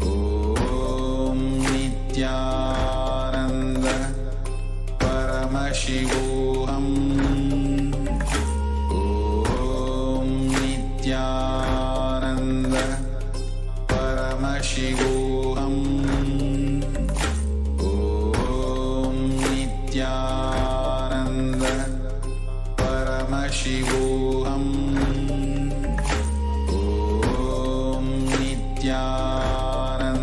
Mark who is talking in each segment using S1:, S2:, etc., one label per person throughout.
S1: Om Nithyananda Paramashivoham. Om Nithyananda Paramashivoham.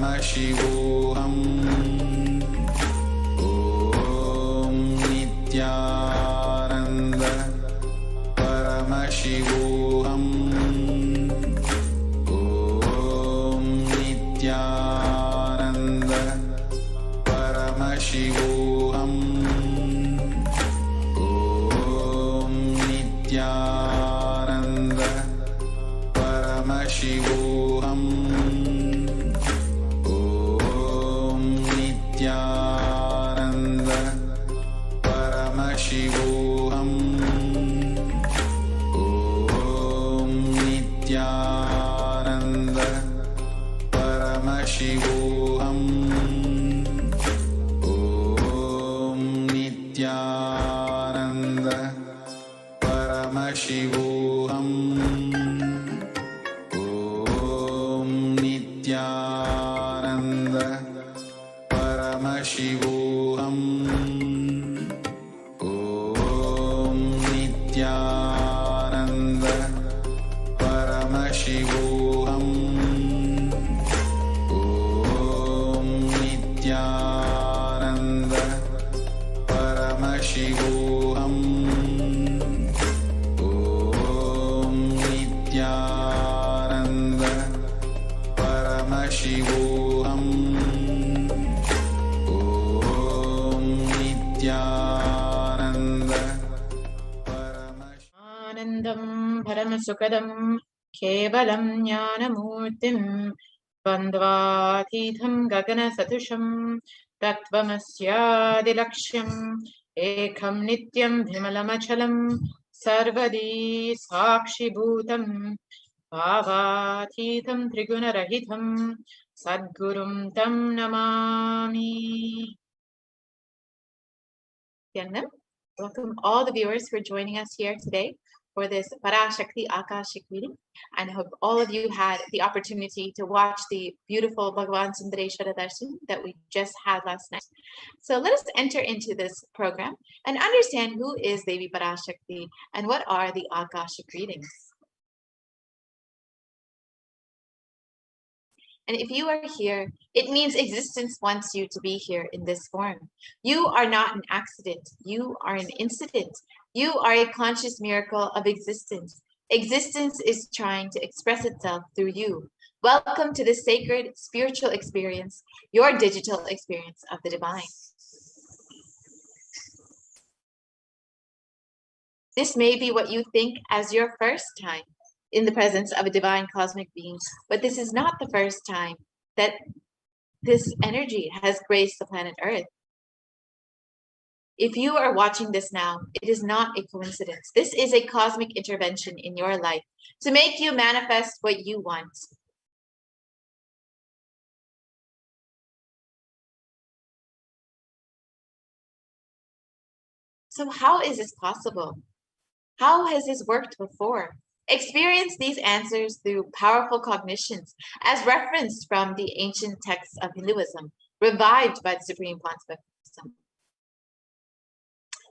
S1: Paramashivoham. Om Nithyananda Paramashivoham. Om Nithyananda Paramashivoham. Om Nithyananda Paramashivoham. Om Nithyananda Paramashivoham. Om Nithyananda Paramashivoham. Om Nithyananda Paramashivoham. Om Nithyananda Paramashivoham. Om Nithyananda Paramashivoham. Om Nithyananda Paramashivoham. Om Nithyananda Paramashivoham. Om Nithyananda Paramashivoham.
S2: Anandam Paramasukadam Kevalam Jnanamurtim Bandvatitham Gagana Satusham Tattvamasyadilaksham Ekam Nityam Bhimalamachalam Sarvadi Sakshi Bhutam Bhavathitham Trigunarahitam Sadgurum Tam Namami. Yanam. Welcome all the viewers for joining us here today for this Parashakti Akashic reading. And I hope all of you had the opportunity to watch the beautiful Bhagavan Sundareshwara Darshan that we just had last night. So let us enter into this program and understand who is Devi Parashakti and what are the Akashic readings. And if you are here, it means existence wants you to be here in this form. You are not an accident. You are an incident. You are a conscious miracle of existence. Existence is trying to express itself through you. Welcome to this sacred spiritual experience, your digital experience of the divine. This may be what you think as your first time in the presence of a divine cosmic being, but this is not the first time that this energy has graced the planet Earth. If you are watching this now, it is not a coincidence. This is a cosmic intervention in your life to make you manifest what you want. So how is this possible? How has this worked before? Experience these answers through powerful cognitions as referenced from the ancient texts of Hinduism, revived by the Supreme Pontiff.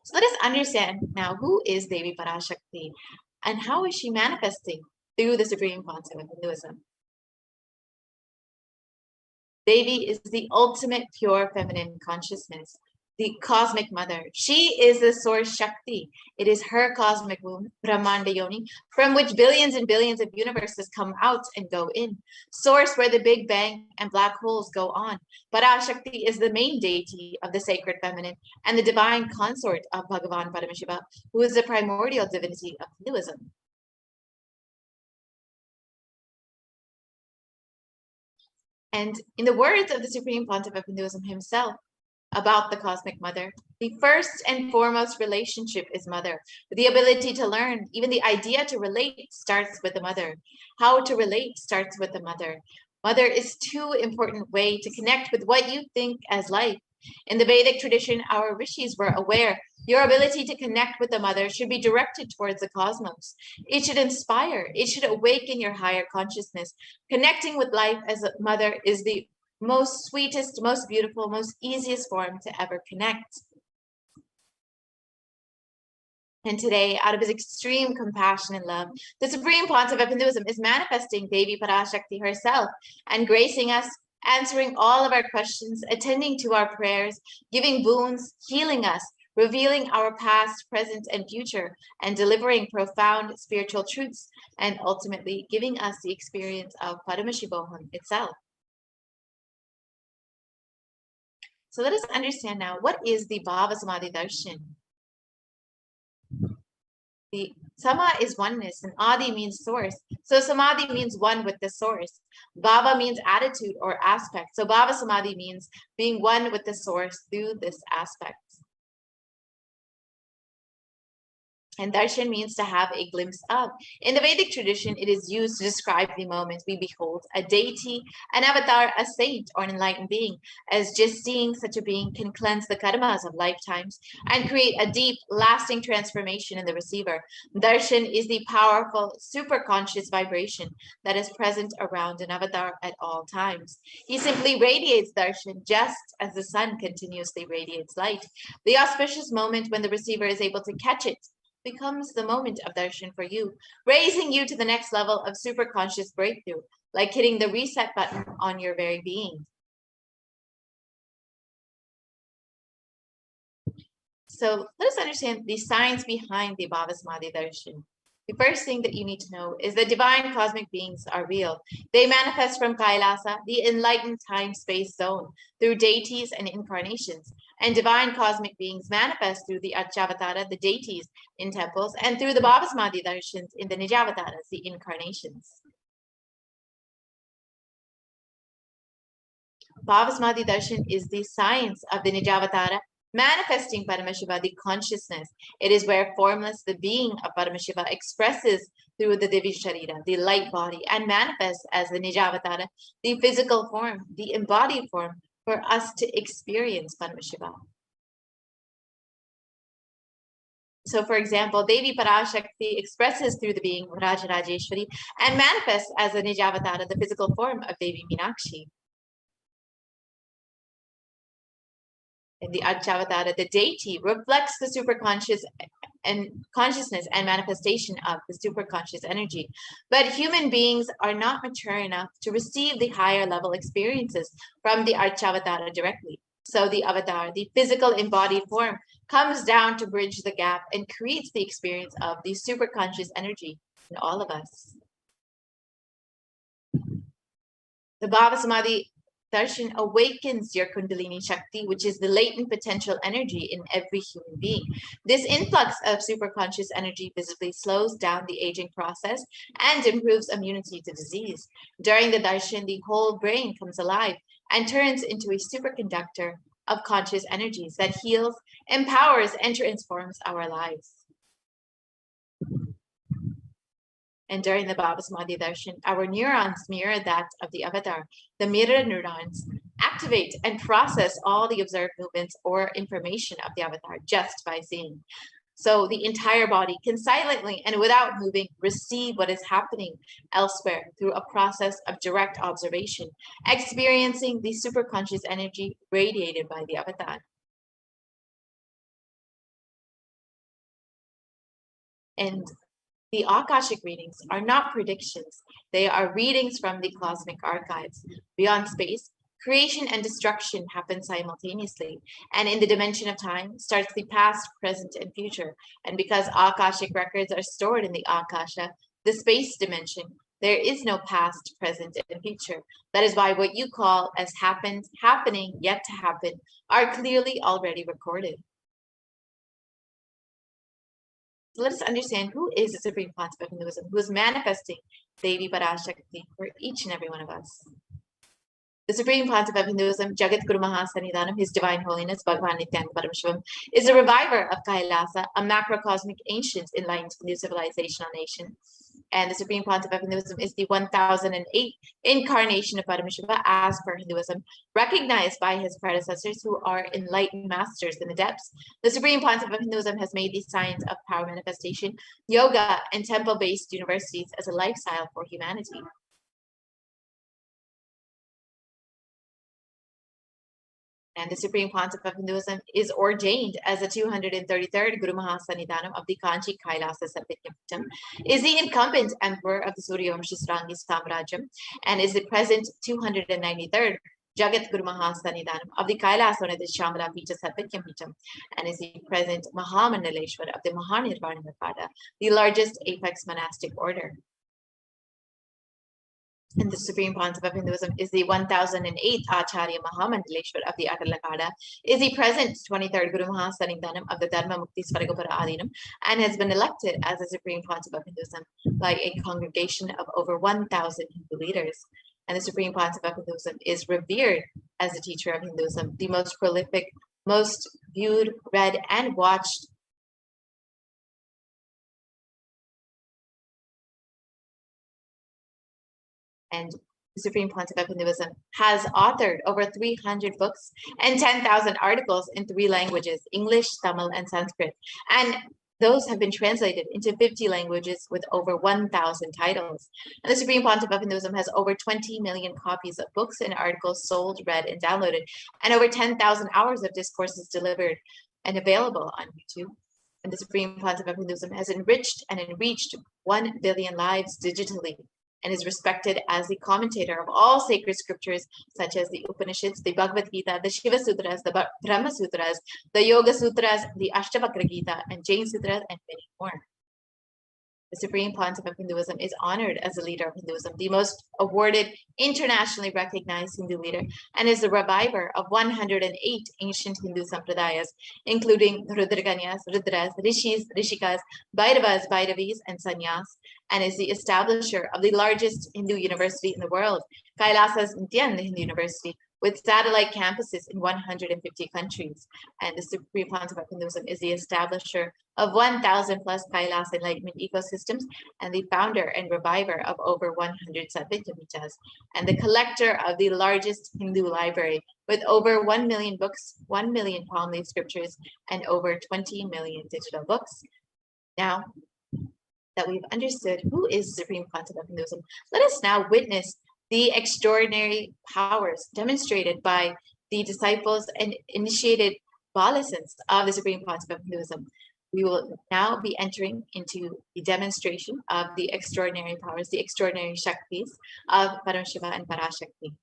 S2: So let us understand now who is Devi Parashakti and how is she manifesting through the Supreme Pontiff of Hinduism. Devi is the ultimate pure feminine consciousness, the cosmic mother. She is the source Shakti. It is her cosmic womb, Brahmanda Yoni, from which billions and billions of universes come out and go in. Source where the Big Bang and black holes go on. Parashakti is the main deity of the sacred feminine and the divine consort of Bhagavan Paramashiva, who is the primordial divinity of Hinduism. And in the words of the Supreme Pontiff of Hinduism himself, about the cosmic mother, the first and foremost relationship is mother. The ability to learn, even the idea to relate, starts with the mother. How to relate starts with the mother. Mother is too important way to connect with what you think as life. In the Vedic tradition, our rishis were aware your ability to connect with the mother should be directed towards the cosmos. It should inspire, it should awaken your higher consciousness. Connecting with life as a mother is the most sweetest, most beautiful, most easiest form to ever connect. And today, out of his extreme compassion and love, the Supreme Pontiff of Hinduism is manifesting Devi Parashakti herself and gracing us answering all of our questions, attending to our prayers, giving boons, healing us, revealing our past, present, and future, and delivering profound spiritual truths, and ultimately giving us the experience of Paramashivoham itself. So let us understand now, what is the Bhava Samadhi Darshan? The Sama is oneness, and Adi means source. So Samadhi means one with the source. Bhava means attitude or aspect. So Bhava Samadhi means being one with the source through this aspect. And darshan means to have a glimpse of. In the Vedic tradition, it is used to describe the moment we behold a deity, an avatar, a saint, or an enlightened being, as just seeing such a being can cleanse the karmas of lifetimes and create a deep, lasting transformation in the receiver. Darshan is the powerful, superconscious vibration that is present around an avatar at all times. He simply radiates darshan just as the sun continuously radiates light. The auspicious moment when the receiver is able to catch it becomes the moment of darshan for you, raising you to the next level of super conscious breakthrough, like hitting the reset button on your very being. So let us understand the science behind the Bhava Samadhi Darshan. The first thing that you need to know is that divine cosmic beings are real. They manifest from Kailasa, the enlightened time-space zone, through deities and incarnations. And divine cosmic beings manifest through the Archavatara, the deities in temples, and through the Bhava Samadhi Darshans in the Nijavataras, the incarnations. Bhava Samadhi Darshan is the science of the Nijavatara, manifesting Paramashiva, the consciousness. It is where formless, the being of Paramashiva, expresses through the Divi Sharira, the light body, and manifests as the Nijavatara, the physical form, the embodied form, for us to experience Paramashiva. So, for example, Devi Parashakti expresses through the being of Rajarajeshwari and manifests as a Nijavatara, the physical form of Devi Meenakshi. And the Archavatara, the deity, reflects the superconscious and consciousness and manifestation of the superconscious energy. But human beings are not mature enough to receive the higher level experiences from the Archavatara directly. So the avatar, the physical embodied form, comes down to bridge the gap and creates the experience of the superconscious energy in all of us. The Bhava Samadhi Darshan awakens your Kundalini Shakti, which is the latent potential energy in every human being. This influx of superconscious energy visibly slows down the aging process and improves immunity to disease. During the Darshan, the whole brain comes alive and turns into a superconductor of conscious energies that heals, empowers, and transforms our lives. And during the Bhava Samadhi Darshan, our neurons mirror that of the avatar. The mirror neurons activate and process all the observed movements or information of the avatar just by seeing. So the entire body can silently and without moving receive what is happening elsewhere through a process of direct observation, experiencing the superconscious energy radiated by the avatar. And the Akashic readings are not predictions. They are readings from the cosmic archives. Beyond space, creation and destruction happen simultaneously. And in the dimension of time starts the past, present, and future. And because Akashic records are stored in the Akasha, the space dimension, there is no past, present, and future. That is why what you call as happened, happening, yet to happen, are clearly already recorded. So let us understand who is the Supreme Pontiff of Hinduism, who is manifesting Devi Parashakti for each and every one of us. The Supreme Pontiff of Hinduism, Jagat Guru Mahasannidhanam, His Divine Holiness, Bhagavan Nithyananda Paramashivam, is a reviver of Kailasa, a macrocosmic ancient enlightened new civilizational nation. And the Supreme Pontiff of Hinduism is the 1008th incarnation of Paramashiva as per Hinduism, recognized by his predecessors who are enlightened masters in the depths. The Supreme Pontiff of Hinduism has made the science of power manifestation, yoga, and temple-based universities as a lifestyle for humanity. And the Supreme Pontiff of Hinduism is ordained as the 233rd Guru Mahasannidhanam of the Kanchi Kailasa Sapityam, is the incumbent emperor of the Suryavamshi Srangi Samrajyam, and is the present 293rd Jagat Guru Mahasannidhanam of the Kailasa Shamala Pita Sapityam Pitam, and is the present Mahamandaleshwar of the Mahanirvana Mapada, the largest apex monastic order. And the Supreme Pontiff of Hinduism is the 1008th Acharya Mahamandaleshwar of the Atalakada, is the present 23rd Guru Mahasannidhanam of the Dharma Mukti Svaragopara Adinam, and has been elected as the Supreme Pontiff of Hinduism by a congregation of over 1,000 Hindu leaders. And the Supreme Pontiff of Hinduism is revered as the teacher of Hinduism, the most prolific, most viewed, read, and watched and the Supreme Pontiff of Hinduism has authored over 300 books and 10,000 articles in 3 languages, English, Tamil, and Sanskrit. And those have been translated into 50 languages with over 1,000 titles. And the Supreme Pontiff of Hinduism has over 20 million copies of books and articles sold, read, and downloaded, and over 10,000 hours of discourses delivered and available on YouTube. And the Supreme Pontiff of Hinduism has enriched and enriched 1 billion lives digitally, and is respected as the commentator of all sacred scriptures such as the Upanishads, the Bhagavad Gita, the Shiva Sutras, the Brahma Sutras, the Yoga Sutras, the Ashtavakra Gita, and Jain Sutras, and many more. The Supreme Pontiff of Hinduism is honored as the leader of Hinduism, the most awarded, internationally recognized Hindu leader, and is the reviver of 108 ancient Hindu sampradayas, including Rudraganyas, Rudras, Rishis, Rishikas, Bhairavas, Bhairavis, and Sannyas, and is the establisher of the largest Hindu university in the world, Kailasa's Nithyananda Hindu University, with satellite campuses in 150 countries. And the Supreme Pontiff of Hinduism is the establisher of 1,000 plus Kailasa Enlightenment ecosystems, and the founder and reviver of over 100 Satvitamitas, and the collector of the largest Hindu library with over 1 million books, 1 million palm leaf scriptures, and over 20 million digital books. Now that we've understood who is the Supreme Pontiff of Hinduism, let us now witness the extraordinary powers demonstrated by the disciples and initiated Balasans of the Supreme Pontiff of Hinduism. We will now be entering into the demonstration of the extraordinary powers, the extraordinary Shaktis of Paramashiva and Parashakti.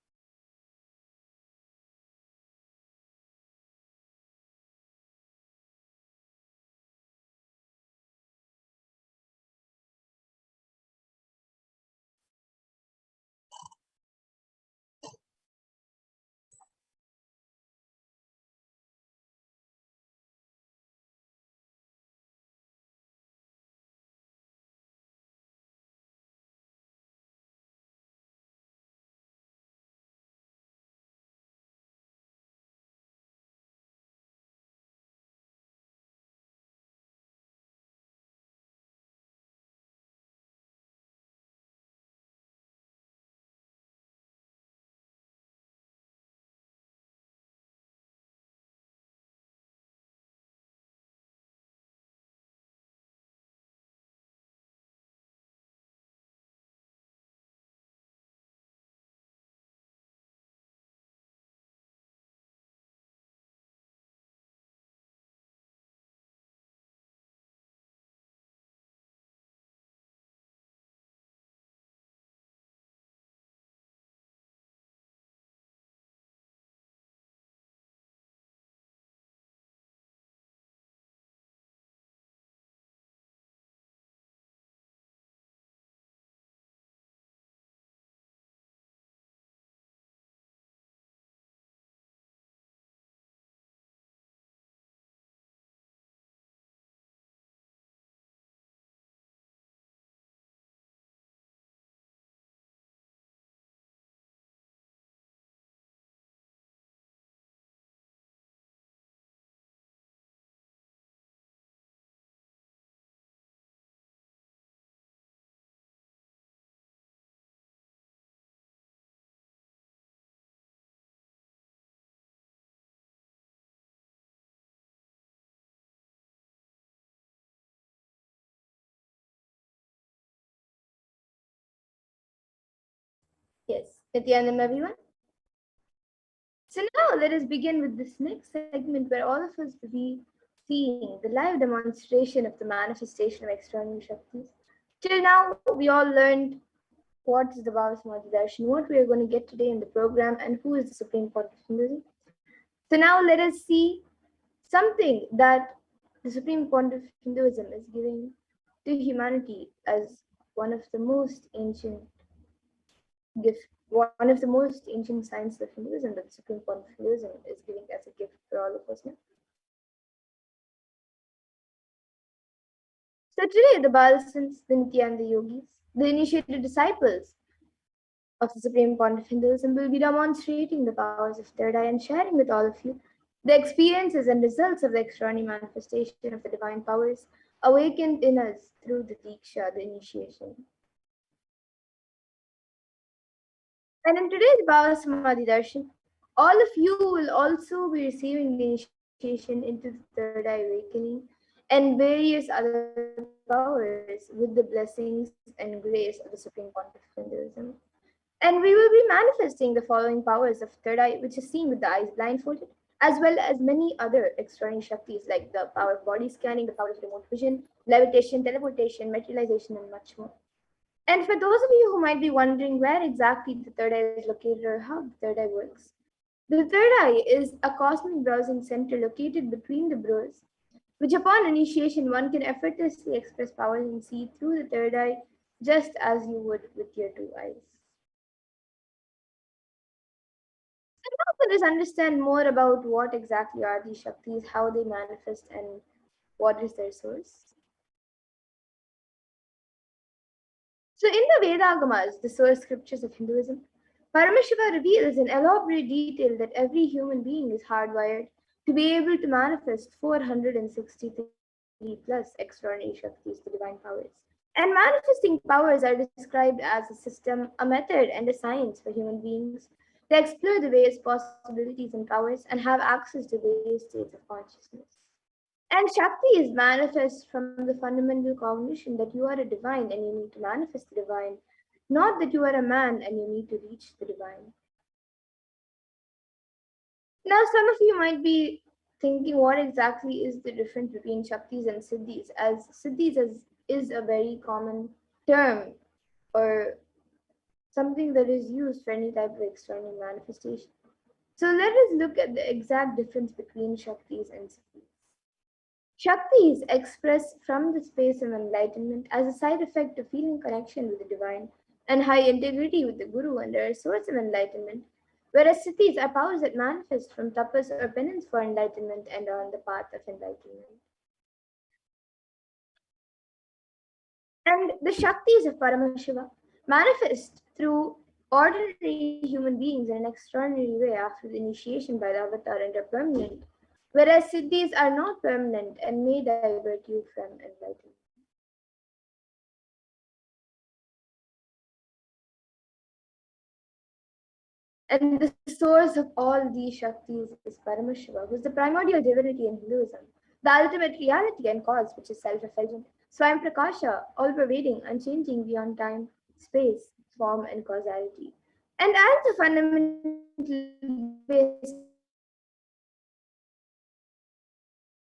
S3: Yes, Nithyananda everyone. So now let us begin with this next segment where all of us will be seeing the live demonstration of the manifestation of extraordinary Shaktis. Till now, we all learned what is the Bhava Samadhi Darshan, what we are going to get today in the program, and who is the Supreme Pontiff of Hinduism. So now let us see something that the Supreme Pontiff of Hinduism is giving to humanity as one of the most ancient gift, one of the most ancient sciences of Hinduism that the Supreme Pontiff of Hinduism is giving as a gift for all of us now. So today, the Balasans, the Nithyananda yogis, the initiated disciples of the Supreme Pontiff of Hinduism will be demonstrating the powers of third eye and sharing with all of you the experiences and results of the extraordinary manifestation of the divine powers awakened in us through the Diksha, the initiation. And in today's Bhava Samadhi Darshan, all of you will also be receiving the initiation into the third eye awakening and various other powers with the blessings and grace of the Supreme Pontiff of Hinduism. And we will be manifesting the following powers of third eye, which is seen with the eyes blindfolded, as well as many other extraordinary Shaktis like the power of body scanning, the power of remote vision, levitation, teleportation, materialization, and much more. And for those of you who might be wondering where exactly the third eye is located or how the third eye works, the third eye is a cosmic browsing center located between the brows, which upon initiation one can effortlessly express powers and see through the third eye just as you would with your two eyes. So now let us understand more about what exactly are these Shaktis, how they manifest, and what is their source. So, in the Vedagamas, the source scriptures of Hinduism, Paramashiva reveals in elaborate detail that every human being is hardwired to be able to manifest 463 plus extraordinary Shaktis, the divine powers. And manifesting powers are described as a system, a method, and a science for human beings to explore the various possibilities and powers and have access to various states of consciousness. And Shakti is manifest from the fundamental cognition that you are a divine and you need to manifest the divine, not that you are a man and you need to reach the divine. Now, some of you might be thinking what exactly is the difference between Shaktis and Siddhis, as is a very common term or something that is used for any type of external manifestation. So, let us look at the exact difference between Shaktis and Siddhis. Shakti is expressed from the space of enlightenment as a side effect of feeling connection with the divine and high integrity with the Guru and are a source of enlightenment, whereas siddhis are powers that manifest from tapas or penance for enlightenment and are on the path of enlightenment. And the Shaktis of Paramashiva manifest through ordinary human beings in an extraordinary way after the initiation by the avatar and are permanent, whereas siddhis are not permanent and may divert you from enlightenment. And the source of all these Shaktis is Paramashiva, who is the primordial divinity in Hinduism, the ultimate reality and cause, which is self effulgent, Swayam Prakasha, all pervading, unchanging beyond time, space, form, and causality. And as the fundamental base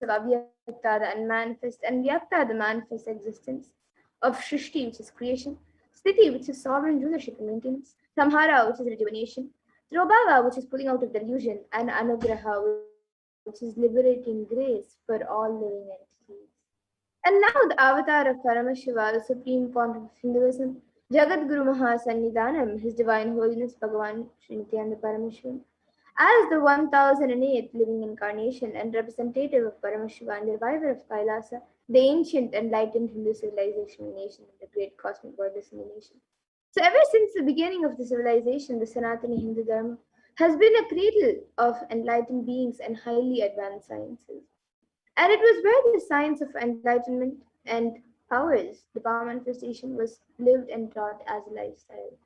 S3: of Avyakta, the unmanifest, and Vyakta, the manifest existence of Shrishti, which is creation, Sthiti, which is sovereign rulership and maintenance, Samhara, which is rejuvenation, Trobhava, which is pulling out of delusion, and Anugraha, which is liberating grace for all living entities. And now the avatar of Paramashiva, the supreme pontiff of Hinduism, Jagat Guru Mahasannidhanam, His Divine Holiness Bhagavan Sri Nithyananda Paramashivam, as the 1008th living incarnation and representative of Paramashiva and the reviver of Kailasa, the ancient enlightened Hindu civilization and nation, and the great cosmic goddess in the nation. So, ever since the beginning of the civilization, the Sanatani Hindu Dharma has been a cradle of enlightened beings and highly advanced sciences. And it was where the science of enlightenment and powers, the power manifestation, was lived and taught as a lifestyle.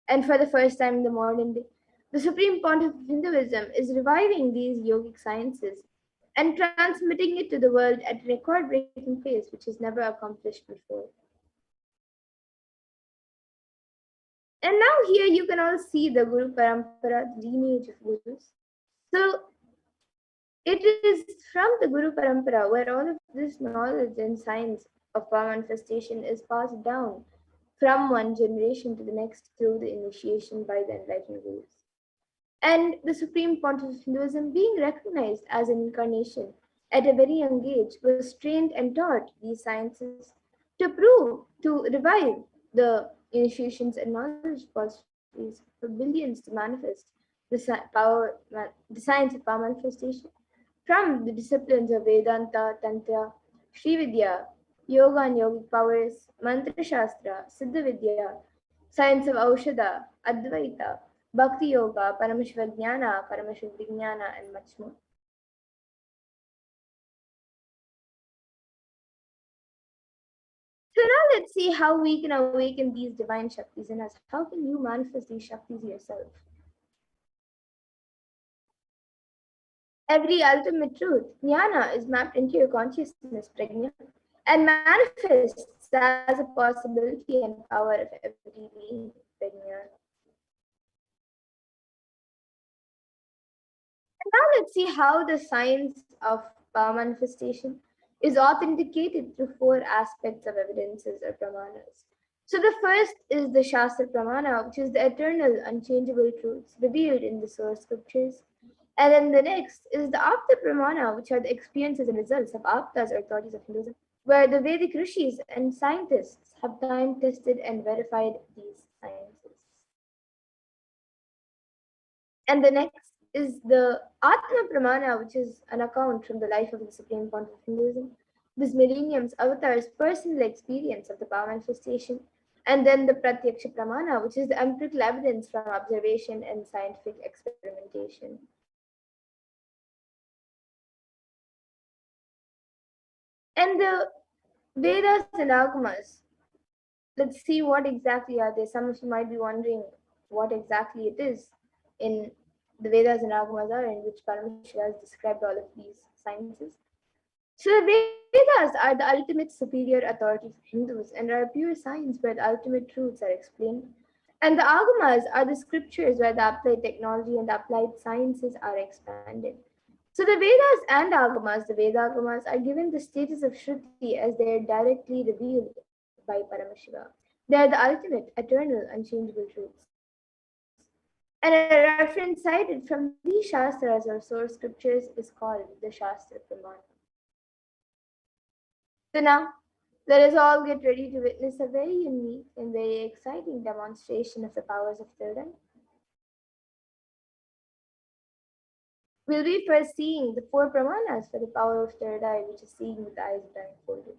S3: And for the first time in the modern day, the Supreme Pontiff of Hinduism is reviving these yogic sciences and transmitting it to the world at a record breaking pace, which is never accomplished before. And now here you can all see the Guru Parampara, the lineage of Gurus. So it is from the Guru Parampara where all of this knowledge and science of power manifestation is passed down from one generation to the next through the initiation by the enlightened gurus. And the Supreme Pontiff of Hinduism, being recognized as an incarnation at a very young age, was trained and taught these sciences to revive the initiations and knowledge repositories for billions to manifest the science of power manifestation from the disciplines of Vedanta, Tantra, Srividya, Yoga and Yogic powers, Mantra Shastra, Siddha Vidya, science of Aushadha, Advaita, Bhakti Yoga, Paramashivoham, Paramashivoham, and much more. So now let's see how we can awaken these divine Shaktis in us. How can you manifest these Shaktis yourself? Every ultimate truth, jnana, is mapped into your consciousness, prajna, and manifests as a possibility and power of every being, prajna. And now let's see how the science of power manifestation is authenticated through four aspects of evidences or pramanas. So the first is the Shastra Pramana, which is the eternal, unchangeable truths revealed in the source scriptures. And then the next is the Apta Pramana, which are the experiences and results of Aptas or authorities of Hinduism, where the Vedic rishis and scientists have time tested and verified these sciences. And the next is the Atma Pramana, which is an account from the life of the Supreme Pontiff of Hinduism, this millennium's avatar's personal experience of the power manifestation. And then the Pratyaksha Pramana, which is the empirical evidence from observation and scientific experimentation. And the Vedas and Agamas, let's see what exactly are they. Some of you might be wondering what exactly it is in the Vedas and Agamas are, in which Paramashiva has described all of these sciences. So the Vedas are the ultimate superior authority for Hindus and are pure science where the ultimate truths are explained. And the Agamas are the scriptures where the applied technology and the applied sciences are expanded. So the Vedas and Agamas, the Vedagamas, are given the status of Shruti as they are directly revealed by Paramashiva. They are the ultimate, eternal, unchangeable truths. And a reference cited from these Shastras or source scriptures is called the Shastra Pramana. So now, let us all get ready to witness a very unique and very exciting demonstration of the powers of third eye. We'll be first seeing the four pramanas for the power of third eye, which is seeing with the eyes blindfolded.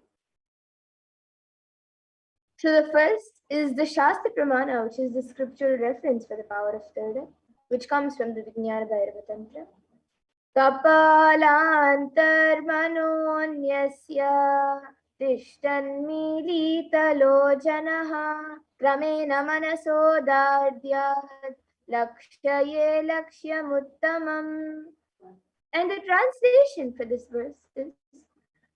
S3: So the first is the Shastra Pramana, which is the scriptural reference for the power of third eye, which comes from the Vijnana Bhairava Tantra. Kapalantarmanonyasya tishtannmilitalochanaha krameena manasodadyat lakshye lakshyamuttamam. And the translation for this verse is,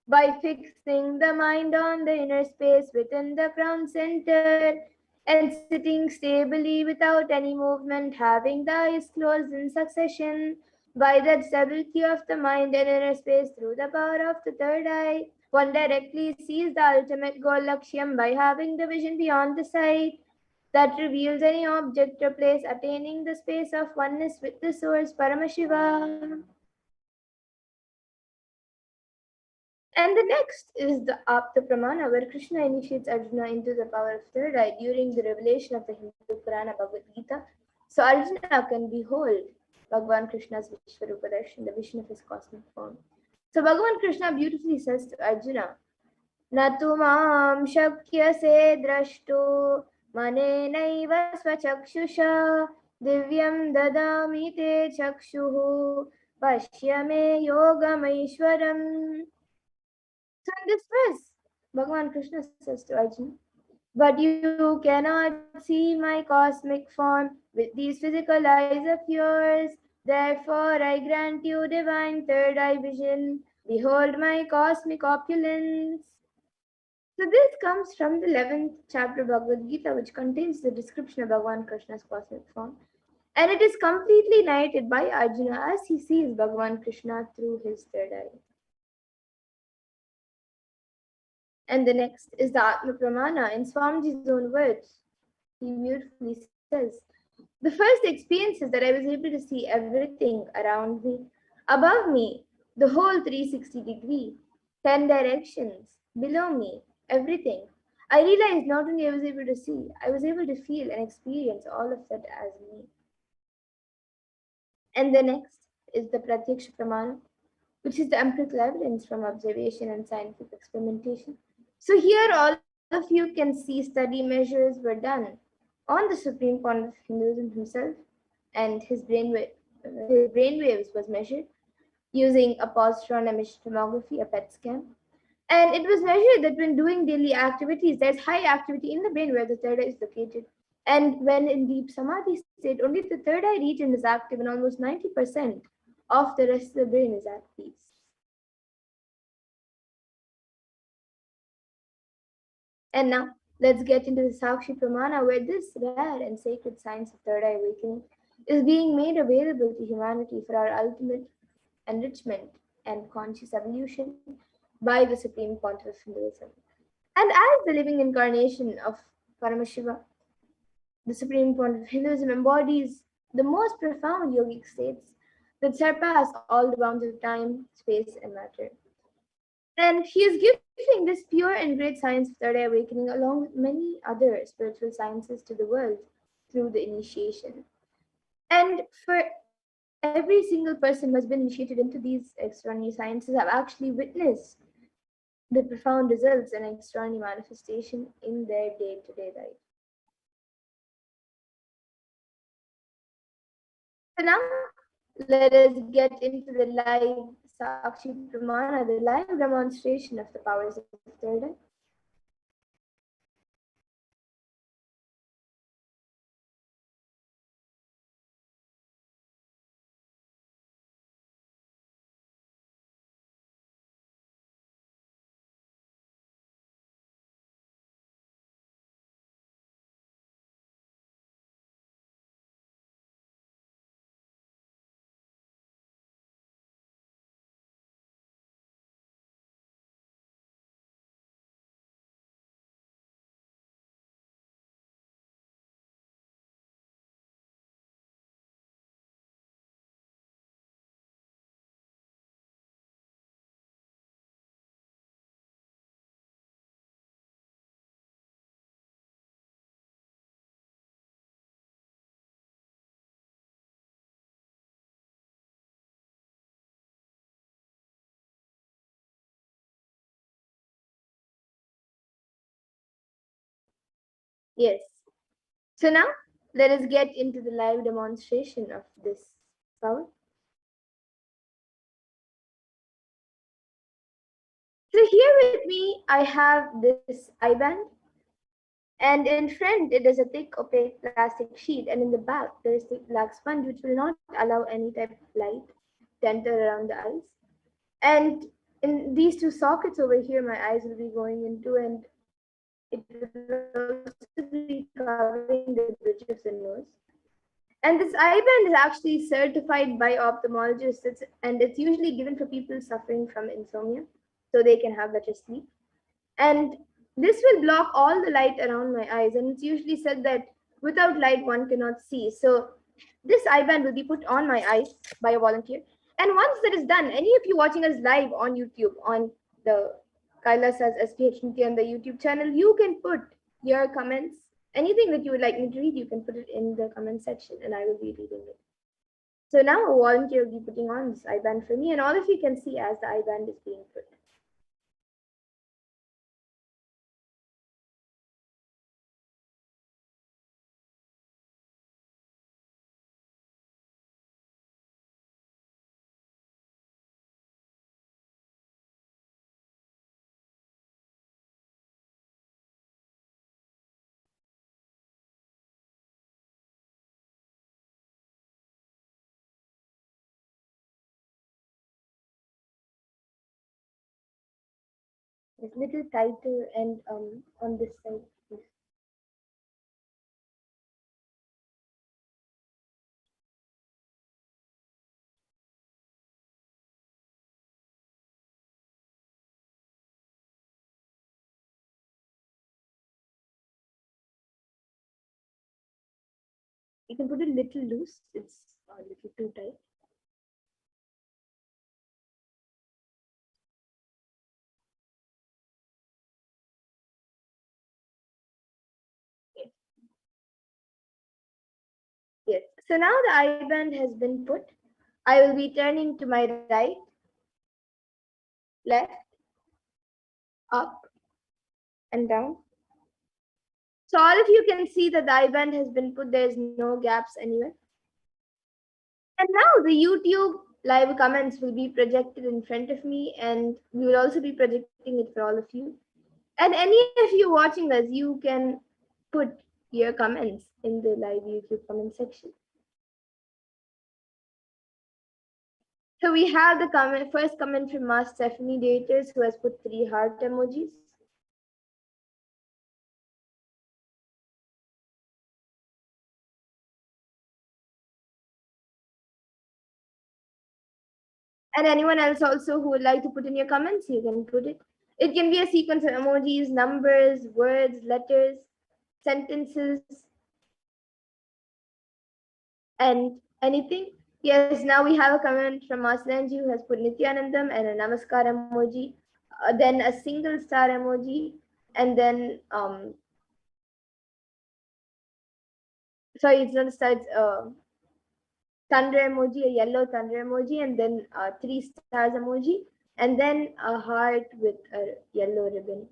S3: by fixing the mind on the inner space within the crown center and sitting stably without any movement, having the eyes closed in succession, by the stability of the mind and inner space through the power of the third eye, one directly sees the ultimate goal Lakshyam by having the vision beyond the sight that reveals any object or place, attaining the space of oneness with the source Paramashiva. And the next is the Apta Pramana, where Krishna initiates Arjuna into the power of third eye during the revelation of the Hindu Purana Bhagavad Gita. So Arjuna can behold Bhagavan Krishna's Vishwarupa Darshan, the vision of his cosmic form. So Bhagavan Krishna beautifully says to Arjuna, Natu mam shakyase drashto manenaiva swachakshusha divyam dadami te chakshuhu pashyame yogamaishwaram. So in this verse, Bhagavan Krishna says to Arjuna, but you cannot see my cosmic form with these physical eyes of yours. Therefore, I grant you divine third eye vision. Behold my cosmic opulence. So this comes from the 11th chapter of Bhagavad Gita, which contains the description of Bhagavan Krishna's cosmic form. And it is completely narrated by Arjuna as he sees Bhagavan Krishna through his third eye. And the next is the Atma Pramana in Swamiji's own words. He beautifully says, the first experience is that I was able to see everything around me, above me, the whole 360-degree, 10 directions, below me, everything. I realized not only I was able to see, I was able to feel and experience all of that as me. And the next is the Pratyaksha Pramana, which is the empirical evidence from observation and scientific experimentation. So here all of you can see study measures were done on the supreme point of Hinduism himself, and his brain waves was measured using a positron emission tomography, a PET scan. And it was measured that when doing daily activities, there's high activity in the brain where the third eye is located. And when in deep samadhi state, only the third eye region is active, and almost 90% of the rest of the brain is at peace. And now let's get into the Sakshi Pramana, where this rare and sacred science of third eye awakening is being made available to humanity for our ultimate enrichment and conscious evolution by the Supreme Pontiff of Hinduism. And as the living incarnation of Paramashiva, the Supreme Pontiff of Hinduism embodies the most profound yogic states that surpass all the bounds of time, space, and matter. And he is giving this pure and great science of third eye awakening along with many other spiritual sciences to the world through the initiation. And for every single person who has been initiated into these extraordinary sciences have actually witnessed the profound results and extraordinary manifestation in their day-to-day life. So now let us get into the live Sakshi Pramana, the live demonstration of the powers of third eye. Yes. So now let us get into the live demonstration of this power. So here with me, I have this eye band, and in front it is a thick opaque plastic sheet, and in the back there is thick black sponge which will not allow any type of light to enter around the eyes. And in these two sockets over here, my eyes will be going into, and it will also be covering the bridge of the nose. And this eye band is actually certified by ophthalmologists, and it's usually given for people suffering from insomnia so they can have better sleep. And this will block all the light around my eyes, and it's usually said that without light one cannot see. So this eye band will be put on my eyes by a volunteer. And once that is done, any of you watching us live on YouTube on the Kailasa's HDH Nithyananda YouTube channel, you can put your comments. Anything that you would like me to read, you can put it in the comment section and I will be reading it. So now a volunteer will be putting on this eye band for me, and all of you can see as the eye band is being put. It's a little tighter and on this side. You can put it a little loose. It's a little too tight. Yes. So now the eye band has been put. I will be turning to my right, left, up, and down. So all of you can see that the eye band has been put. There is no gaps anywhere. And now the YouTube live comments will be projected in front of me, and we will also be projecting it for all of you. And any of you watching us, you can put your comments in the live YouTube comment section. So we have the first comment from Master Stephanie Daters, who has put 3 heart emojis. And anyone else also who would like to put in your comments, you can put it. It can be a sequence of emojis, numbers, words, letters, sentences, and anything. Yes, now we have a comment from Aslanji who has put Nithyanandam and a Namaskar emoji, then a single star emoji, and then sorry, it's not a star, it's thunder emoji, a yellow thunder emoji, and then 3 stars emoji, and then a heart with a yellow ribbon.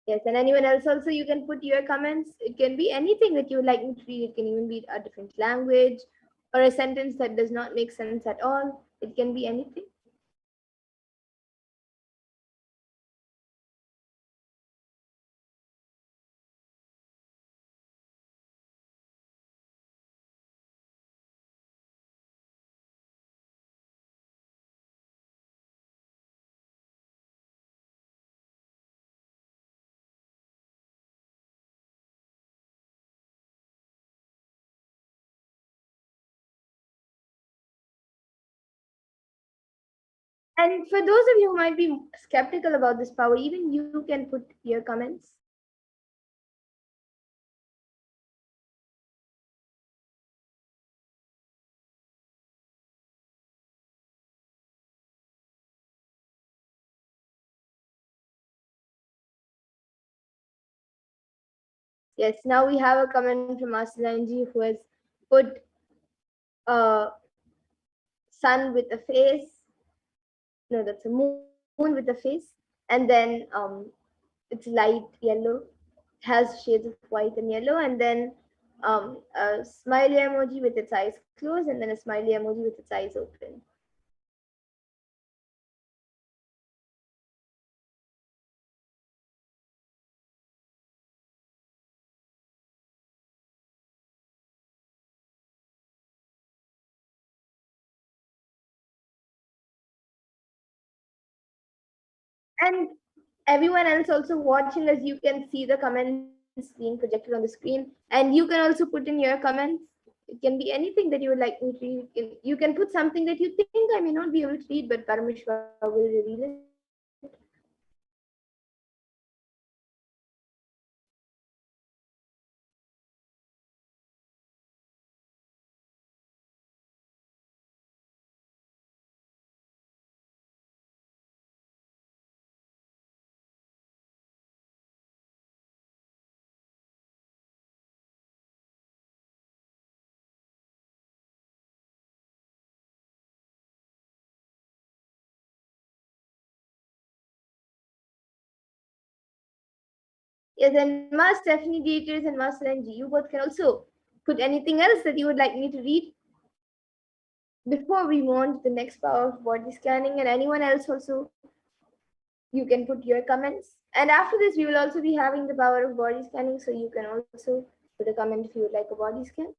S3: Yes, and anyone else also, you can put your comments. It can be anything that you would like me to read. It can even be a different language or a sentence that does not make sense at all. It can be anything. And for those of you who might be skeptical about this power, even you can put your comments. Yes, now we have a comment from Aslanji who has put a sun with a face. No, that's a moon with a face. And then it's light yellow, has shades of white and yellow, and then a smiley emoji with its eyes closed, and then a smiley emoji with its eyes open. And everyone else also watching us, you can see the comments being projected on the screen, and you can also put in your comments. It can be anything that you would like me to read. You can put something that you think I may not be able to read, but Parameshwar will reveal it. Yes, and Mas Stephanie Dieters and Mas Renji, you both can also put anything else that you would like me to read before we move on to the next power of body scanning. And anyone else also, you can put your comments. And after this, we will also be having the power of body scanning, so you can also put a comment if you would like a body scan.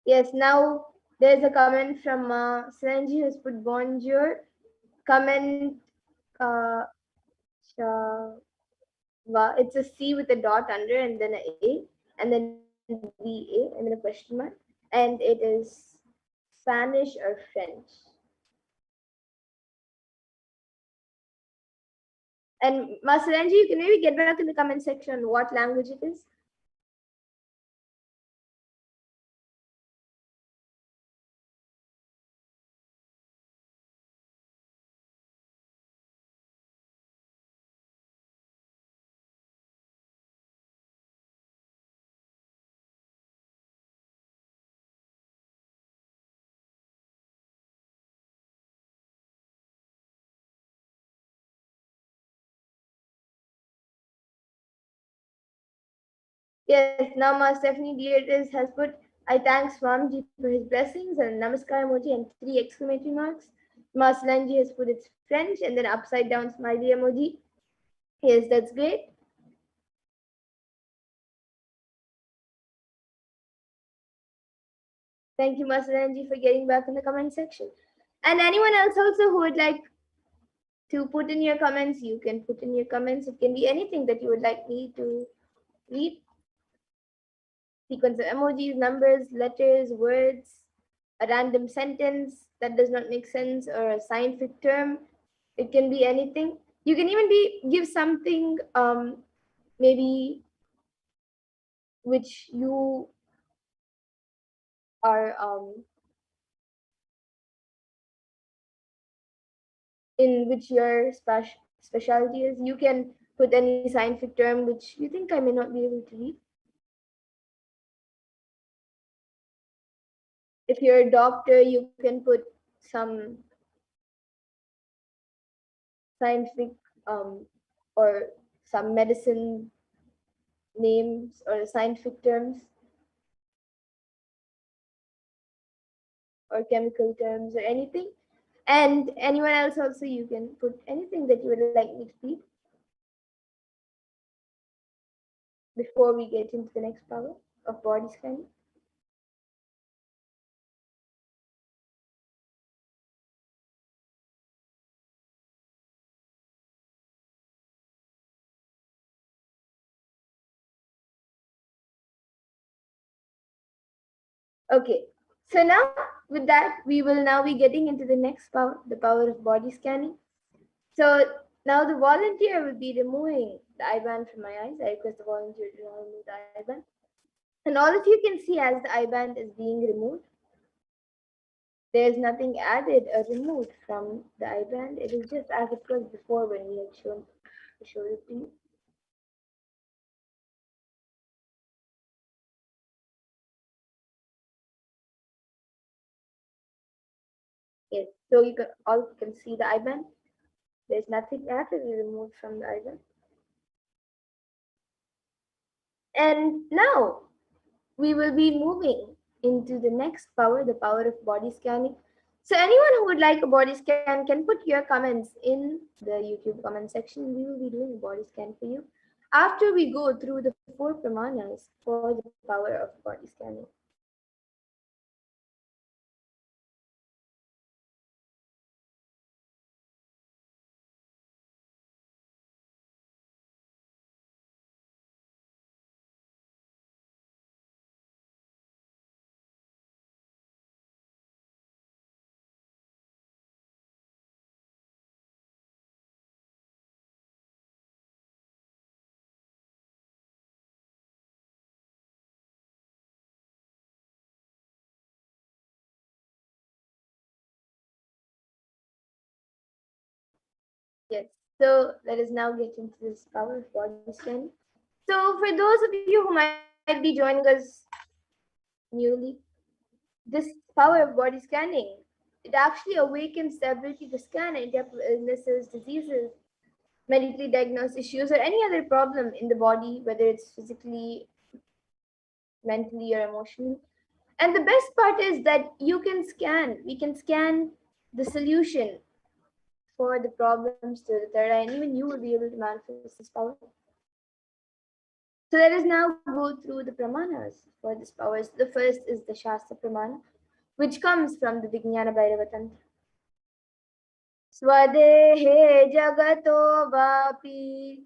S3: Yes, now There's a comment from Sanji who's put bonjour. Comment uh, it's a C with a dot under and then a A and then VA and then a question mark. And it is Spanish or French. And Masaranji, you can maybe get back in the comment section on what language it is. Yes, now Ma Stephanie Dietis has put, I thank Swamiji for his blessings and Namaskar emoji and 3 exclamatory marks. Ma Salanji has put its French and then upside down smiley emoji. Yes, that's great. Thank you, Ma Salanji, for getting back in the comment section. And anyone else also who would like to put in your comments, you can put in your comments. It can be anything that you would like me to read. Sequence of emojis, numbers, letters, words, a random sentence that does not make sense, or a scientific term. It can be anything. You can even give something maybe which you are in which your specialty is. You can put any scientific term which you think I may not be able to read. If you're a doctor, you can put some scientific or some medicine names or scientific terms or chemical terms or anything. And anyone else also, you can put anything that you would like me to read before we get into the next power of body scanning. Okay, so now with that, we will now be getting into the next power, the power of body scanning. So now the volunteer will be removing the eye band from my eyes. I request the volunteer to now remove the eye band. And all of you can see as the eye band is being removed, there is nothing added or removed from the eye band. It is just as it was before when we had showed it to you. Yes, so you can all can see the eye band. There's nothing added or removed from the eye band. And now we will be moving into the next power, the power of body scanning. So anyone who would like a body scan can put your comments in the YouTube comment section. We will be doing a body scan for you after we go through the 4 pramanas for the power of body scanning. Yes, so let us now get into this power of body scanning. So for those of you who might be joining us newly, this power of body scanning, it actually awakens the ability to scan and interpret illnesses, diseases, medically diagnosed issues, or any other problem in the body, whether it's physically, mentally, or emotionally. And the best part is that we can scan the solution for the problems to the third eye, and even you will be able to manifest this power. So let us now go through the pramanas for this power. So the first is the Shastra Pramana. which comes from the Vijnana Bhairava Tantra. Swadehe jagato vapi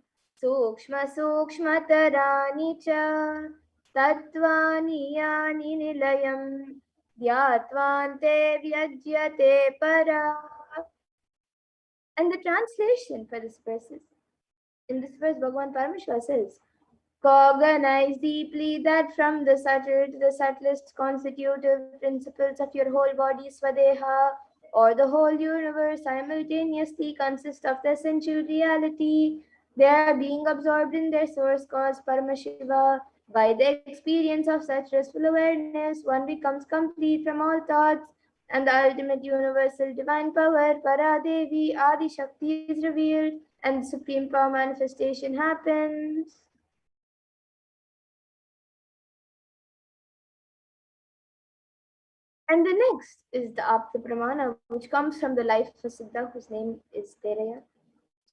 S3: sukshma sukshmatarani cha tattvani yani nilayam dhyatvante vyajyate para. And the translation for this verse is, in this verse, Bhagavan Paramashiva says, cognize deeply that from the subtle to the subtlest constitutive principles of your whole body, Swadeha, or the whole universe, simultaneously consist of the essential reality. They are being absorbed in their source cause, Paramashiva. By the experience of such restful awareness, one becomes complete from all thoughts, and the ultimate universal divine power, Paradevi, Adi Shakti, is revealed, and the supreme power manifestation happens. And the next is the Apta Pramana, which comes from the life of a Siddha whose name is Teraya.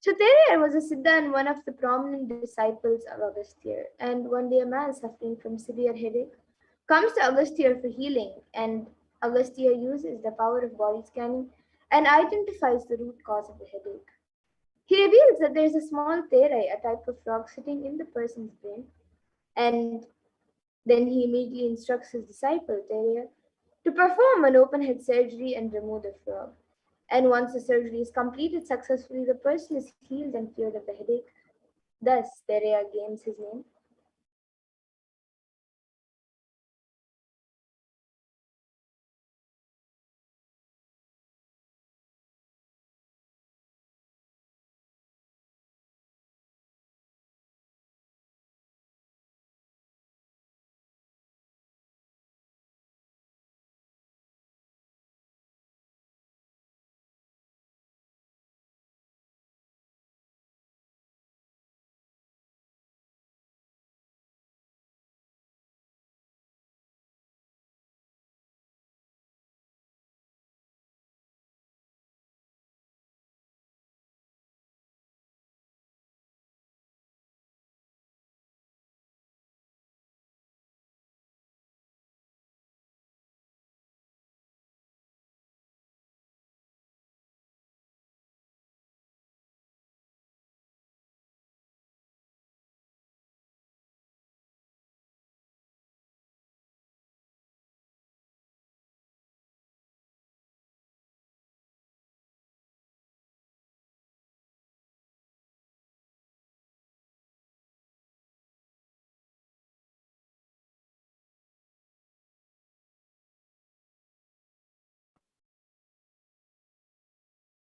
S3: So Teraya was a Siddha and one of the prominent disciples of Agastya. And one day a man suffering from severe headache comes to Agastya for healing, and Agastya uses the power of body scanning and identifies the root cause of the headache. He reveals that there is a small terai, a type of frog, sitting in the person's brain, and then he immediately instructs his disciple, Teraya, to perform an open head surgery and remove the frog. And once the surgery is completed successfully, the person is healed and cured of the headache. Thus, Teraya gains his name.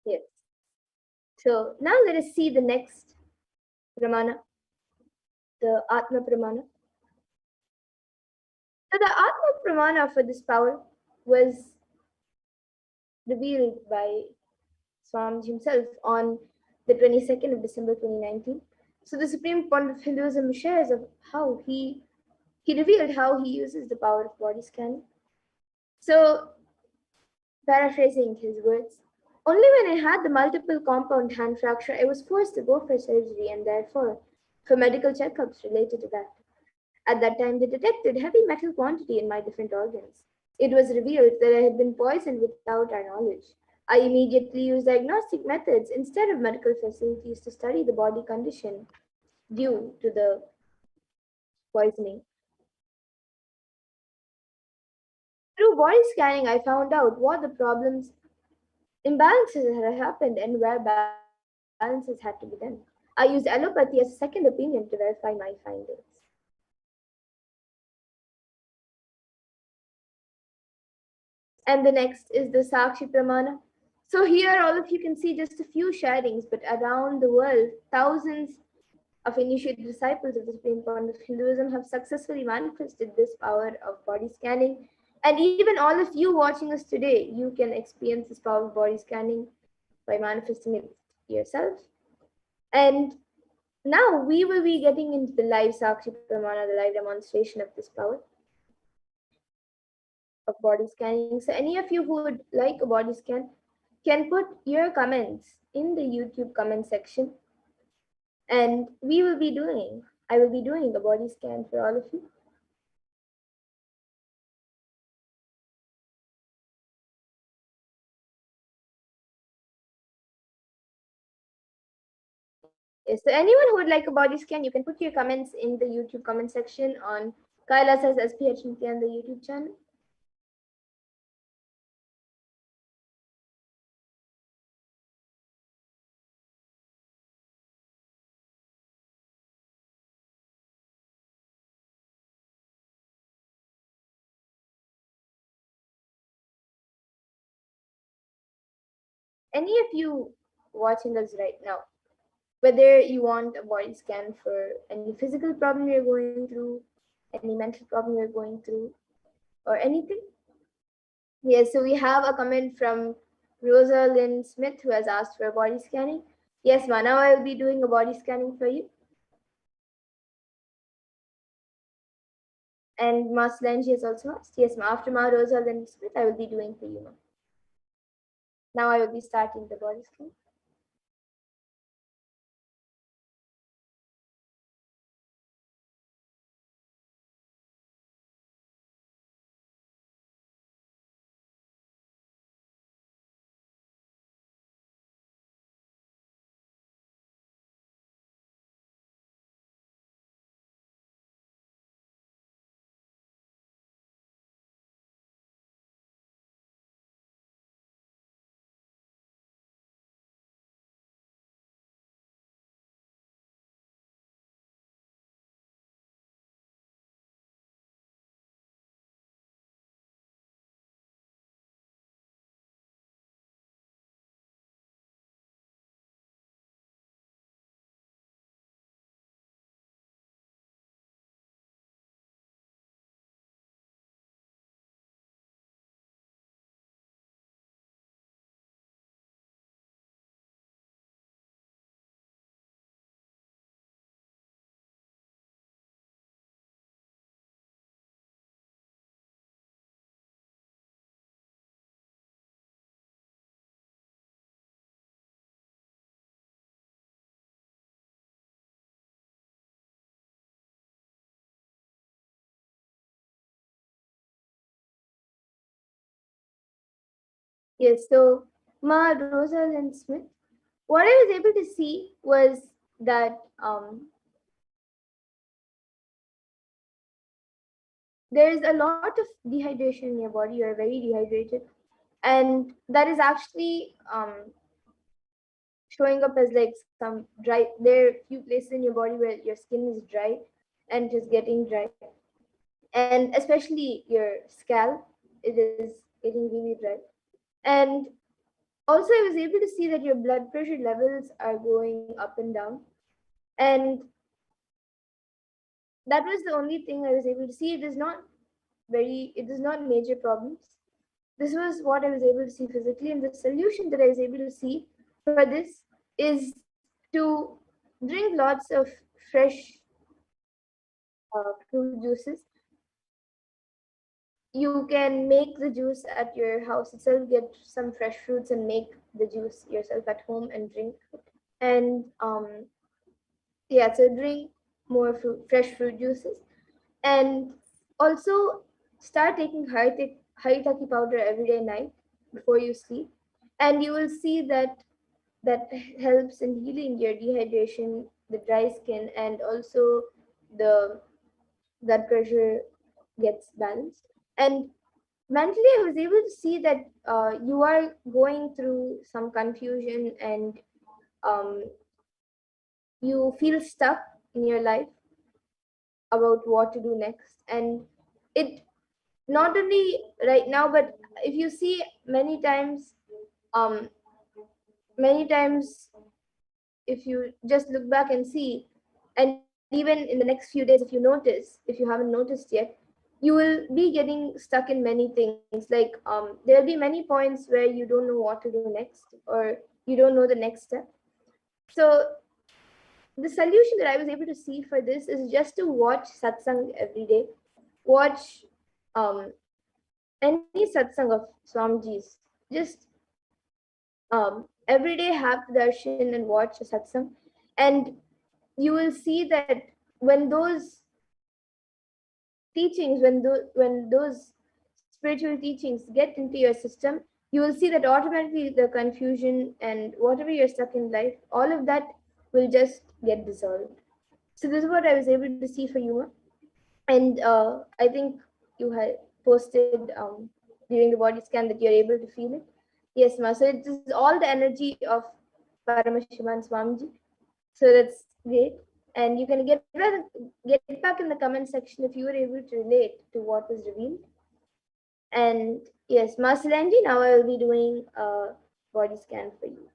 S3: Yes. So now let us see the next Pramana, the Atma Pramana. So the Atma Pramana for this power was revealed by Swamiji himself on the 22nd of December 2019. So the Supreme Point of Hinduism shares of how he revealed how he uses the power of body scanning. So, paraphrasing his words, only when I had the multiple compound hand fracture, I was forced to go for surgery and therefore for medical checkups related to that. At that time, they detected heavy metal quantity in my different organs. It was revealed that I had been poisoned without our knowledge. I immediately used diagnostic methods instead of medical facilities to study the body condition due to the poisoning. Through body scanning, I found out what the problems, imbalances had happened, and where balances had to be done. I used allopathy as a second opinion to verify my findings. And the next is the Sakshi Pramana. So here all of you can see just a few sharings, but around the world, thousands of initiated disciples of the Supreme Point of Hinduism have successfully manifested this power of body scanning. And even all of you watching us today, you can experience this power of body scanning by manifesting it yourself. And now we will be getting into the live Sakshi Pramana, the live demonstration of this power of body scanning. So any of you who would like a body scan can put your comments in the YouTube comment section, and I will be doing a body scan for all of you. Yes, so anyone who would like a body scan, you can put your comments in the YouTube comment section on Kailasa's HDH Nithyananda YouTube channel. Any of you watching us right now, whether you want a body scan for any physical problem you're going through, any mental problem you're going through, or anything. Yes, so we have a comment from Rosa Lynn Smith who has asked for a body scanning. Yes, Ma, now I will be doing a body scanning for you. And Ma Solange has also asked. Yes, Ma, after Ma Rosa Lynn Smith, I will be doing for you, Ma. Now I will be starting the body scan. Yes, so Ma Rosa Lynn Smith, what I was able to see was that there is a lot of dehydration in your body. You are very dehydrated, and that is actually showing up as like some dry. There are few places in your body where your skin is dry and just getting dry, and especially your scalp, it is getting really dry. And also, I was able to see that your blood pressure levels are going up and down, and that was the only thing I was able to see. It is not major problems. This was what I was able to see physically, and the solution that I was able to see for this is to drink lots of fresh fruit juices. You can make the juice at your house itself, get some fresh fruits and make the juice yourself at home and drink it. And yeah, so drink more fresh fruit juices, and also start taking haritaki powder every day night before you sleep, and you will see that that helps in healing your dehydration, the dry skin, and also the blood pressure gets balanced. And mentally, I was able to see that you are going through some confusion, and um, you feel stuck in your life about what to do next. And it not only right now, but if you see um many times, if you just look back and see, and even in the next few days, if you notice, if you haven't noticed yet, you will be getting stuck in many things. Like there'll be many points where you don't know what to do next, or you don't know the next step. So the solution that I was able to see for this is just to watch satsang every day. Watch um, any satsang of Swamiji's. Just every day have the darshan and watch a satsang, and you will see that when those teachings, when those spiritual teachings get into your system, you will see that automatically the confusion and whatever you're stuck in life, all of that will just get dissolved. So this is what I was able to see for you, Ma. And I think you had posted during the body scan that you're able to feel it. Yes, Ma. So it is all the energy of Paramashivan Swamiji. So that's great. And you can get back in the comment section if you were able to relate to what was revealed. And yes, Ma Silanji, now I will be doing a body scan for you.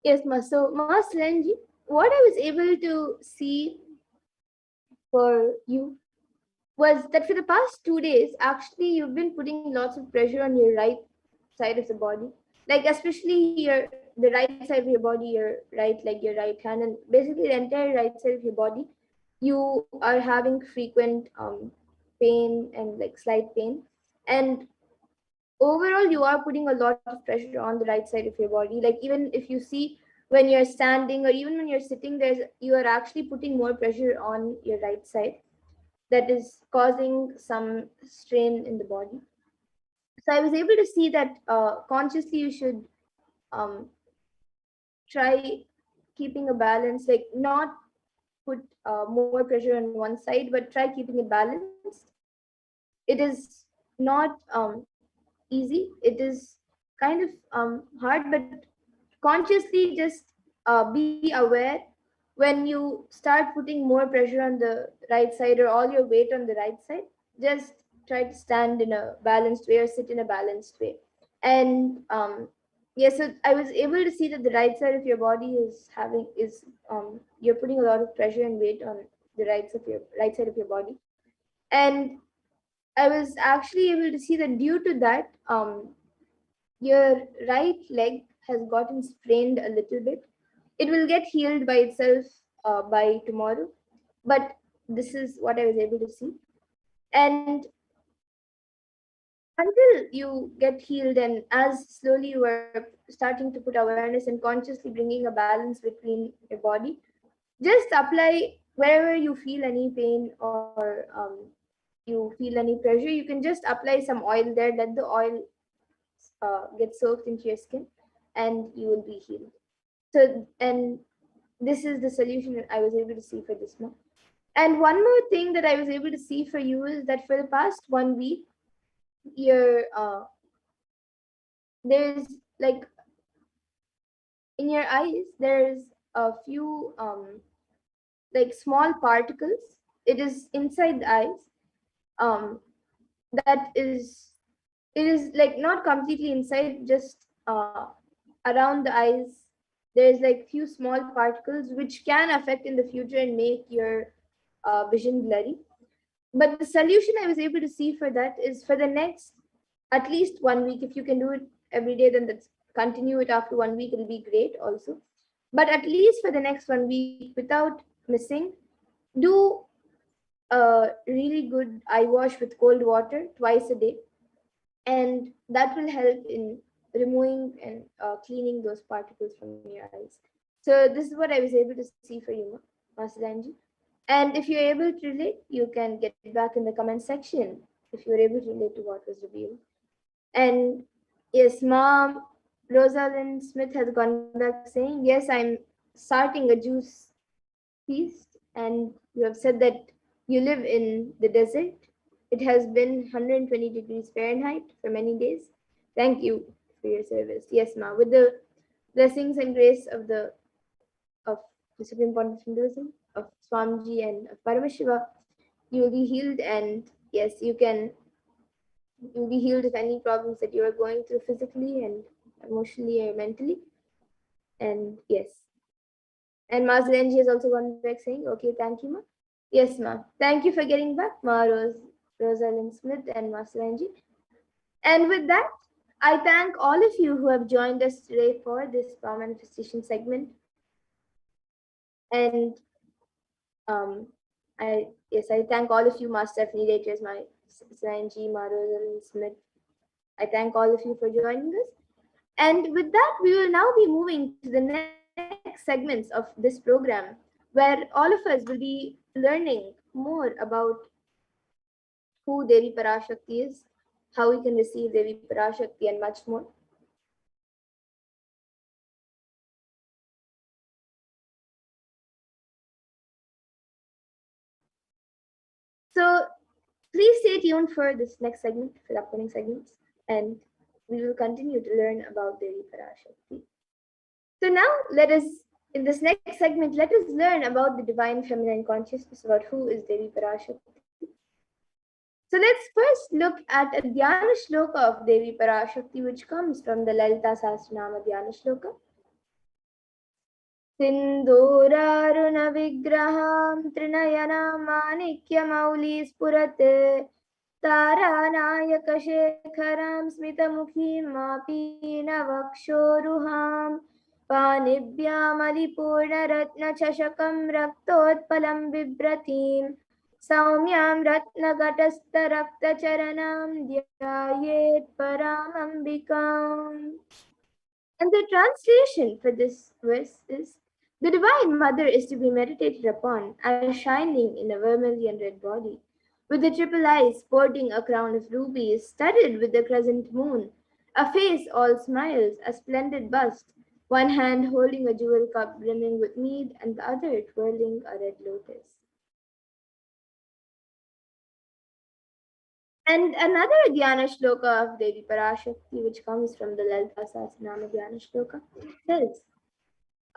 S3: Yes, Ma. So, Ma Silanji, what I was able to see for you was that for the past 2 days, actually, you've been putting lots of pressure on your right side of the body, like especially the right side of your body, your right leg, your right hand, and basically the entire right side of your body. You are having frequent pain and like slight pain, and overall, you are putting a lot of pressure on the right side of your body. Like even if you see when you're standing or even when you're sitting, there's you are actually putting more pressure on your right side that is causing some strain in the body. So I was able to see that consciously you should um, try keeping a balance, like not put more pressure on one side, but try keeping it balanced. It is not easy. It is kind of hard, but consciously just be aware when you start putting more pressure on the right side or all your weight on the right side. Just try to stand in a balanced way or sit in a balanced way. And yes, so I was able to see that the right side of your body is you're putting a lot of pressure and weight on the right side of your body. And I was actually able to see that due to that, your right leg has gotten sprained a little bit. It will get healed by itself by tomorrow, but this is what I was able to see. And until you get healed, and as slowly you are starting to put awareness and consciously bringing a balance between your body, just apply wherever you feel any pain or you feel any pressure, you can just apply some oil there, let the oil get soaked into your skin, and you will be healed. So, and this is the solution that I was able to see for this month. And one more thing that I was able to see for you is that for the past 1 week, your there's like in your eyes there's a few like small particles. It is inside the eyes. Um, that is it is like not completely inside, just around the eyes. There's like few small particles which can affect in the future and make your vision blurry. But the solution I was able to see for that is for the next at least 1 week. If you can do it every day, then that's continue it after 1 week. It'll be great also. But at least for the next 1 week, without missing, do a really good eye wash with cold water twice a day, and that will help in removing and cleaning those particles from your eyes. So this is what I was able to see for you, Masilanji. And if you're able to relate, you can get back in the comment section if you're able to relate to what was revealed. And yes, Mom Rosalind Smith has gone back saying, yes, I'm starting a juice feast, and you have said that you live in the desert. It has been 120 degrees Fahrenheit for many days. Thank you for your service. Yes, Ma. With the blessings and grace of the Supreme Pontiff Hinduism, of Swamiji and of Paramashiva, you will be healed, and yes, you'll be healed of any problems that you are going through physically and emotionally or mentally. And yes. And Ma Zilanji has also gone back saying, okay, thank you, Ma. Yes, Ma. Thank you for getting back, Ma Rosalind Smith and Ma Zilanji. And with that, I thank all of you who have joined us today for this power manifestation segment. And I thank all of you, Master Facilitators, my Zilanji, Ma Rosalind Smith. I thank all of you for joining us. And with that, we will now be moving to the next segments of this program, where all of us will be learning more about who Devi Parashakti is, how we can receive Devi Parashakti, and much more. So please stay tuned for this next segment, for the upcoming segments, and we will continue to learn about Devi Parashakti. So now in this next segment, let us learn about the divine feminine consciousness, about who is Devi Parashakti. So let's first look at a Dhyana Shloka of Devi Parashakti, which comes from the Lalita Sahasranama Dhyana Shloka. Sindhuraruna Vigraham Trinayana Manikya Mauli Spurate Taranayaka Shekharam Smitamukhim Mapina Vakshoruham Panibhyamali Ratna Chashakam Raktotpalam Bibratim Saumyam Ratna Gatasta Rakta Charanam Dhyayet Paramambikam. And the translation for this verse is: the Divine Mother is to be meditated upon as shining in a vermilion red body, with the triple eyes sporting a crown of rubies studded with the crescent moon, a face all smiles, a splendid bust, one hand holding a jewel cup brimming with mead, and the other twirling a red lotus. And another Dhyana Shloka of Devi Parashakti, which comes from the Lalita Sahasranama Dhyana Shloka, says: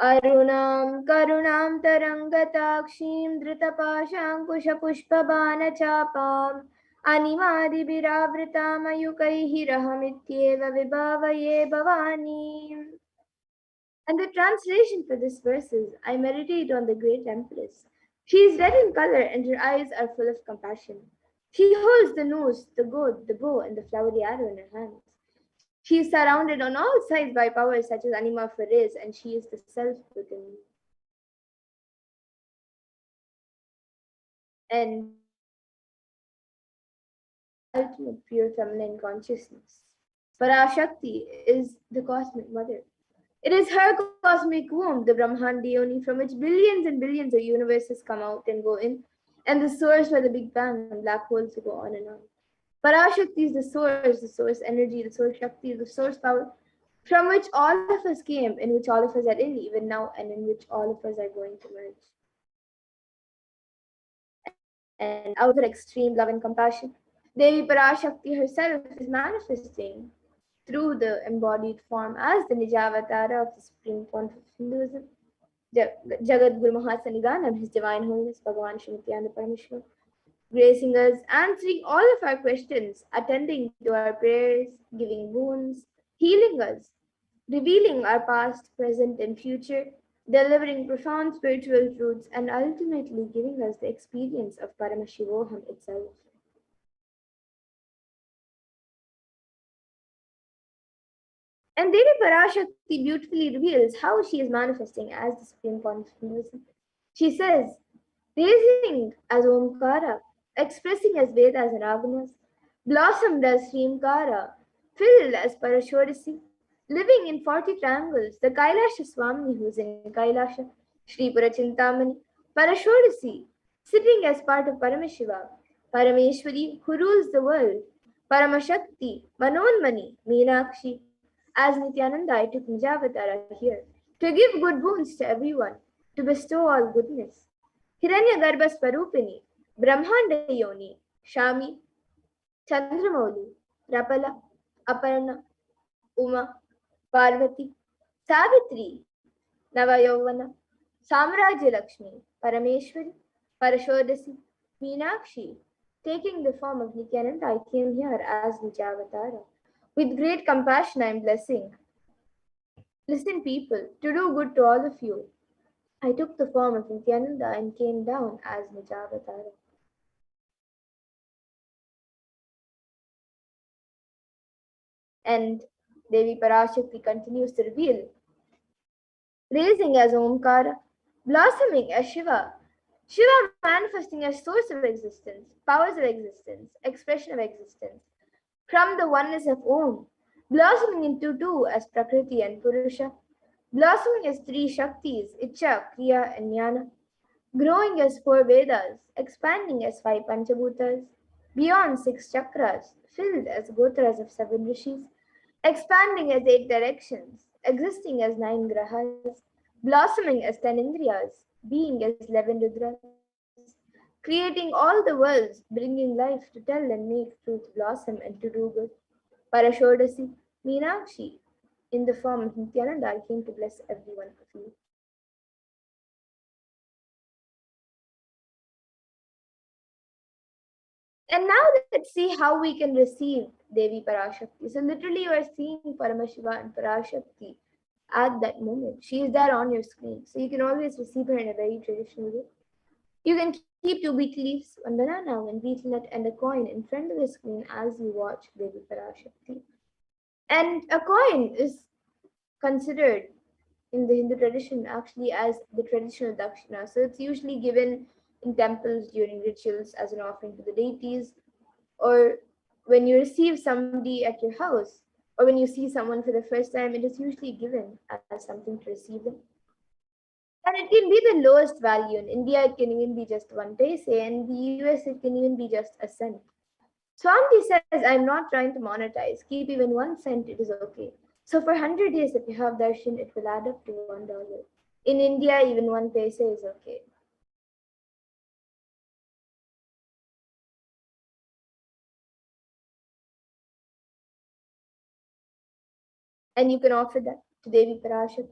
S3: Arunam Karunam Tarangatakshim Dritapashankusha Pushpabanachapam Animadibhiravritam Ayukaihirahamityeva Vibhavaye Bhavani. And the translation for this verse is: I meditate on the great Empress. She is red in color and her eyes are full of compassion. She holds the noose, the goad, the bow, and the flowery arrow in her hands. She is surrounded on all sides by powers such as Anima Fares, and she is the self within me. And ultimate pure feminine consciousness. Parashakti is the cosmic mother. It is her cosmic womb, the Brahmandi Yoni, from which billions and billions of universes come out and go in, and the source where the Big Bang and black holes go on and on. Parashakti is the source energy, the source Shakti, the source power, from which all of us came, in which all of us are in even now, and in which all of us are going to merge. And out of extreme love and compassion, Devi Parashakti herself is manifesting through the embodied form as the Nijavatara of the Supreme Pontiff of Hinduism, Jagat Guru Mahasaniganam, His Divine Holiness Bhagavan Shri Nithyananda Paramashivam, gracing us, answering all of our questions, attending to our prayers, giving boons, healing us, revealing our past, present, and future, delivering profound spiritual truths, and ultimately giving us the experience of Paramashivoham itself. And Devi Parashakti beautifully reveals how she is manifesting as the Supreme Pontiff of Hinduism. She says, raising as Omkara, expressing as Vedas and Agamas, blossomed as Srimkara, filled as Parashodasi, living in 40 triangles, the Kailasa Swami who is in Kailasa, Sri Purachintamani, Parashodasi, sitting as part of Paramashiva, Parameshwari who rules the world, Paramashakti, Manonmani, Meenakshi. As Nithyananda, I took Nijavatara here. to give good boons to everyone, to bestow all goodness. Hiranyagarbha Swarupini, Brahmanda Yoni, Shami, Chandramauli, Rapala, Aparna, Uma, Parvati, Savitri, Navayovana, Samrajya Lakshmi, Parameshwari, Parashodasi, Meenakshi. Taking the form of Nithyananda, I came here as Nijavatara. With great compassion, I am blessing. Listen, people, to do good to all of you. I took the form of Nithyananda and came down as Nijavatara. And Devi Parashakti continues to reveal, raising as Omkara, blossoming as Shiva, Shiva manifesting as source of existence, powers of existence, expression of existence, from the oneness of Om, blossoming into two as Prakriti and Purusha, blossoming as three Shaktis, Icha, Kriya, and Jnana, growing as four Vedas, expanding as five Panchabhutas, beyond six chakras, filled as Gotras of seven rishis, expanding as eight directions, existing as nine grahas, blossoming as ten indriyas, being as 11 rudras, creating all the worlds, bringing life to tell and make truth blossom and to do good. Parashodasi, Meenakshi, in the form of Nithyananda, I came to bless every one of you. And now let's see how we can receive Devi Parashakti. So literally you are seeing Paramashiva and Parashakti at that moment. She is there on your screen. So you can always receive her in a very traditional way. You can keep two betel leaves, one banana, one betel nut, and a coin in front of the screen as you watch Devi Parashakti. And a coin is considered in the Hindu tradition actually as the traditional dakshina. So it's usually given in temples during rituals as an offering to the deities, or when you receive somebody at your house, or when you see someone for the first time, it is usually given as something to receive them. And it can be the lowest value. In India, it can even be just 1 paise, and in the US, it can even be just a cent. Swamiji says, I'm not trying to monetize. Keep even 1 cent, it is okay. So for 100 days, if you have darshan, it will add up to $1. In India, even 1 paise is okay. And you can offer that to Devi Parashakti.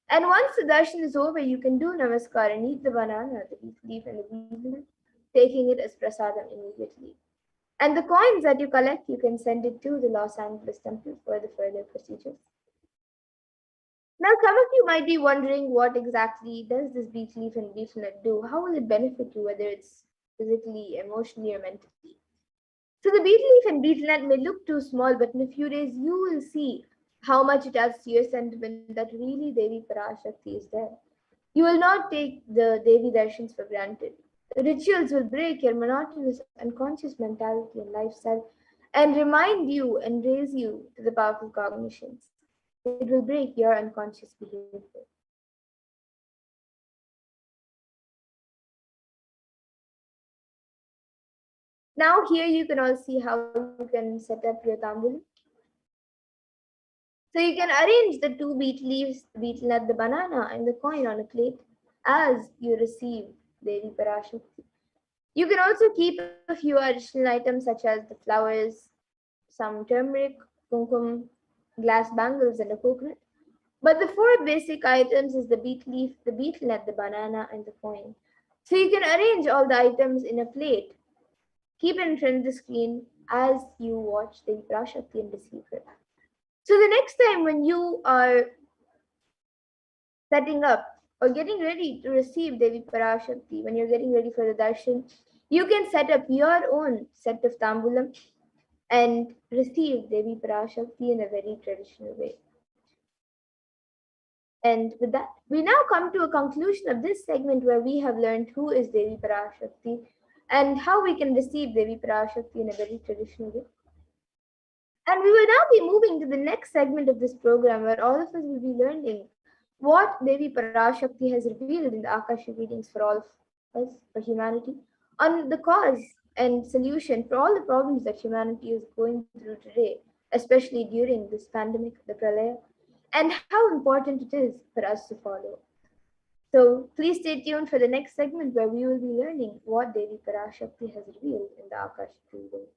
S3: And once the darshan is over, you can do namaskar and eat the banana, the beef leaf, and the beef, taking it as prasadam immediately. And the coins that you collect, you can send it to the Los Angeles temple for the further procedures. Now, some of you might be wondering what exactly does this beef leaf and beef nut do? How will it benefit you, whether it's physically, emotionally, or mentally? So the beef leaf and beef nut may look too small, but in a few days you will see how much it adds to your sentiment that really Devi Parashakti is there. You will not take the Devi darshans for granted. Rituals will break your monotonous unconscious mentality and lifestyle and remind you and raise you to the powerful cognitions. It will break your unconscious behavior. Now here you can all see how you can set up your tambul. So you can arrange the two beet leaves, the betel nut, the banana, and the coin on a plate as you receive Devi Parashakti. You can also keep a few additional items such as the flowers, some turmeric, kumkum, glass bangles, and a coconut. But the four basic items is the beet leaf, the betel nut, the banana, and the coin. So you can arrange all the items in a plate. Keep it in front of the screen as you watch the Parashakti and receive her. So the next time when you are setting up or getting ready to receive Devi Parashakti, when you're getting ready for the darshan, you can set up your own set of tambulam and receive Devi Parashakti in a very traditional way. And with that, we now come to a conclusion of this segment where we have learned who is Devi Parashakti and how we can receive Devi Parashakti in a very traditional way. And we will now be moving to the next segment of this program where all of us will be learning what Devi Parashakti has revealed in the Akashic readings for all of us, for humanity, on the cause and solution for all the problems that humanity is going through today, especially during this pandemic, the pralaya. and how important it is for us to follow. So please stay tuned for the next segment where we will be learning what Devi Parashakti has revealed in the Akashic readings.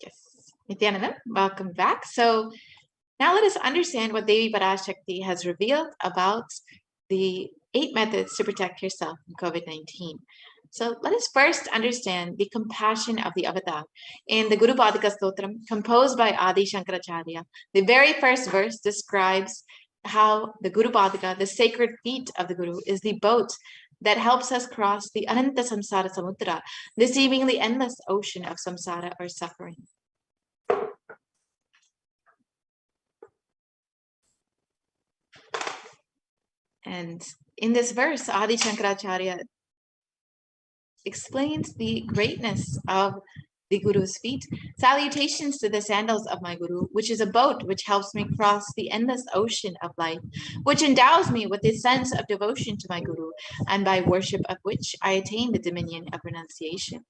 S2: Yes, Nithyananda, welcome back. So now let us understand what Devi Parashakti has revealed about the 8 methods to protect yourself from COVID-19. So let us first understand the compassion of the avatar. In the Guru Padaka Stotram, composed by Adi Shankaracharya, the very first verse describes how the Guru Padaka, the sacred feet of the Guru, is the boat that helps us cross the Ananta Samsara Samudra, the seemingly endless ocean of samsara or suffering. And in this verse, Adi Shankaracharya explains the greatness of the Guru's feet. Salutations to the sandals of my Guru, which is a boat which helps me cross the endless ocean of life, which endows me with a sense of devotion to my Guru, and by worship of which I attain the dominion of renunciation.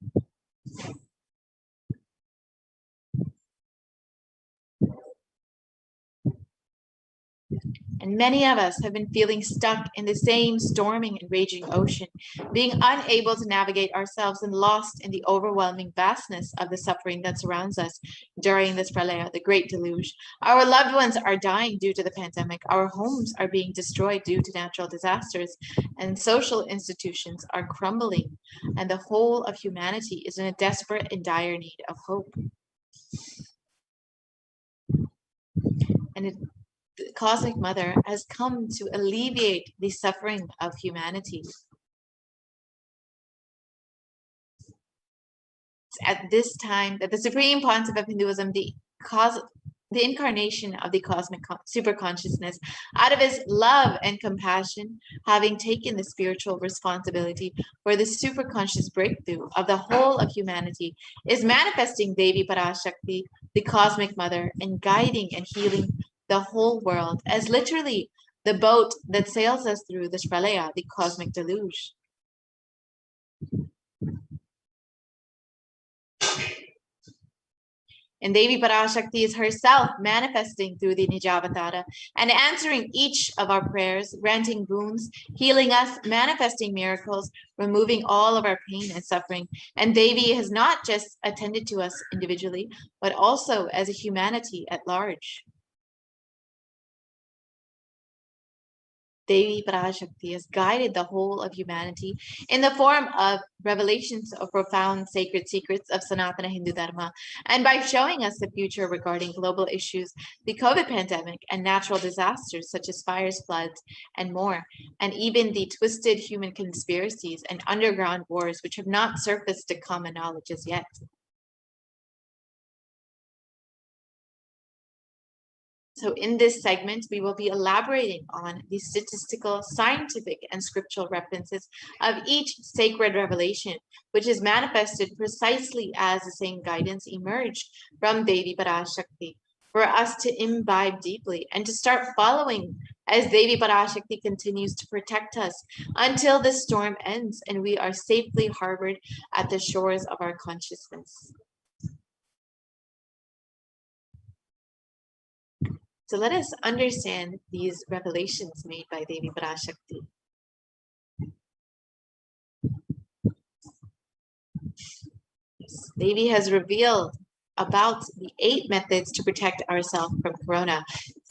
S2: And many of us have been feeling stuck in the same storming and raging ocean, being unable to navigate ourselves and lost in the overwhelming vastness of the suffering that surrounds us during this pralaya, the great deluge. Our loved ones are dying due to the pandemic. Our homes are being destroyed due to natural disasters, and social institutions are crumbling. And the whole of humanity is in a desperate and dire need of hope. And the Cosmic Mother has come to alleviate the suffering of humanity. It's at this time that the Supreme Pontiff of Hinduism, the incarnation of the cosmic superconsciousness, out of his love and compassion, having taken the spiritual responsibility for the superconscious breakthrough of the whole of humanity, is manifesting Devi Parashakti, the Cosmic Mother, and guiding and healing the whole world as literally the boat that sails us through the pralaya, the cosmic deluge. And Devi Parashakti is herself manifesting through the Nijavatara and answering each of our prayers, granting boons, healing us, manifesting miracles, removing all of our pain and suffering. And Devi has not just attended to us individually, but also as a humanity at large. Devi Parashakti has guided the whole of humanity in the form of revelations of profound sacred secrets of Sanatana Hindu Dharma, and by showing us the future regarding global issues, the COVID pandemic, and natural disasters such as fires, floods, and more, and even the twisted human conspiracies and underground wars which have not surfaced to common knowledge as yet. So in this segment, we will be elaborating on the statistical, scientific, and scriptural references of each sacred revelation, which is manifested precisely as the same guidance emerged from Devi Parashakti, for us to imbibe deeply and to start following as Devi Parashakti continues to protect us until the storm ends and we are safely harbored at the shores of our consciousness. So let us understand these revelations made by Devi Parashakti. Yes, Devi has revealed about the 8 methods to protect ourselves from corona.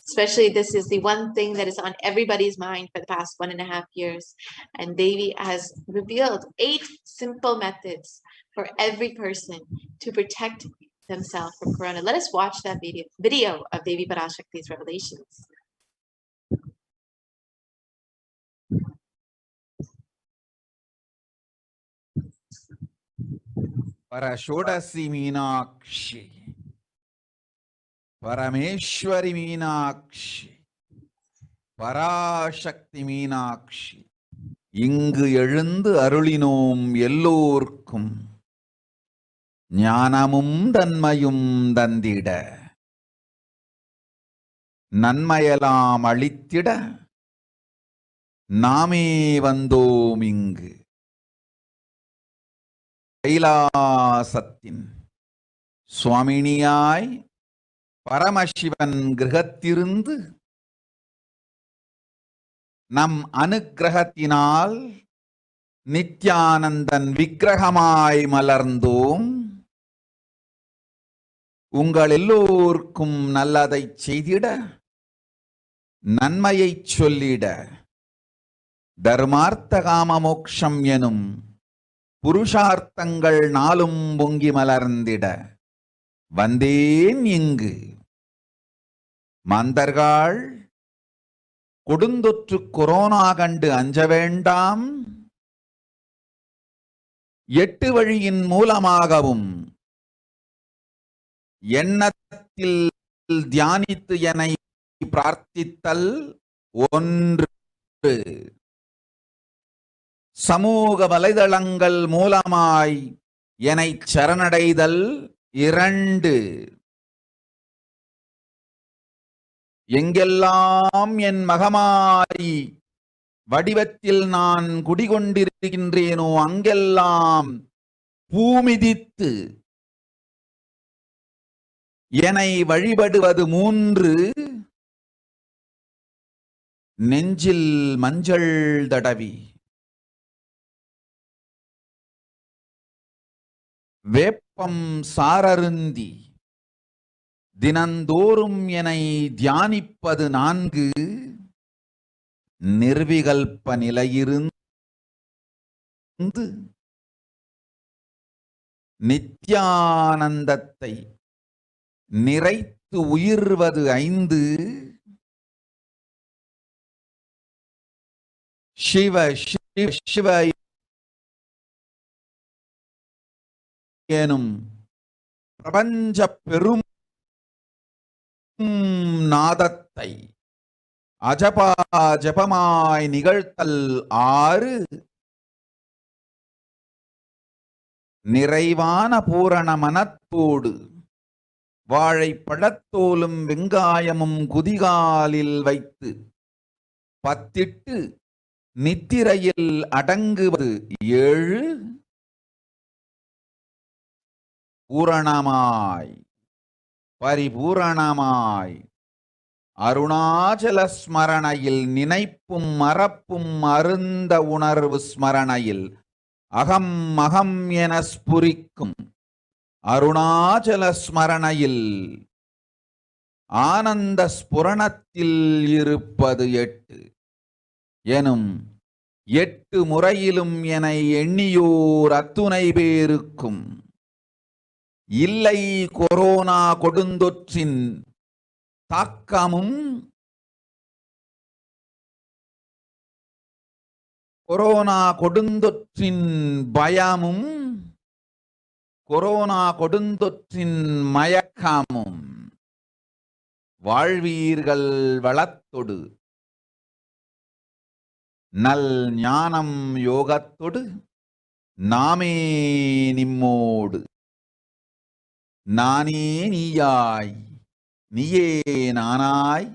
S2: Especially this is the one thing that is on everybody's mind for the past 1.5 years. And Devi has revealed 8 simple methods for every person to protect themselves from corona. Let us watch that video of Devi Parashakti's revelations.
S1: Parashodasi Meenakshi, Parameshwari Meenakshi, Parashakti Meenakshi. இங்கு எழுந்து அருளினோம் எல்லோர்க்கும் ஞானமும் தன்மையும் தந்திட நன்மையெல்லாம் அளித்திட நாமே வந்தோம் இங்கு. கைலாசத்தின் சுவாமினியாய் பரமசிவன் கிரகத்திருந்து நம் அனுக்கிரகத்தினால் நித்யானந்தன் விக்கிரகமாய் மலர்ந்தோம். உங்கள் எல்லோருக்கும் நல்லதை செய்திட, நன்மையை சொல்லிட, தர்மார்த்த காம மோக்ஷம் எனும் புருஷார்த்தங்கள் நாளும் பொங்கி மலர்ந்திட வந்தேன் இங்கு. மாந்தர்கள் கொடுந்தொற்று கொரோனா கண்டு அஞ்ச வேண்டாம். 8 வழியின் மூலமாகவும் எண்ணத்தில் தியானித்து என்னை பிரார்த்தித்தல் 1, சமூக வலைதளங்கள் மூலமாய் என்னை சரணடைதல் 2, எங்கெல்லாம் என் மகமாரி வடிவத்தில் நான் குடிகொண்டிருக்கின்றேனோ அங்கெல்லாம் பூமிதித்து என்னை வழிபடுவது 3, நெஞ்சில் மஞ்சள் தடவி வேப்பம் சாரருந்தி தினந்தோறும் என்னை தியானிப்பது 4, நிர்விகல்ப நிலையிருந்து நித்யானந்தத்தை நிறைத்து உயிர்வது 5, சிவ சிவ சிவ எனும் பிரபஞ்ச பெரும் நாதத்தை அஜபா ஜபமாய் நிகழ்த்தல் 6, நிறைவான பூரண மனத்தோடு வாழைப்பழத்தோலும் வெங்காயமும் குதிகாலில் வைத்து பத்திட்டு நித்திரையில் அடங்குவது 7, பூரணமாய் பரிபூரணமாய் அருணாச்சல ஸ்மரணையில் நினைப்பும் மறப்பும் அருந்த உணர்வு ஸ்மரணையில் அகம் அகம் என ஸ்புரிக்கும் அருணாச்சல ஸ்மரணையில் ஆனந்த ஸ்புரணத்தில் இருப்பது 8 எனும் 8 முறையிலும் என எண்ணியோர் அத்துணை பேருக்கும் இல்லை கொரோனா கொடுந்தொற்றின் தாக்கமும் கொரோனா கொடுந்தொற்றின் பயமும் கொரோனா கொடுந்தொற்றின் மயக்கமும் வாழ்வீர்கள் வளத்தொடு நல் ஞானம் யோகத்தொடு நாமே நிம்மோடு நானே நீயாய் நீயே நானாய்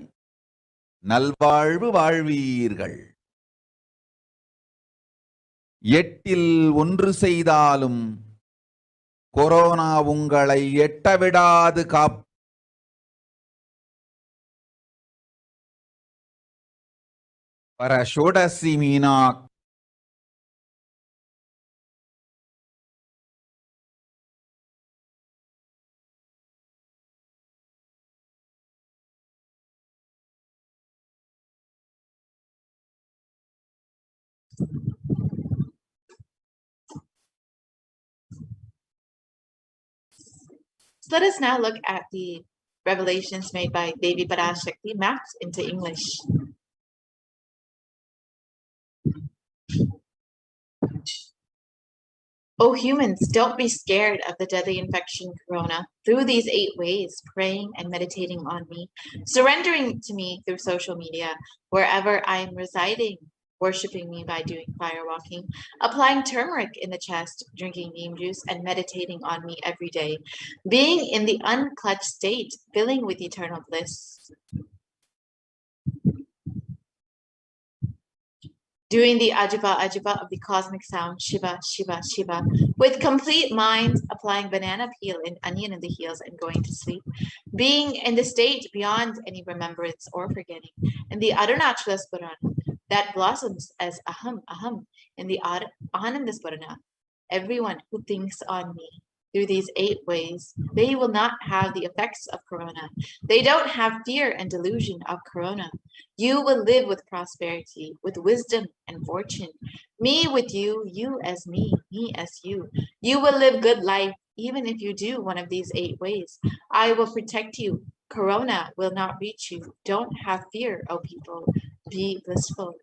S1: நல்வாழ்வு வாழ்வீர்கள். 8இல் 1 செய்தாலும் கொரோனா உங்களை எட்டவிடாது பரஷோடசி மீனாக்
S2: So let us now look at the revelations made by Devi Parashakti mapped into English. O humans, don't be scared of the deadly infection corona. Through these 8 ways, praying and meditating on me, surrendering to me through social media, wherever I am residing, worshiping me by doing fire walking, applying turmeric in the chest, drinking neem juice, and meditating on me every day, being in the unclutched state, filling with eternal bliss. Doing the Ajiba Ajiba of the cosmic sound, Shiva, Shiva, Shiva, with complete mind, applying banana peel and onion in the heels and going to sleep, being in the state beyond any remembrance or forgetting, in the Arunachala Spurana that blossoms as Aham, Aham, in the Ananda Spurana, everyone who thinks on me. Through these 8 ways, they will not have the effects of corona. They don't have fear and delusion of corona. You will live with prosperity, with wisdom and fortune. Me with you, you as me as you. You will live good life, even if you do one of these 8 ways. I will protect you. Corona will not reach you. Don't have fear, O people. Be blissful.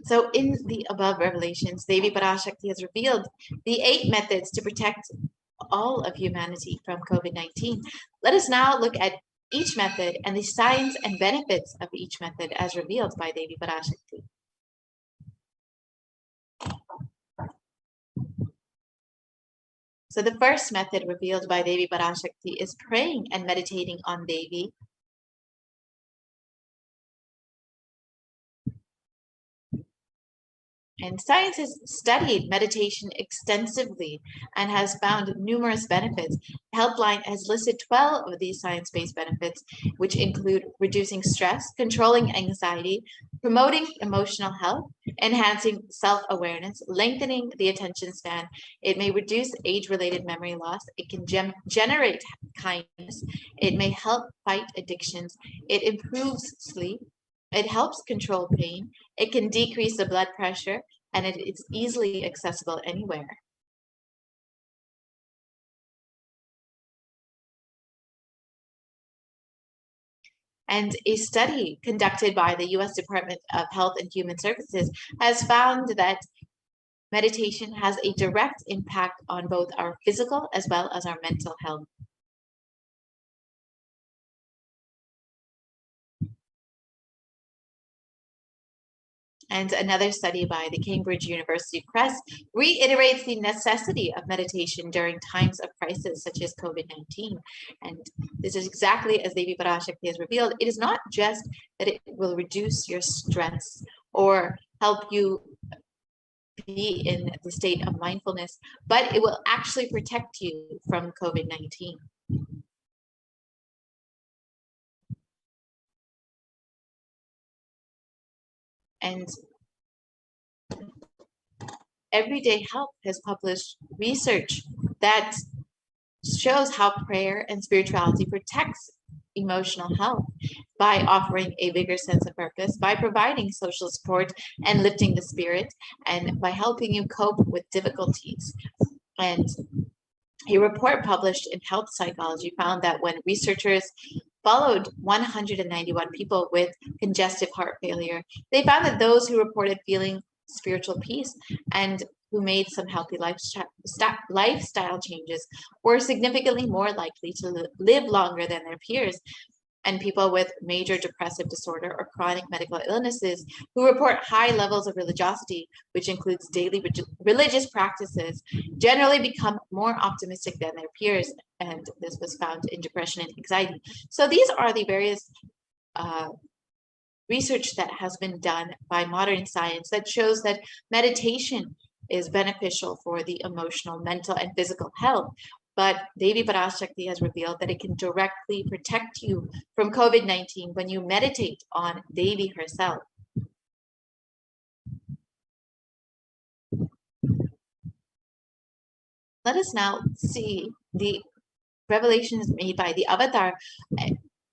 S2: So in the above revelations, Devi Parashakti has revealed the 8 methods to protect all of humanity from COVID-19. Let us now look at each method and the science and benefits of each method as revealed by Devi Parashakti. So the first method revealed by Devi Parashakti is praying and meditating on Devi. And science has studied meditation extensively and has found numerous benefits. Helpline has listed 12 of these science-based benefits, which include reducing stress, controlling anxiety, promoting emotional health, enhancing self-awareness, lengthening the attention span. It may reduce age-related memory loss. It can generate kindness. It may help fight addictions. It improves sleep. It helps control pain. It can decrease the blood pressure, and it is easily accessible anywhere. And a study conducted by the U.S. Department of Health and Human Services has found that meditation has a direct impact on both our physical as well as our mental health. And another study by the Cambridge University Press reiterates the necessity of meditation during times of crisis such as COVID-19. And this is exactly as Devi Parashakti has revealed. It is not just that it will reduce your stress or help you be in the state of mindfulness, but it will actually protect you from COVID-19. And Everyday Health has published research that shows how prayer and spirituality protects emotional health by offering a bigger sense of purpose, by providing social support and lifting the spirit, and by helping you cope with difficulties. And a report published in Health Psychology found that when researchers followed 191 people with congestive heart failure, they found that those who reported feeling spiritual peace and who made some healthy lifestyle changes were significantly more likely to live longer than their peers. And people with major depressive disorder or chronic medical illnesses who report high levels of religiosity, which includes daily religious practices, generally become more optimistic than their peers. And this was found in depression and anxiety. So these are the various research that has been done by modern science that shows that meditation is beneficial for the emotional, mental, and physical health. But Devi Parashakti has revealed that it can directly protect you from COVID-19 when you meditate on Devi herself. Let us now see the revelations made by the avatar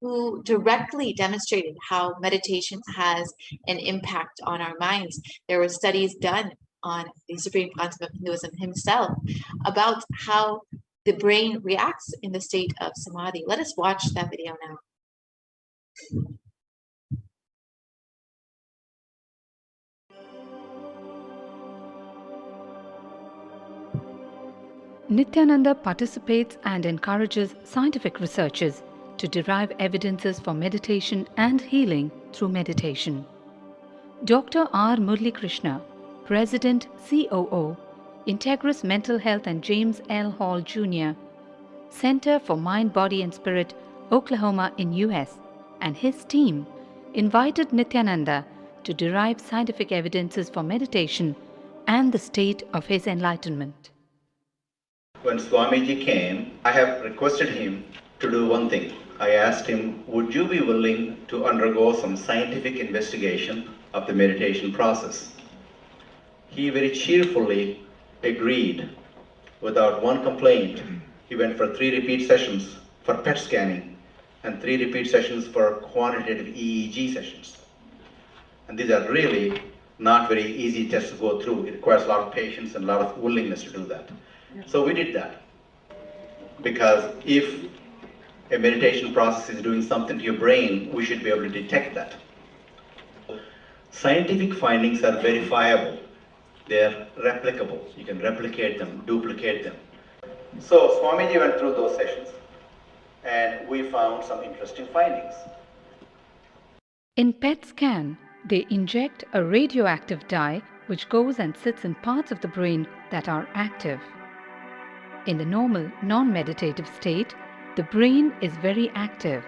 S2: who directly demonstrated how meditation has an impact on our minds. There were studies done on the Supreme Pontiff of Hinduism himself about how the brain reacts in the state of samadhi. Let us watch that video now.
S4: Nithyananda participates and encourages scientific researchers to derive evidences for meditation and healing through meditation. Dr. R. Murli Krishna, President, COO, Integris Mental Health and James L. Hall Jr., Center for Mind, Body and Spirit, Oklahoma in US, and his team invited Nithyananda to derive scientific evidences for meditation and the state of his enlightenment.
S5: When Swamiji came, I have requested him to do one thing. I asked him, would you be willing to undergo some scientific investigation of the meditation process? He very cheerfully agreed without one complaint. He went for 3 repeat sessions for PET scanning and 3 repeat sessions for quantitative EEG sessions. And these are really not very easy tests to go through. It requires a lot of patience and a lot of willingness to do that. So we did that, because if a meditation process is doing something to your brain, we should be able to detect that. Scientific findings are verifiable. They're replicable. You can replicate them, duplicate them. So Swamiji went through those sessions and we found some interesting findings.
S4: In PET scan, they inject a radioactive dye which goes and sits in parts of the brain that are active. In the normal, non-meditative state, the brain is very active.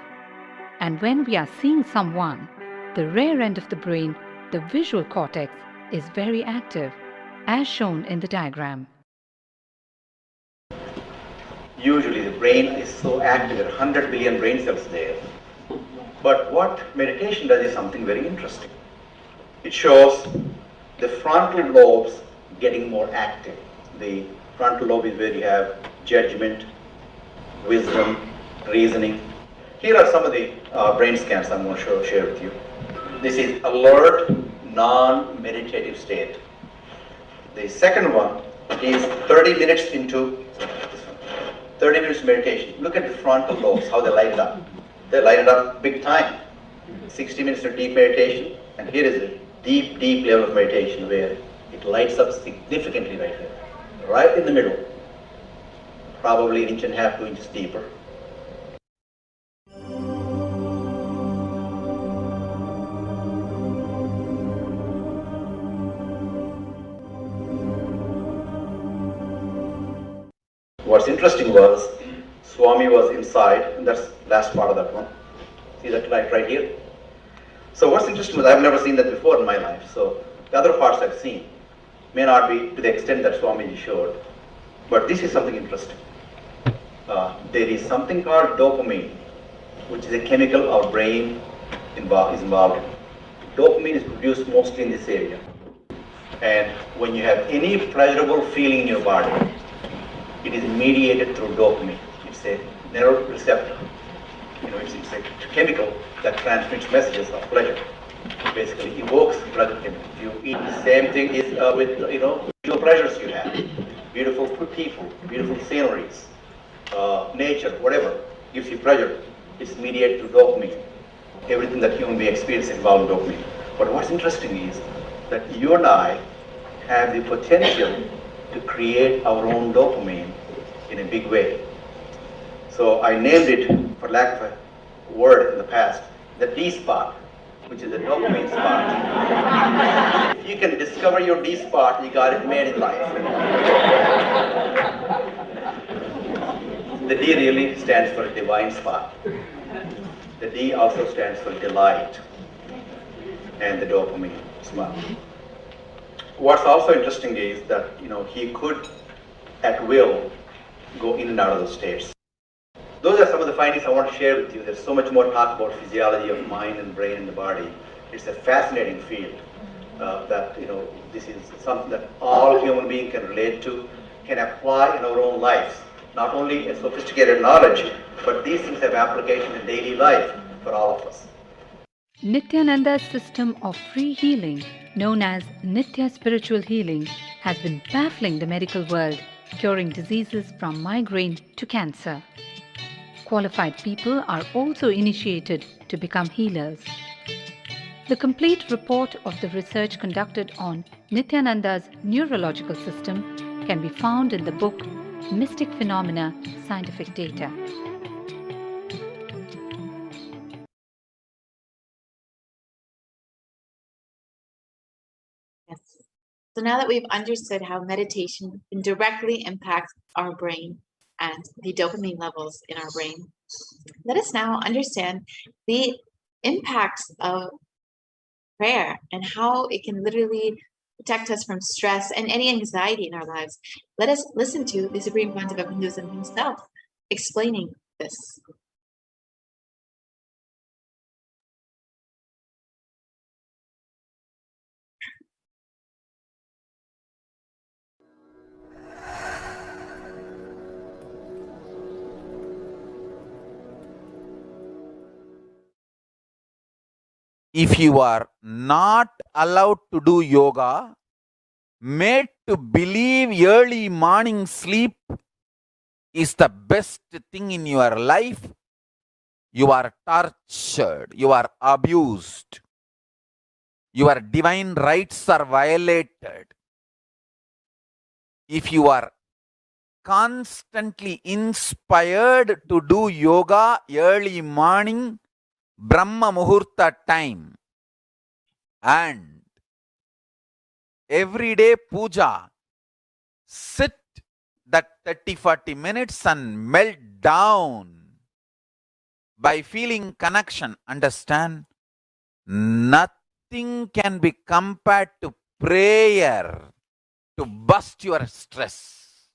S4: And when we are seeing someone, the rear end of the brain, the visual cortex, is very active, as shown in the diagram.
S5: Usually the brain is so active, there are 100 billion brain cells there. But what meditation does is something very interesting. It shows the frontal lobes getting more active. The frontal lobe is where you have judgment, wisdom, reasoning. Here are some of the brain scans I'm going to share with you. This is alert, non-meditative state. The second one is 30 minutes into 30 minutes meditation. Look at the frontal lobes, how they light it up. They light it up big time. 60 minutes of deep meditation, and here is a deep, deep level of meditation where it lights up significantly right here. Right in the middle, probably 1.5 inches, 2 inches deeper. What's interesting was, Swami was inside, and that's the last part of that one. See that light right here? So what's interesting was, I've never seen that before in my life, so the other parts I've seen may not be to the extent that Swamiji showed, but this is something interesting. There is something called dopamine, which is a chemical our brain is involved in. Dopamine is produced mostly in this area, and when you have any pleasurable feeling in your body, it is mediated through dopamine. It's a neuroreceptor. It's a chemical that transmits messages of pleasure. Basically evokes pleasure chemical. You eat the same thing is with visual pleasures you have. Beautiful people, beautiful sceneries, nature, whatever gives you pleasure. It's mediated through dopamine. Everything that human beings experience involves dopamine. But what's interesting is that you and I have the potential to create our own dopamine in a big way. So I named it, for lack of a word in the past, the D spot, which is the dopamine spot. If you can discover your D spot, you got it made in life. The D really stands for divine spot. The D also stands for delight, and the dopamine spot. What's also interesting is that he could, at will, go in and out of those states. Those are some of the findings I want to share with you. There's so much more talk about physiology of mind and brain and the body. It's a fascinating field that this is something that all human beings can relate to, can apply in our own lives, not only a sophisticated knowledge, but these things have application in daily life for all of us.
S4: Nithyananda's system of free healing, known as Nithya Spiritual Healing, has been baffling the medical world, curing diseases from migraine to cancer. Qualified people are also initiated to become healers. The complete report of the research conducted on Nithyananda's neurological system can be found in the book Mystic Phenomena, Scientific Data.
S2: Yes. So now that we've understood how meditation can directly impact our brain and the dopamine levels in our brain, let us now understand the impacts of prayer and how it can literally protect us from stress and any anxiety in our lives. Let us listen to the Supreme Pontiff of Hinduism himself explaining this.
S1: If you are not allowed to do yoga, made to believe early morning sleep is the best thing in your life, you are tortured, you are abused, your divine rights are violated. If you are constantly inspired to do yoga early morning, Brahma Muhurta time, and everyday puja, sit that 30-40 minutes and melt down by feeling connection. Understand? Nothing can be compared to prayer to bust your stress.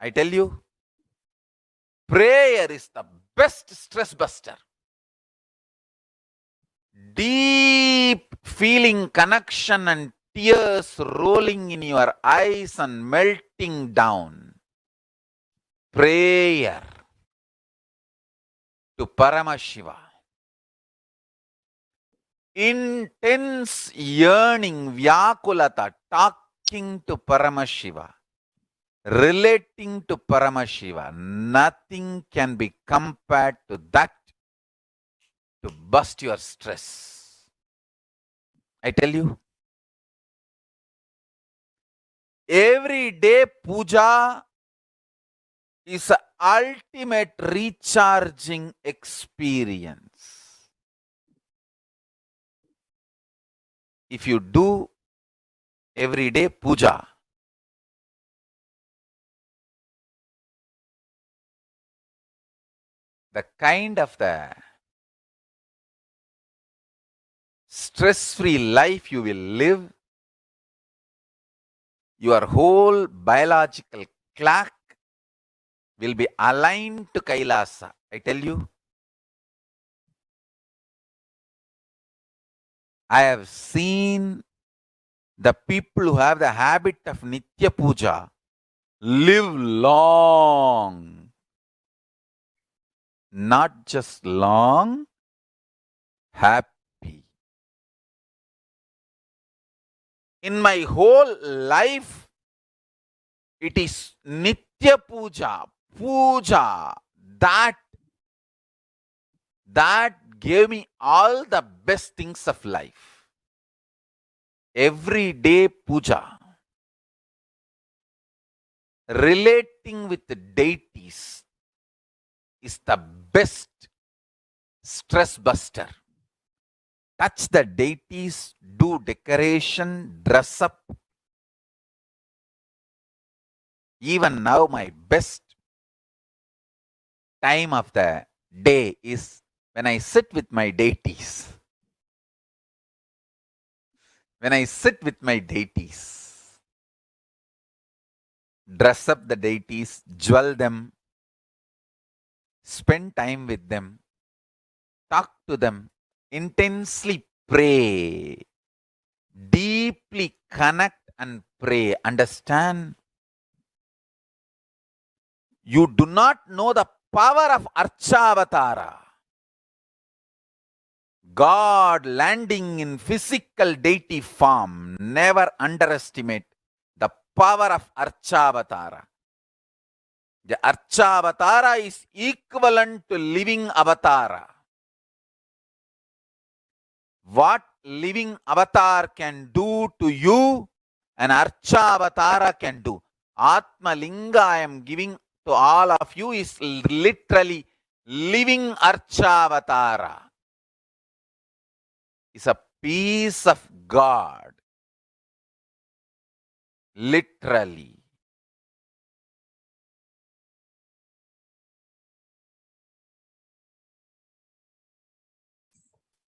S1: I tell you, prayer is the best stress buster. Deep feeling connection and tears rolling in your eyes and melting down. Prayer to Paramashiva. Intense yearning, Vyakulata, talking to Paramashiva, relating to Paramashiva. Nothing can be compared to that to bust your stress. I tell you, every day puja is an ultimate recharging experience. If you do everyday puja, the kind of the stress-free life you will live, your whole biological clock will be aligned to Kailasa. I tell you, I have seen the people who have the habit of Nitya Puja live long. Not just long, happy. In my whole life, it is Nitya Puja, Puja, that gave me all the best things of life. Everyday puja, relating with the deities is the best stress buster. Touch the deities, do decoration, dress up. Even now, my best time of the day is when I sit with my deities. When I sit with my deities, dress up the deities, jewel them, spend time with them, talk to them, intensely pray, deeply connect and pray. Understand? You do not know the power of Archavatara. God landing in physical deity form. Never underestimate the power of Archavatara. The Archavatara is equivalent to living avatara. What living avatar can do to you, an Archavatara can do. Atma Linga I am giving to all of you is literally living Archavatara. It's a piece of God. Literally.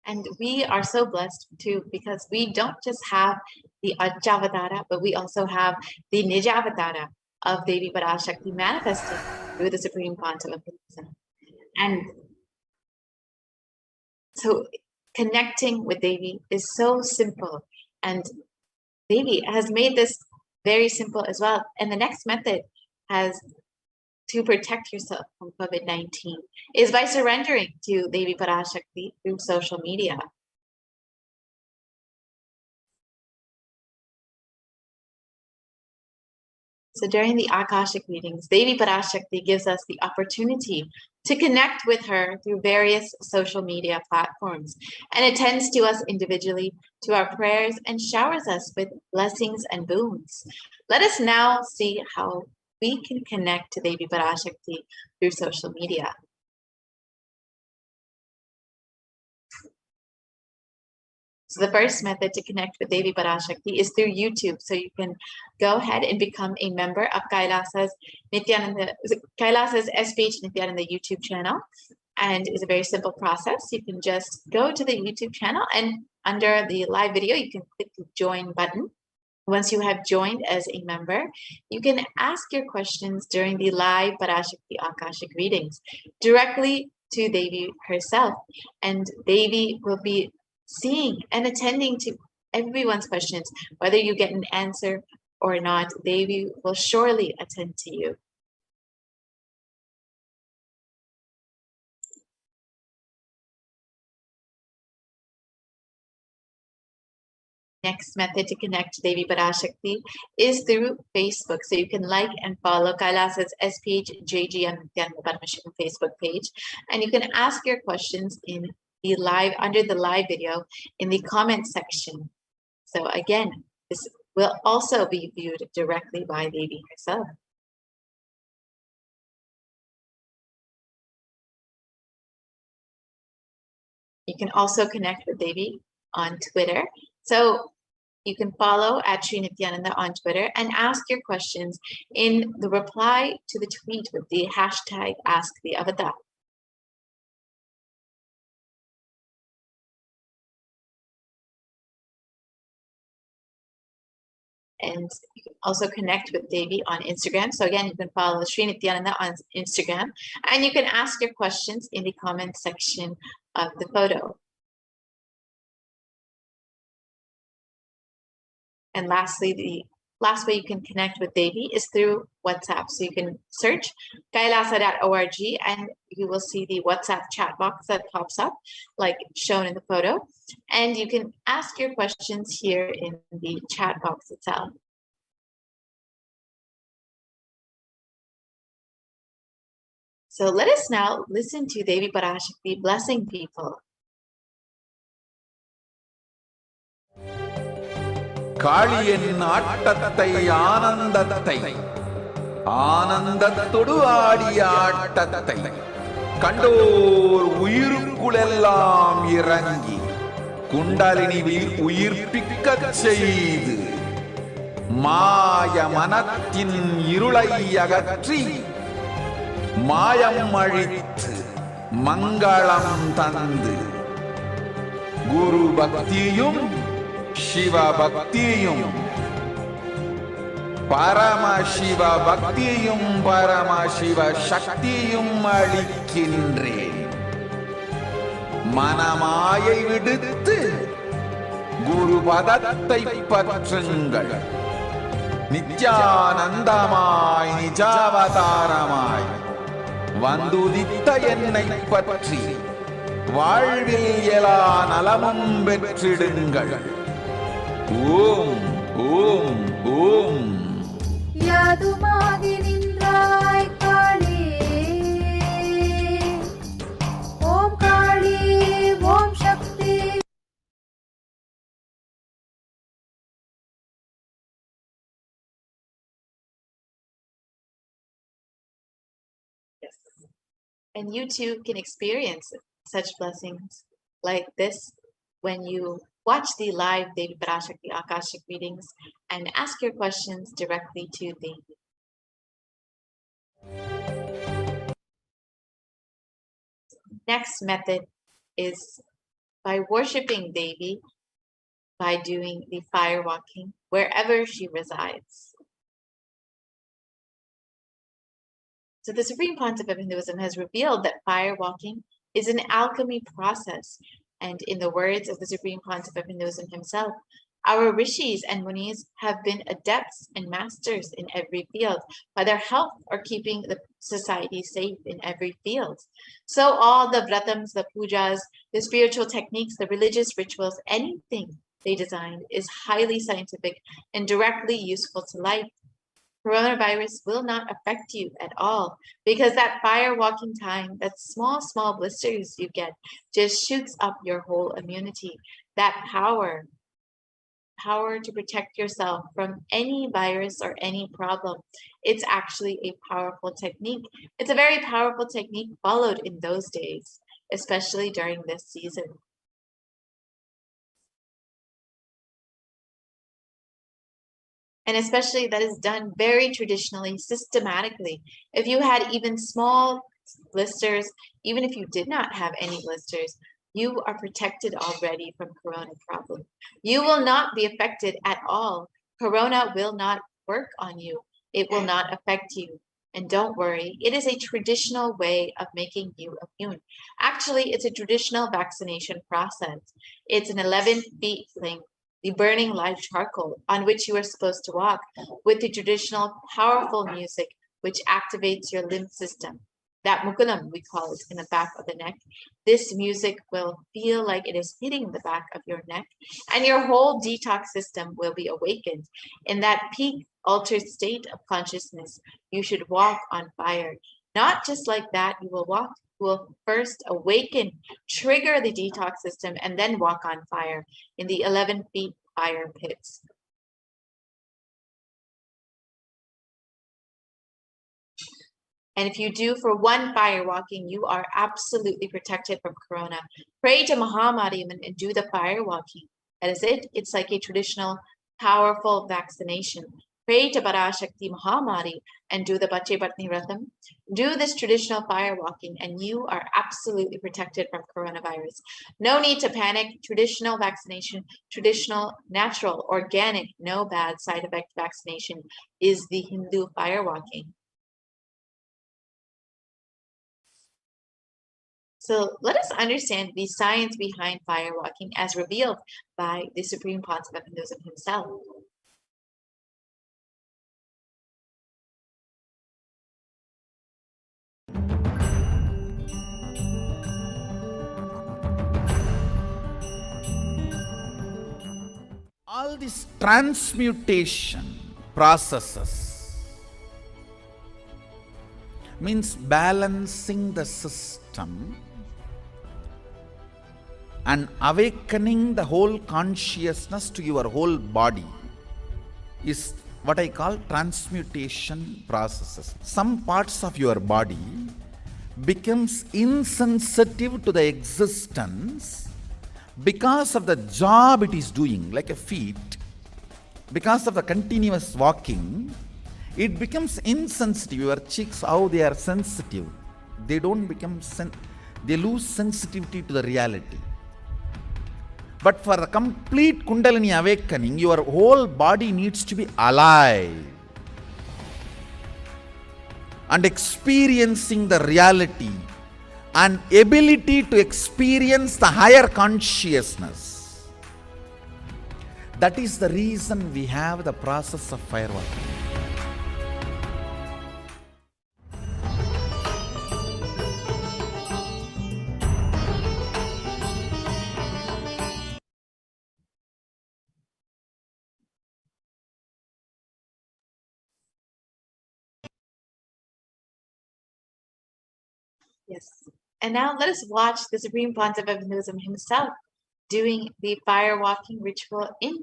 S2: And we are so blessed too, because we don't just have the Archavatara, but we also have the Nijavatara of Devi Parashakti manifested through the Supreme Font of Hinduism. And so connecting with Devi is so simple. And Devi has made this very simple as well. And the next method has to protect yourself from COVID-19 is by surrendering to Devi Parashakti through social media. So during the Akashic readings, Devi Parashakti gives us the opportunity to connect with her through various social media platforms and attends to us individually, to our prayers, and showers us with blessings and boons. Let us now see how we can connect to Devi Parashakti through social media. So the first method to connect with Devi Parashakti is through YouTube. So you can go ahead and become a member of Kailasa's HDH Nithyananda YouTube channel. And it's a very simple process. You can just go to the YouTube channel, and under the live video, you can click the join button. Once you have joined as a member, you can ask your questions during the live Parashakti Akashic readings directly to Devi herself. And Devi will be seeing and attending to everyone's questions. Whether you get an answer or not, Devi will surely attend to you. Next method to connect to Devi Parashakti is through Facebook. So you can like and follow Kailasa's SPH Nithyananda Paramashivam Facebook page, and you can ask your questions in the live under the live video in the comment section. So again, this will also be viewed directly by Devi herself. You can also connect with Devi on Twitter. So you can follow at Sri Nithyananda on Twitter and ask your questions in the reply to the tweet with the hashtag #AskTheAvatar. And you can also connect with Devi on Instagram. So again, you can follow Sri Nithyananda on Instagram, and you can ask your questions in the comment section of the photo. And lastly, the last way you can connect with Devi is through WhatsApp. So you can search kailasa.org and you will see the WhatsApp chat box that pops up, like shown in the photo. And you can ask your questions here in the chat box itself. So let us now listen to Devi Parashakti blessing people.
S1: காளியின் ஆட்டத்தை ஆனந்தத்தை ஆனந்தத்தொடு ஆடிய ஆட்டத்தை கண்டோர் உயிருக்குளெல்லாம் இறங்கி குண்டலினி உயிர்ப்பிக்கச் செய்து மாய மனத்தின் இருளை அகற்றி மாயம் அழித்து மங்களம் தந்து குரு பக்தியும் சிவ பக்தியும் பரமசிவ பக்தியும் பரமசிவ சக்தியும் அளிக்கின்றேன். மனமாயை விடுத்து குரு பதத்தை பற்றுங்கள். நித்யானந்தமாய் நிஜாவதாரமாய் வந்துதித்த என்னை பற்றி வாழ்வில் எல்லா நலமும் பெற்றிடுங்கள். ஓம் ஓம் ஓம்.
S6: யாதுமாகி நின்றாய் காளி, ஓம் காளி, ஓம் சக்தி.
S2: Yes. And you too can experience such blessings like this when you watch the live Devi Parashakti Akashic readings and ask your questions directly to Devi. Next method is by worshipping Devi by doing the fire walking wherever she resides. So the Supreme Pontiff of Hinduism has revealed that fire walking is an alchemy process. And in the words of the Supreme Pontiff of Hinduism himself, our rishis and munis have been adepts and masters in every field by their help or keeping the society safe in every field. So all the vratams, the pujas, the spiritual techniques, the religious rituals, anything they designed is highly scientific and directly useful to life. Coronavirus will not affect you at all because that fire walking time, that small blisters you get just shoots up your whole immunity. That power to protect yourself from any virus or any problem. It's actually a powerful technique. It's a very powerful technique followed in those days, especially during this season. And especially that is done very traditionally, systematically. If you had even small blisters, even if you did not have any blisters, you are protected already from corona problem. You will not be affected at all. Corona will not work on you. It will not affect you. And don't worry, it is a traditional way of making you immune. Actually, it's a traditional vaccination process. It's an 11 feet length, the burning live charcoal on which you are supposed to walk with the traditional powerful music which activates your lymph system. That mukulam, we call it, in the back of the neck. This music will feel like it is hitting the back of your neck and your whole detox system will be awakened. In that peak altered state of consciousness, you should walk on fire. Not just like that, you will walk, you will first awaken, trigger the detox system, and then walk on fire in the 11 feet fire pits. And if you do for one fire walking, you are absolutely protected from corona. Pray to Mahamariam and do the fire walking. That is it. It's like a traditional, powerful vaccination. Pray to Parashakti Mahamari and do the Bache Patni Ratham. Do this traditional fire walking and you are absolutely protected from coronavirus. No need to panic. Traditional vaccination, traditional, natural, organic, no bad side effect vaccination is the Hindu fire walking. So let us understand the science behind fire walking as revealed by the Supreme Pontiff of Hinduism himself.
S1: All these transmutation processes means balancing the system and awakening the whole consciousness to your whole body is what I call transmutation processes. Some parts of your body becomes insensitive to the existence because of the job it is doing, like a feet. Because of the continuous walking, it becomes insensitive. Your cheeks, how they are sensitive, they don't become they lose sensitivity to the reality. But for the complete Kundalini awakening, your whole body needs to be alive and experiencing the reality and ability to experience the higher consciousness. That is the reason we have the process of fireworking.
S2: Yes. And now let us watch the Supreme Pontiff of Hinduism himself doing the fire walking ritual in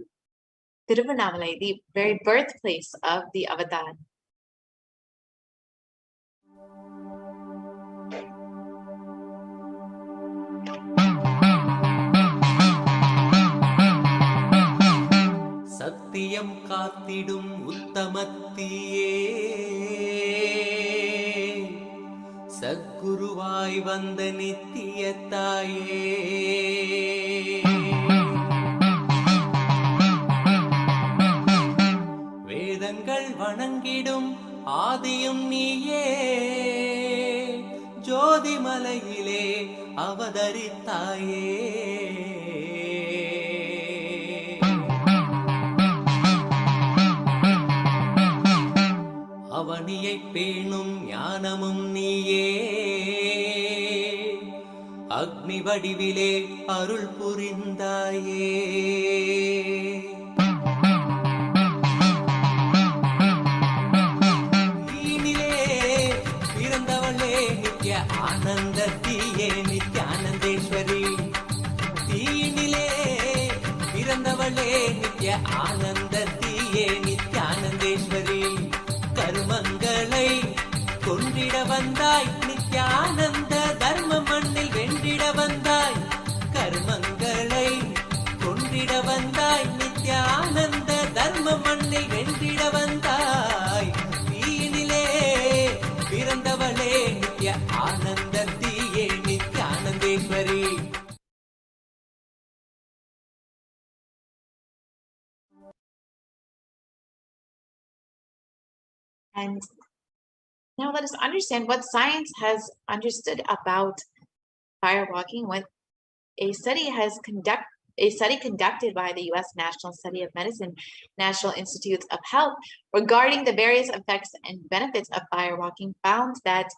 S2: Tiruvannamalai, the very birthplace of the Avatar.
S7: சத்தியம் காத்திடும் உத்தமத்தியே சத்குருவாய் வந்த நித்திய தாயே வேதங்கள் வணங்கிடும் ஆதியும் நீயே ஜோதிமலையிலே அவதரித்தாயே அவனியை பேணும் ஞானமும் நீயே அக்னி வடிவிலே அருள் புரிந்தாயே தீனிலே பிறந்தவளே நித்ய ஆனந்தத்தியே நித்யானந்தேஸ்வரி தீனிலே பிறந்தவளே நித்ய ஆனந்தத்தியே நித்யானந்தேஸ்வரி கர்மங்களை கொன்றிட வந்தாய் நித்யானந்த தர்ம மண்ணில் வென்றிட வந்தாய் கர்மங்களை கொன்றிட வந்தாய் நித்யானந்த தர்ம மண்ணில் வென்றிட வந்தாய் தீயினிலே பிறந்தவளே நித்ய ஆனந்த தீயே நித்யானந்தேஸ்வரி
S2: And now let us understand what science has understood about firewalking. What a study conducted by the U.S. National Study of Medicine, National Institutes of Health, regarding the various effects and benefits of firewalking, found that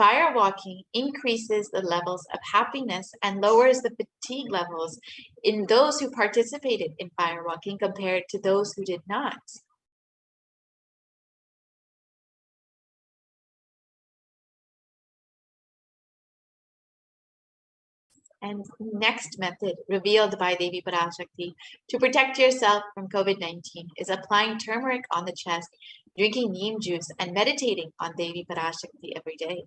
S2: firewalking increases the levels of happiness and lowers the fatigue levels in those who participated in firewalking compared to those who did not. And next method revealed by Devi Parashakti to protect yourself from COVID-19 is applying turmeric on the chest, drinking neem juice, and meditating on Devi Parashakti every day.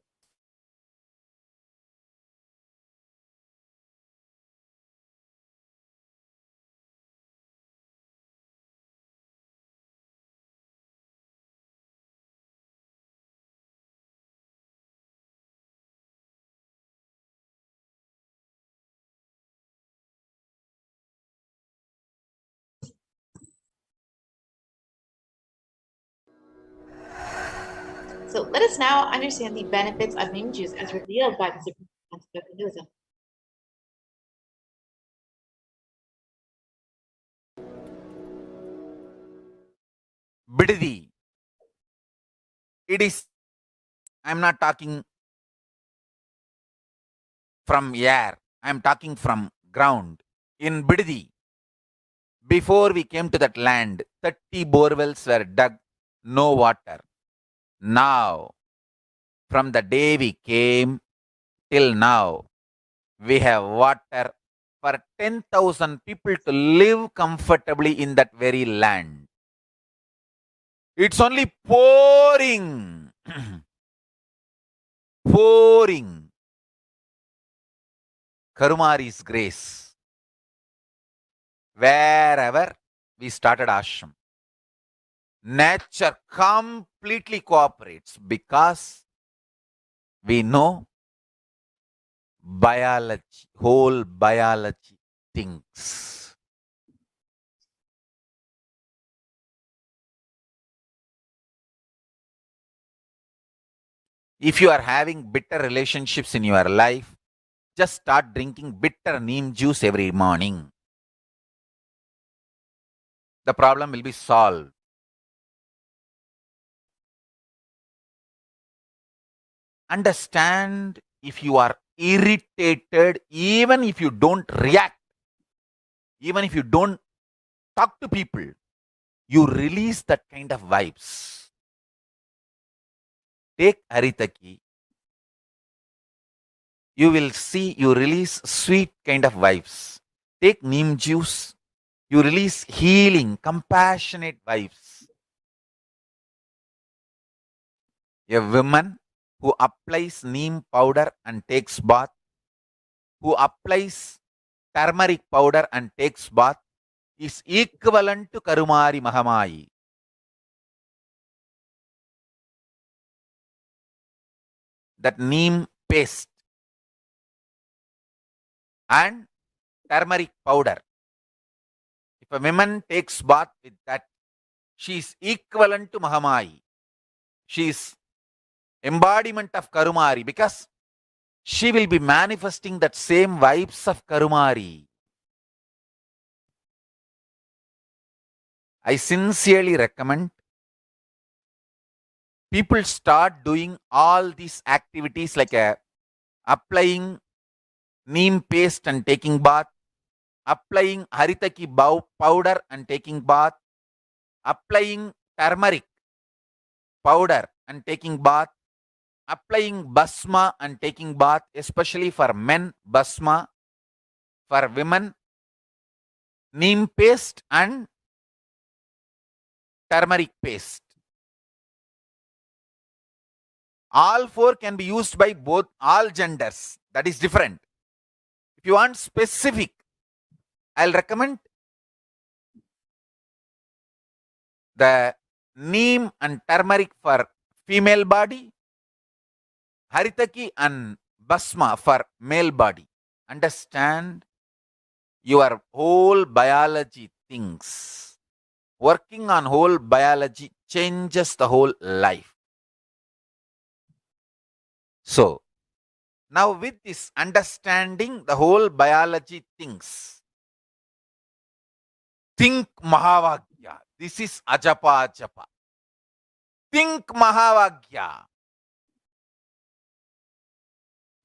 S2: So let us now understand the benefits of neem juice as revealed by the Supreme Pontiff of Hinduism.
S1: Bididi. It is, I'm not talking from air, I'm talking from ground. In Bididi, before we came to that land, 30 borewells were dug, no water. Now, from the day we came till now, we have water for 10,000 people to live comfortably in that very land. It's only pouring, pouring. Karumari's grace. Wherever we started ashram, nature completely cooperates because we know biology, whole biology thinks. If you are having bitter relationships in your life, just start drinking bitter neem juice every morning. the problem will be solved. Understand, if you are irritated, even if you don't react, even if you don't talk to people, you release that kind of vibes. Take Haritaki, you will see you release sweet kind of vibes. Take neem juice, you release healing, compassionate vibes. A woman who applies neem powder and takes bath, who applies turmeric powder and takes bath, is equivalent to Karumari Mahamayi. That neem paste and turmeric powder, if a woman takes bath with that, she is equivalent to Mahamayi. She is embodiment of Karumari, because she will be manifesting that same vibes of Karumari. I sincerely recommend people start doing all these activities, like applying neem paste and taking bath, applying haritaki powder and taking bath, applying turmeric powder and taking bath, applying basma and taking bath, especially for men, basma, for women, neem paste and turmeric paste. All four can be used by both all genders. That is different. If you want specific, I'll recommend the neem and turmeric for female body, haritaki and basma for male body. Understand your whole biology things. Working on whole biology changes the whole life. So, now with this understanding the whole biology things, think Mahavagya. This is Ajapa Ajapa. Think Mahavagya.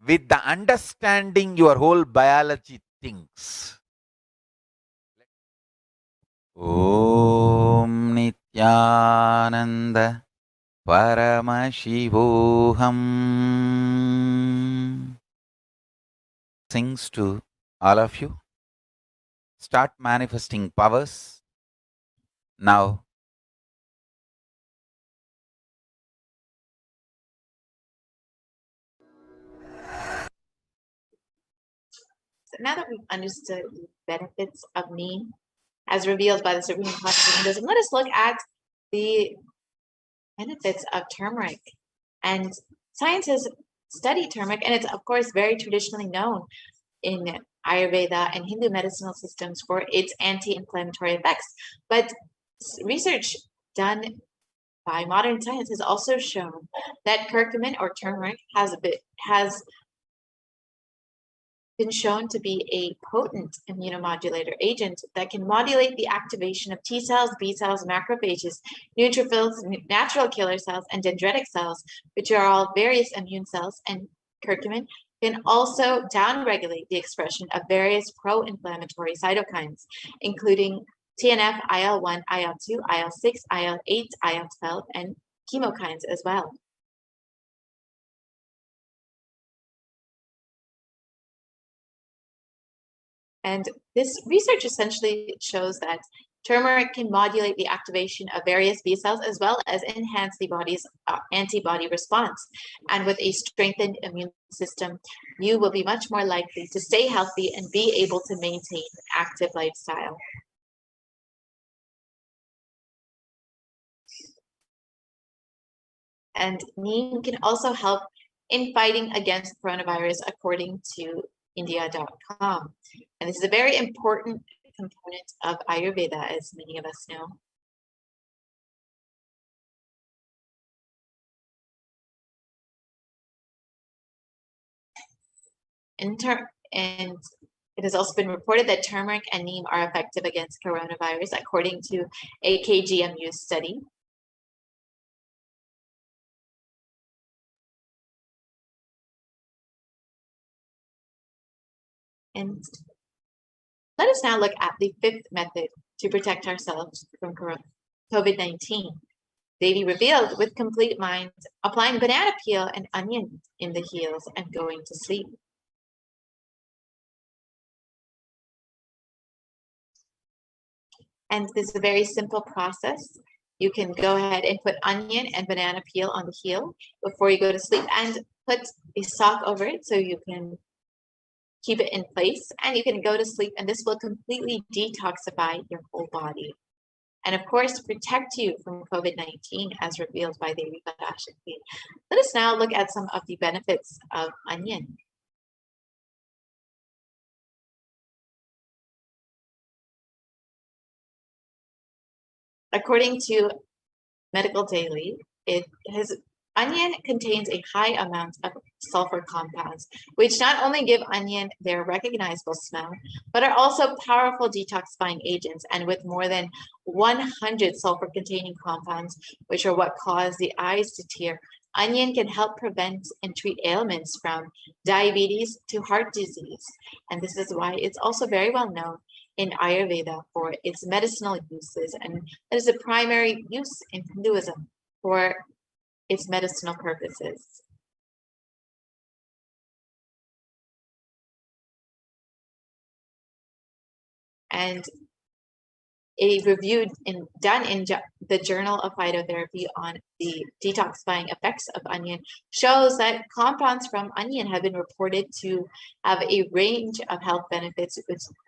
S1: With the understanding your whole biology thinks. Om Nithyananda Paramashivoham. Things to all of you. Start manifesting powers now.
S2: So now that we've understood the benefits of neem as revealed by the Supreme Consciousness of Buddhism, let us look at the benefits of turmeric. And science has studied turmeric, and it's of course very traditionally known in Ayurveda and Hindu medicinal systems for its anti-inflammatory effects. But research done by modern science has also shown that curcumin or turmeric has been shown to be a potent immunomodulator agent that can modulate the activation of T cells, B cells, macrophages, neutrophils, natural killer cells, and dendritic cells, which are all various immune cells. And curcumin can also downregulate the expression of various pro-inflammatory cytokines, including TNF, IL-1, IL-2, IL-6, IL-8, IL-12, and chemokines as well. And this research essentially shows that turmeric can modulate the activation of various B cells as well as enhance the body's antibody response. And with a strengthened immune system, you will be much more likely to stay healthy and be able to maintain an active lifestyle. And neem can also help in fighting against coronavirus, according to India.com. And this is a very important component of Ayurveda, as many of us know. And It has also been reported that turmeric and neem are effective against coronavirus, according to a KGMU study. And let us now look at the fifth method to protect ourselves from COVID-19. Devi revealed with complete mind, applying banana peel and onion in the heels and going to sleep. And this is a very simple process. You can go ahead and put onion and banana peel on the heel before you go to sleep and put a sock over it so you can keep it in place and you can go to sleep, and this will completely detoxify your whole body. And of course, protect you from COVID-19 as revealed by Devi Parashakti. Let us now look at some of the benefits of onion. According to Medical Daily, onion contains a high amount of sulfur compounds, which not only give onion their recognizable smell, but are also powerful detoxifying agents. And with more than 100 sulfur-containing compounds, which are what cause the eyes to tear, onion can help prevent and treat ailments from diabetes to heart disease. And this is why it's also very well known in Ayurveda for its medicinal uses, and it is a primary use in Hinduism for its medicinal purposes. And a review done in the Journal of Phytotherapy on the detoxifying effects of onion shows that compounds from onion have been reported to have a range of health benefits,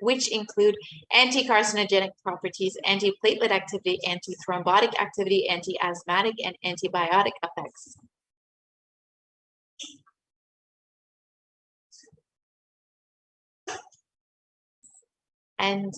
S2: which include anti-carcinogenic properties, anti-platelet activity, anti-thrombotic activity, anti-asthmatic, and antibiotic effects. And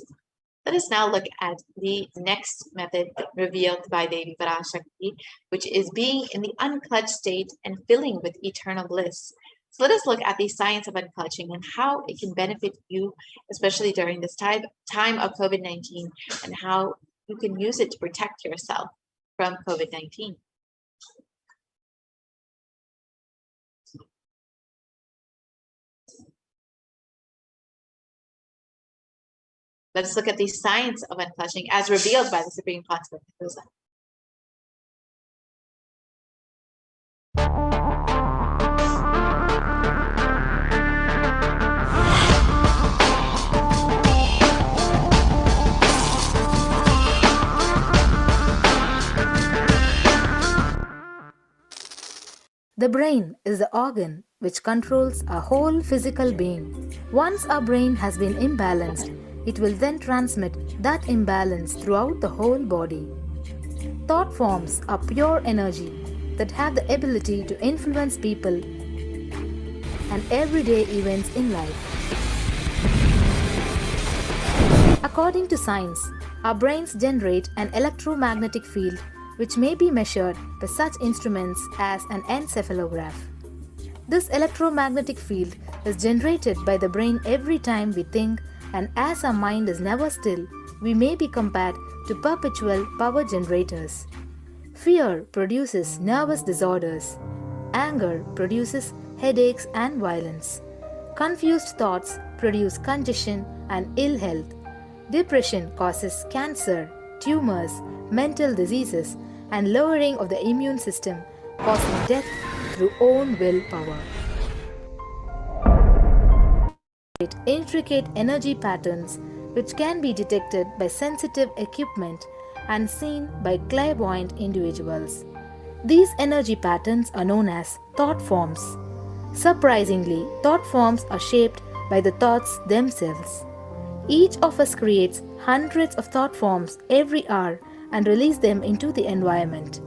S2: let us now look at the next method revealed by Devi Parashakti, which is being in the unclutched state and filling with eternal bliss. So let us look at the science of unclutching and how it can benefit you, especially during this time of COVID-19, and how you can use it to protect yourself from COVID-19. Let us look at the science of unclutching as revealed by the Supreme Pontiff of Kailasa.
S8: The brain is the organ which controls our whole physical being. Once our brain has been imbalanced, it will then transmit that imbalance throughout the whole body. Thought forms are pure energy that have the ability to influence people and everyday events in life. According to science, our brains generate an electromagnetic field which may be measured by such instruments as an encephalograph. This electromagnetic field is generated by the brain every time we think, and as our mind is never still, we may be compared to perpetual power generators. Fear produces nervous disorders. Anger produces headaches and violence. Confused thoughts produce congestion and ill health. Depression causes cancer, tumors, mental diseases, and lowering of the immune system, causing death through own willpower. Intricate energy patterns which can be detected by sensitive equipment and seen by clairvoyant individuals. These energy patterns are known as thought forms. Surprisingly, thought forms are shaped by the thoughts themselves. Each of us creates hundreds of thought forms every hour and release them into the environment.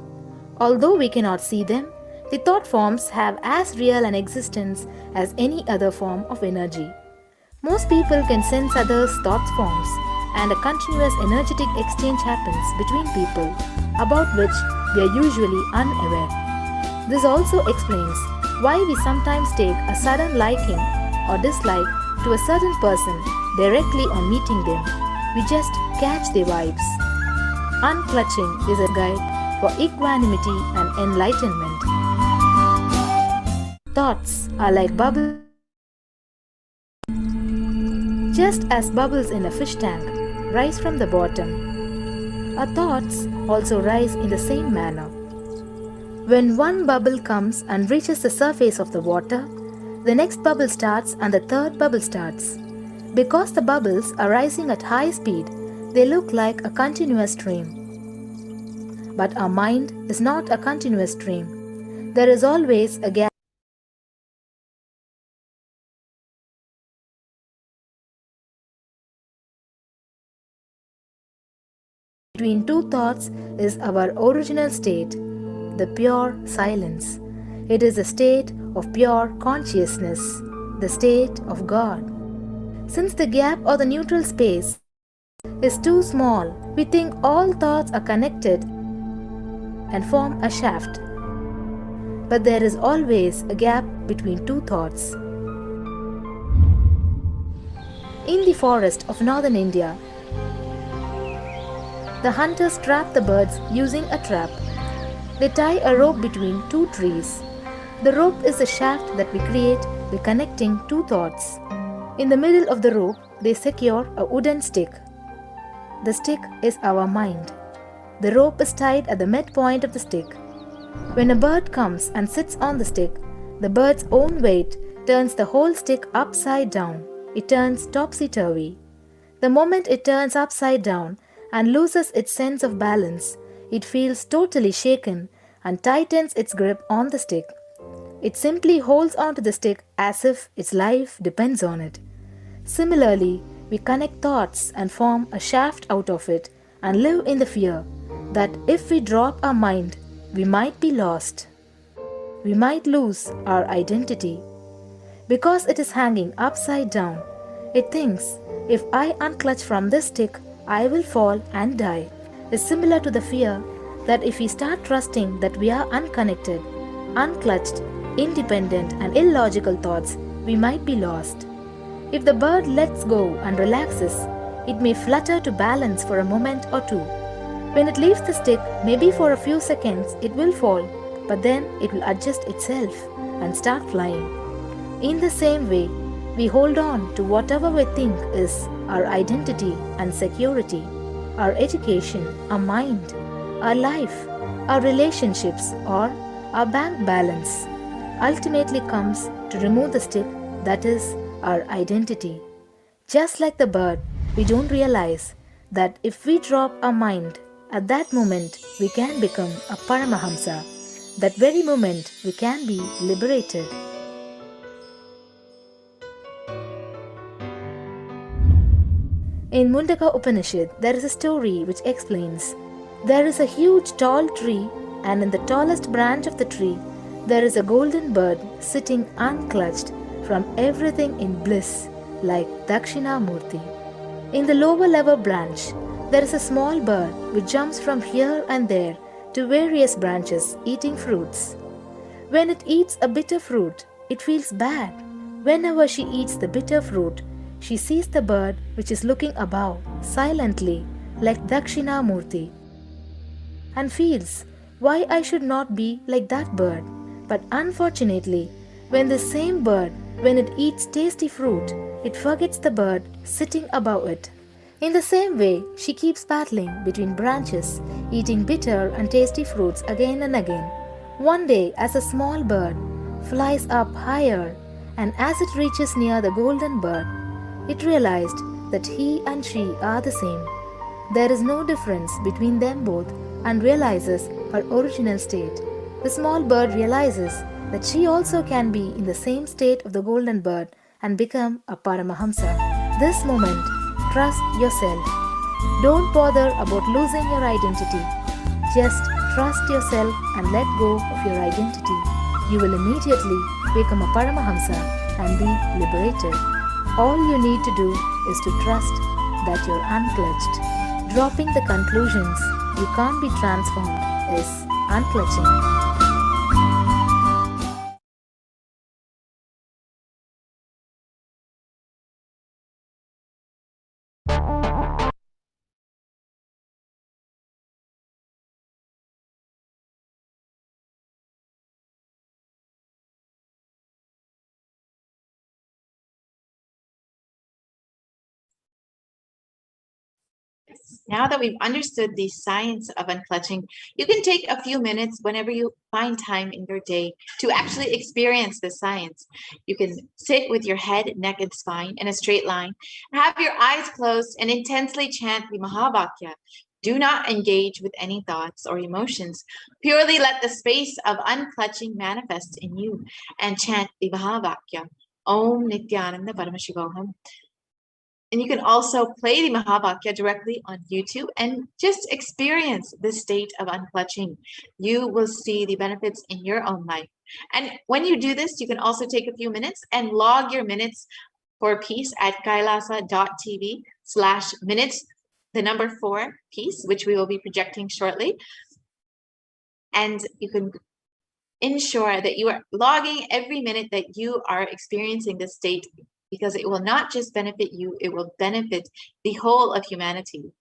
S8: Although we cannot see them, the thought forms have as real an existence as any other form of energy. Most people can sense others' thought forms, and a continuous energetic exchange happens between people, about which we are usually unaware. This also explains why we sometimes take a sudden liking or dislike to a certain person directly on meeting them. We just catch their vibes. Unclutching is a guide for equanimity and enlightenment. Thoughts are like bubbles. Just as bubbles in a fish tank rise from the bottom, our thoughts also rise in the same manner. When one bubble comes and reaches the surface of the water, the next bubble starts and the third bubble starts. Because the bubbles are rising at high speed, they look like a continuous stream. But our mind is not a continuous stream. There is always a gap between two thoughts is our original state, the pure silence. It is a state of pure consciousness, the state of God. Since the gap or the neutral space is too small, we think all thoughts are connected and form a shaft. But there is always a gap between two thoughts. In the forest of northern India, the hunters trap the birds using a trap. They tie a rope between two trees. The rope is the shaft that we create by connecting two thoughts. In the middle of the rope, they secure a wooden stick. The stick is our mind. The rope is tied at the midpoint of the stick. When a bird comes and sits on the stick, the bird's own weight turns the whole stick upside down. It turns topsy-turvy. The moment it turns upside down and loses its sense of balance, it feels totally shaken and tightens its grip on the stick. It simply holds onto the stick as if its life depends on it. Similarly, we connect thoughts and form a shaft out of it and live in the fear that if we drop our mind, we might be lost. We might lose our identity. Because it is hanging upside down, it thinks, if I unclutch from this stick, I will fall and die. Is similar to the fear that if we start trusting that we are unconnected, unclutched, independent and illogical thoughts, we might be lost. If the bird lets go and relaxes, it may flutter to balance for a moment or two. When it leaves the stick, maybe for a few seconds, it will fall, but then it will adjust itself and start flying. In the same way, we hold on to whatever we think is our identity and security, our education, our mind, our life, our relationships, or our bank balance. Ultimately comes to remove the stick that is our identity. Just like the bird, we don't realize that if we drop our mind, at that moment we can become a Paramahamsa. That very moment we can be liberated. In Mundaka Upanishad, there is a story which explains, there is a huge tall tree, and in the tallest branch of the tree, there is a golden bird sitting unclutched from everything in bliss, like Dakshinamurti. In the lower level branch, there is a small bird which jumps from here and there to various branches eating fruits. When it eats a bitter fruit, it feels bad. Whenever she eats the bitter fruit, she sees the bird which is looking above silently like Dakshinamurti and feels why I should not be like that bird. But unfortunately, when the same bird, when it eats tasty fruit, it forgets the bird sitting above it. In the same way, she keeps battling between branches, eating bitter and tasty fruits again and again. One day, as a small bird flies up higher, and as it reaches near the golden bird, it realized that he and she are the same. There is no difference between them both and realizes her original state. The small bird realizes that she also can be in the same state of the golden bird and become a Paramahamsa. This moment, trust yourself. Don't bother about losing your identity. Just trust yourself and let go of your identity. You will immediately become a Paramahamsa and be liberated. All you need to do is to trust that you're unclutched. Dropping the conclusions you can't be transformed is unclutching.
S2: Now that we've understood the science of unclutching, you can take a few minutes whenever you find time in your day to actually experience the science. You can sit with your head, neck, and spine in a straight line, have your eyes closed, and intensely chant the Mahavakya. Do not engage with any thoughts or emotions. Purely let the space of unclutching manifest in you and chant the Mahavakya. Om Nithyananda Paramashivoham. And you can also play the Mahavakya directly on YouTube and just experience the state of unclutching. You will see the benefits in your own life. And when you do this, you can also take a few minutes and log your minutes for peace at kailasa.tv/minutes, the number 4 piece, which we will be projecting shortly. And you can ensure that you are logging every minute that you are experiencing this state, because it will not just benefit you, it will benefit the whole of humanity.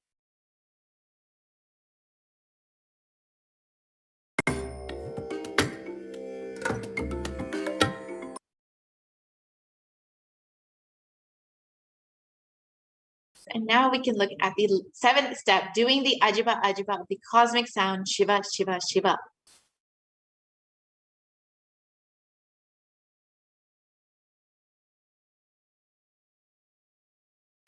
S2: And now we can look at the 7th step, doing the Ajiba Ajiba, the cosmic sound Shiva Shiva Shiva.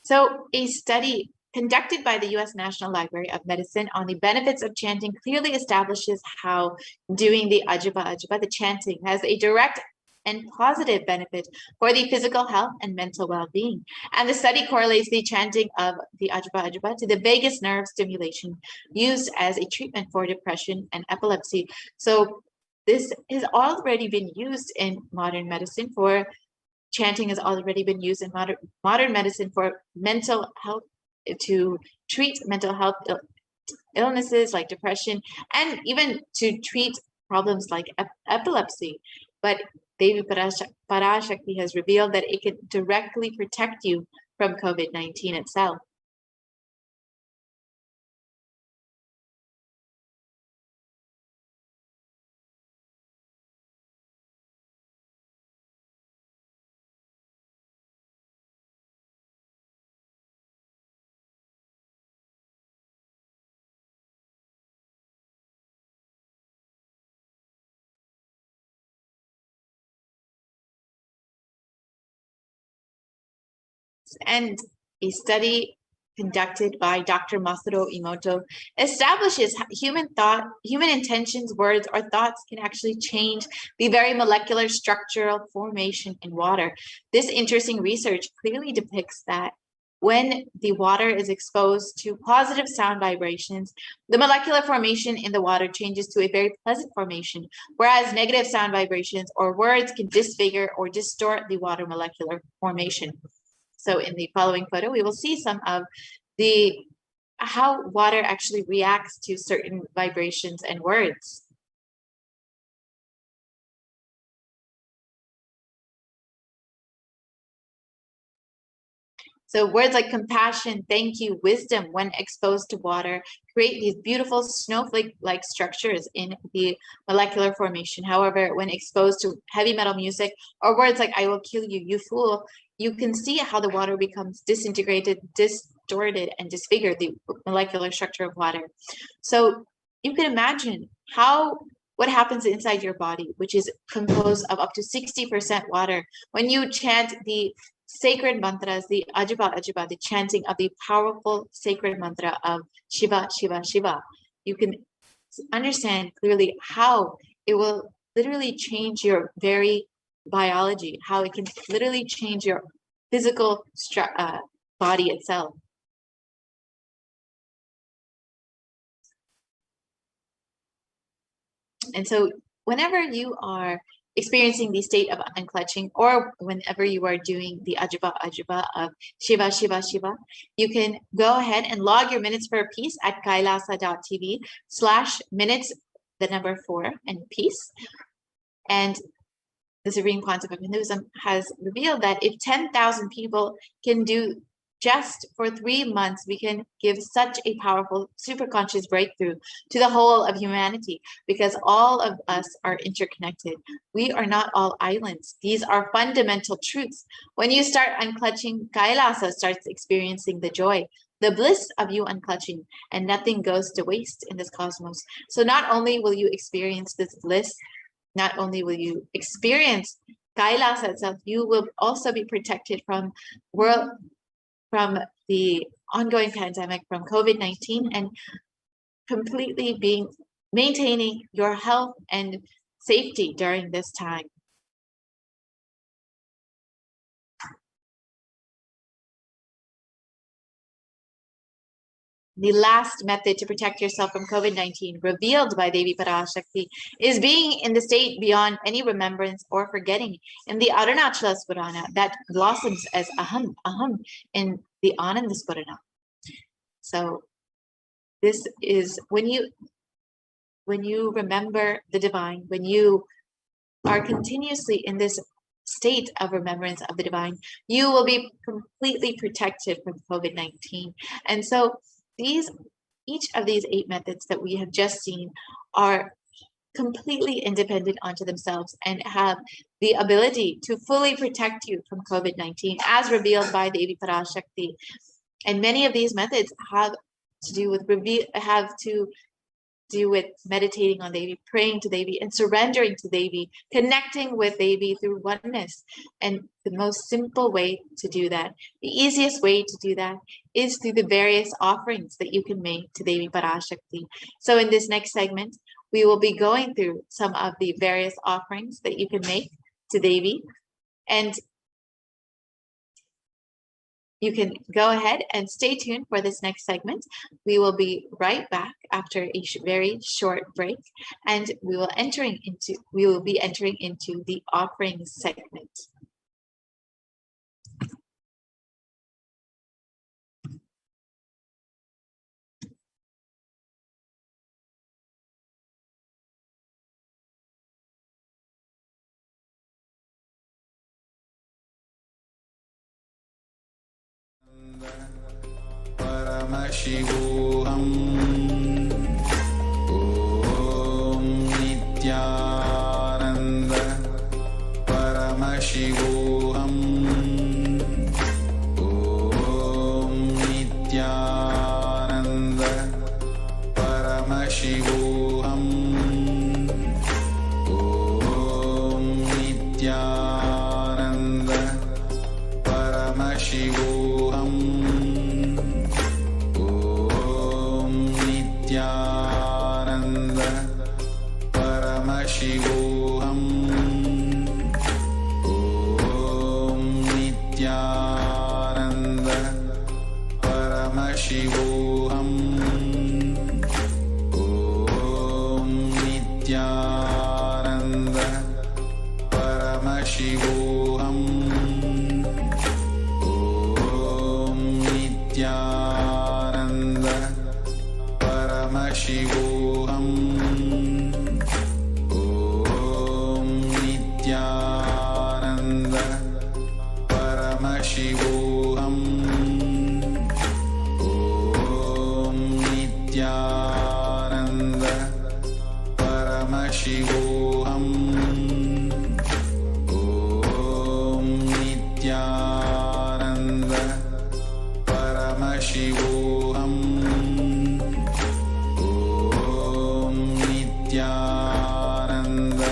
S2: So a study conducted by the U.S. National Library of Medicine on the benefits of chanting clearly establishes how doing the Ajiba Ajiba, the chanting, has a direct and positive benefit for the physical health and mental well-being. And the study correlates the chanting of the Ajiba Ajiba to the vagus nerve stimulation used as a treatment for depression and epilepsy. So this has already been used in modern medicine for chanting has already been used in modern medicine for mental health, to treat mental health illnesses like depression, and even to treat problems like epilepsy. But Devi Parashakti has revealed that it can directly protect you from COVID-19 itself. And a study conducted by Dr. Masaru Emoto establishes human intentions, words, or thoughts can actually change the very molecular structural formation in water. This interesting research clearly depicts that when the water is exposed to positive sound vibrations, the molecular formation in the water changes to a very pleasant formation, whereas negative sound vibrations or words can disfigure or distort the water molecular formation. So in the following photo, we will see some of how water actually reacts to certain vibrations and words. So words like compassion, thank you, wisdom, when exposed to water, create these beautiful snowflake-like structures in the molecular formation. However, when exposed to heavy metal music or words like I will kill you, you fool, you can see how the water becomes disintegrated, distorted, and disfigured, the molecular structure of water. So you can imagine what happens inside your body, which is composed of up to 60% water. When you chant the sacred mantras, the Ajiba Ajiba, the chanting of the powerful sacred mantra of Shiva Shiva Shiva, you can understand clearly how it will literally change your very biology, how it can literally change your physical body itself. And so whenever you are experiencing the state of unclutching, or whenever you are doing the Ajiba Ajiba of Shiva Shiva Shiva, you can go ahead and log your minutes for peace at kailasa.tv/minutes, the number 4 and peace. And the Supreme Concept of Hinduism has revealed that if 10,000 people can do just for 3 months, we can give such a powerful superconscious breakthrough to the whole of humanity, because all of us are interconnected. We are not all islands. These are fundamental truths. When you start unclutching, Kailasa starts experiencing the joy. the bliss of you unclutching, and nothing goes to waste in this cosmos. So not only will you experience this bliss, not only will you experience Kailasa itself, you will also be protected from the ongoing pandemic, from COVID-19, and completely maintaining your health and safety during this time. The last method to protect yourself from COVID-19 revealed by Devi Parashakti is being in the state beyond any remembrance or forgetting in the Arunachala Purana that blossoms as Aham, Aham in the Ananda Purana. So this is when you remember the divine, when you are continuously in this state of remembrance of the divine, you will be completely protected from COVID-19. And so each of these 8 methods that we have just seen are completely independent unto themselves and have the ability to fully protect you from COVID-19 as revealed by Devi Parashakti. And many of these methods have to do with meditating on Devi, praying to Devi, and surrendering to Devi, connecting with Devi through oneness. And the most simple way to do that, the easiest way to do that, is through the various offerings that you can make to Devi Parashakti. So in this next segment, we will be going through some of the various offerings that you can make to Devi, and you can go ahead and stay tuned for this next segment. We will be right back after a very short break, and we will be entering into the offering segment.
S1: Paramashivoham. Om Nithyananda Paramashivoham. Om Nithyananda Paramashivoham. Om Nithyananda Paramashivoham. Nithyananda Paramashivoham. Om Nithyananda Paramashivoham. Om Nithyananda Paramashivoham. Om Nithyananda Paramashivoham. Om Nithyananda Paramashivoham. Om Nithyananda Paramashivoham. Om Nithyananda Paramashivoham. Nithyananda Paramashivoham. Om Nithyananda Paramashivoham. Om Nithyananda Paramashivoham. Om Nithyananda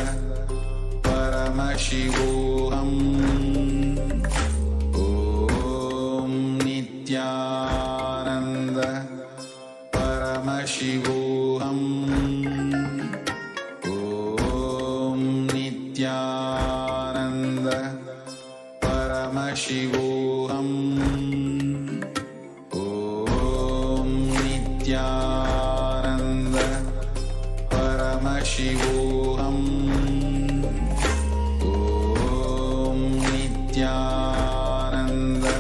S1: Paramashivoham. Om Nithyananda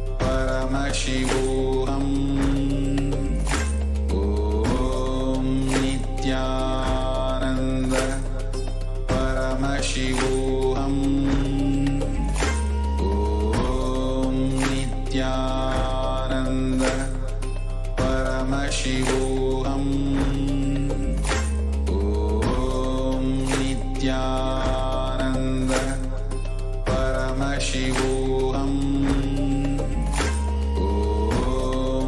S1: Paramashivoham. Om Nithyananda Paramashivoham. Om Nithyananda Paramashivoham. Om Nithyananda Paramashivoham. Om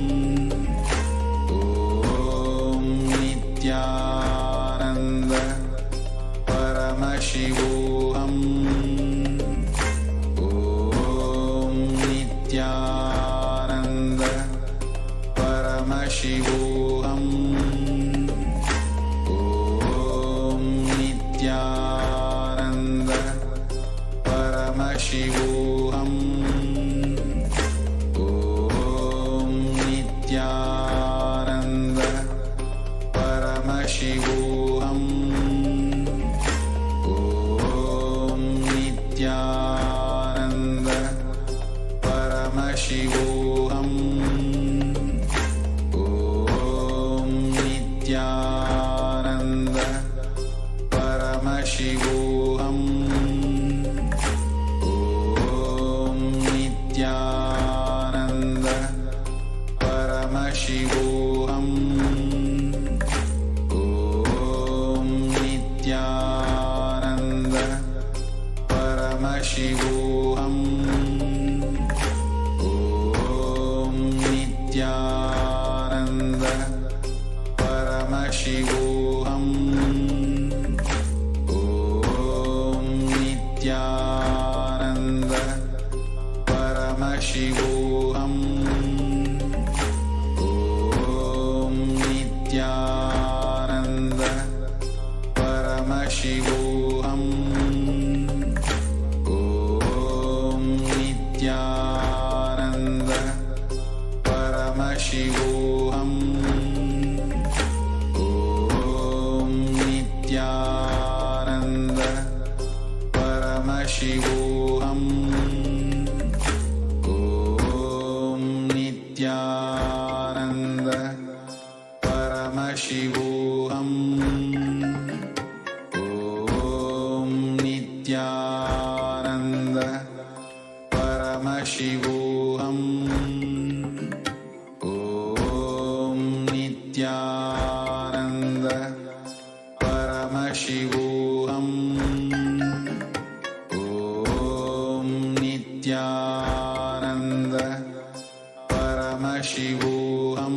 S9: Paramashivoham. Om Nithyananda Paramashivoham. Om Nithyananda Paramashivoham. Om Nithyananda Paramashivoham. Om Nithyananda Paramashivoham. Om Nithyananda Paramashivoham. Om Nithyananda Paramashivoham. Om Nithyananda Paramashivoham. Om Nithyananda Paramashivoham. Om Nithyananda Paramashivoham. Om Nithyananda Paramashivoham. Om Nithyananda Paramashivoham. Om Nithyananda Paramashivoham. Om Nithyananda Paramashivoham. Om Nithyananda Paramashivoham. Om Nithyananda Paramashivoham.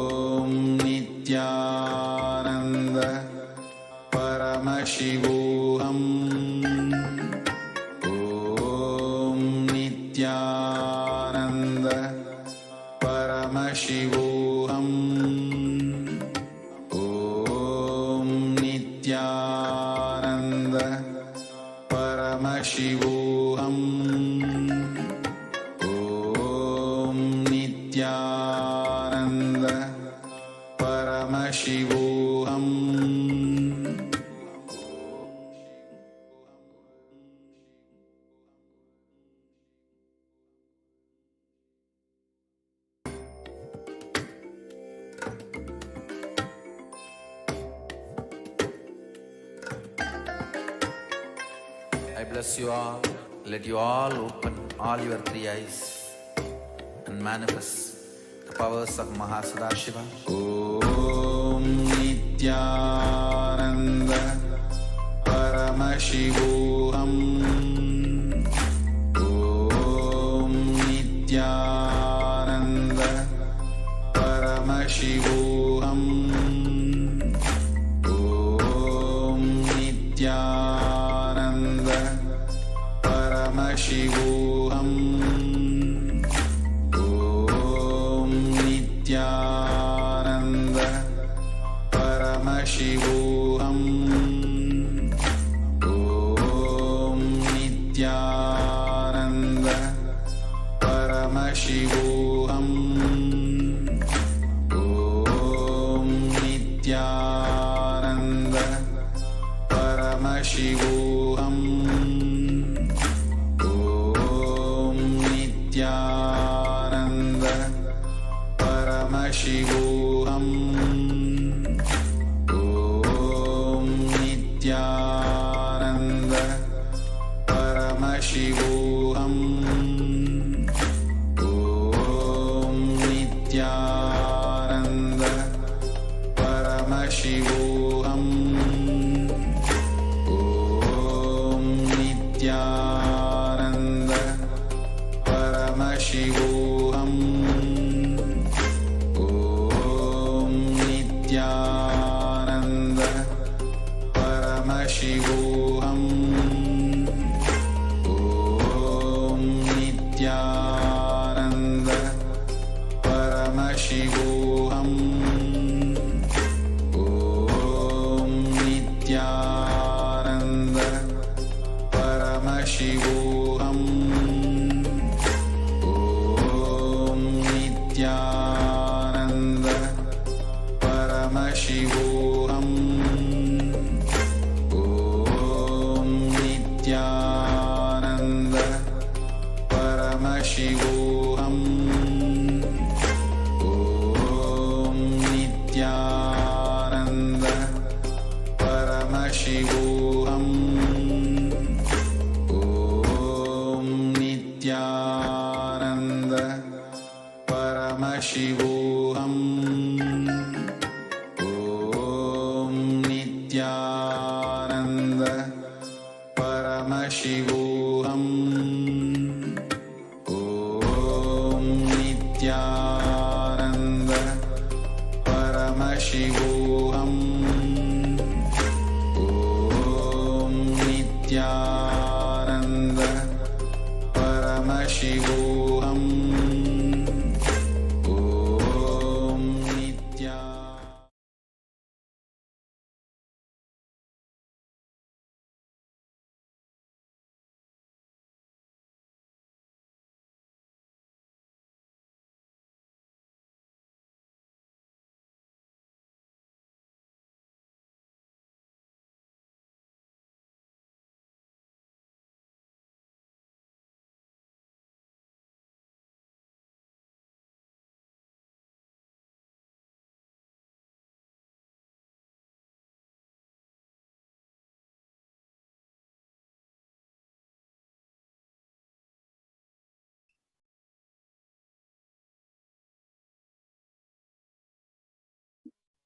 S9: Om Nithyananda Paramashivoham. Om Nithyananda Paramashivoham. Om Nithyananda Paramashivoham. Om Nithyananda Paramashivoham.
S1: I bless you all. Let you all open all your three eyes and manifest the powers of Mahasadashiva.
S9: Om Nithyananda Paramashivoham. Om Nithyananda Paramashivoham. Om Nithyananda Paramashivoham. Om Nithyananda Paramashivoham. Om Nithyananda Paramashivoham. Om Nithyananda Paramashivoham. Om Nithyananda Paramashivoham. Om Nithyananda Paramashivoham. Om Nithyananda Paramashivoham. Om Nithyananda Paramashivoham. Om Nithyananda Paramashivoham. Om Nithyananda Paramashivoham. Om Nithyananda Paramashivoham. Om Nithyananda Paramashivoham. Om Nithyananda Paramashivoham. Om Nithyananda.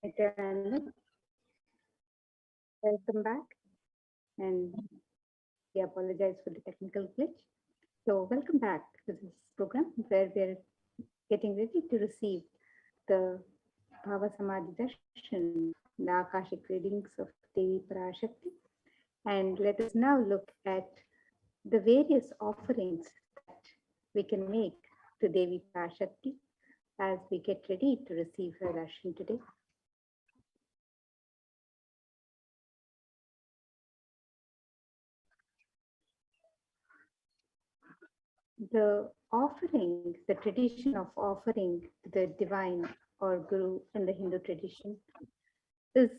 S10: Nithyananda, welcome back, and we apologize for the technical glitch. So welcome back to this program where we're getting ready to receive the Bhava Samadhi Darshan, the Akashic readings of Devi Parashakti. And let us now look at the various offerings that we can make to Devi Parashakti as we get ready to receive her darshan today. The offering, the tradition of offering to the divine or Guru in the Hindu tradition is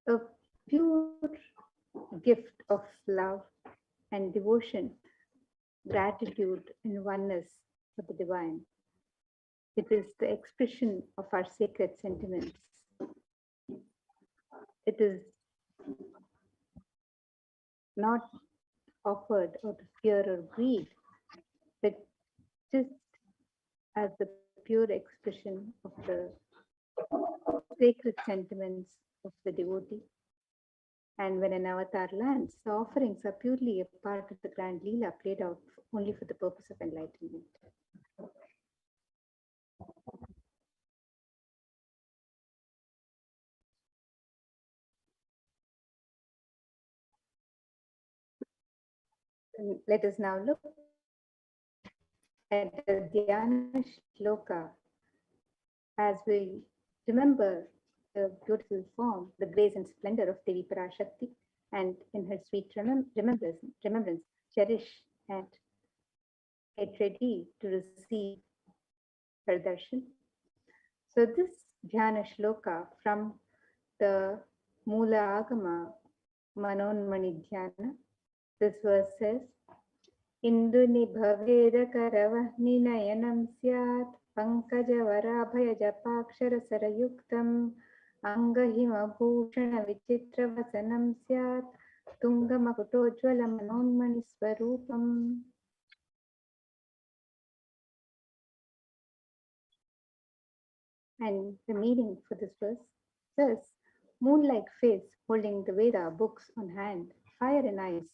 S10: a pure gift of love and devotion, gratitude and oneness for the divine. It is the expression of our sacred sentiments. It is not offered out of fear or greed, but just as the pure expression of the sacred sentiments of the devotee. And when an avatar lands, the offerings are purely a part of the grand Leela played out only for the purpose of enlightenment. And let us now look at the Dhyana Shloka as we remember the beautiful form, the grace and splendor of Devi Parashakti, and in her sweet remembrance, cherish and get ready to receive her darshan. So this Dhyana Shloka from the Mula Agama Manonmani Dhyana, this verse says, Induni bhaveda karavahni nayanam syat pankaja varabhaya japakshara sarayuktam angahima bhushana vichitra vasanam syat tungamakutojvala manonmani swarupam. And the meaning for this verse says, moon-like face holding the Veda books on hand, fire in eyes,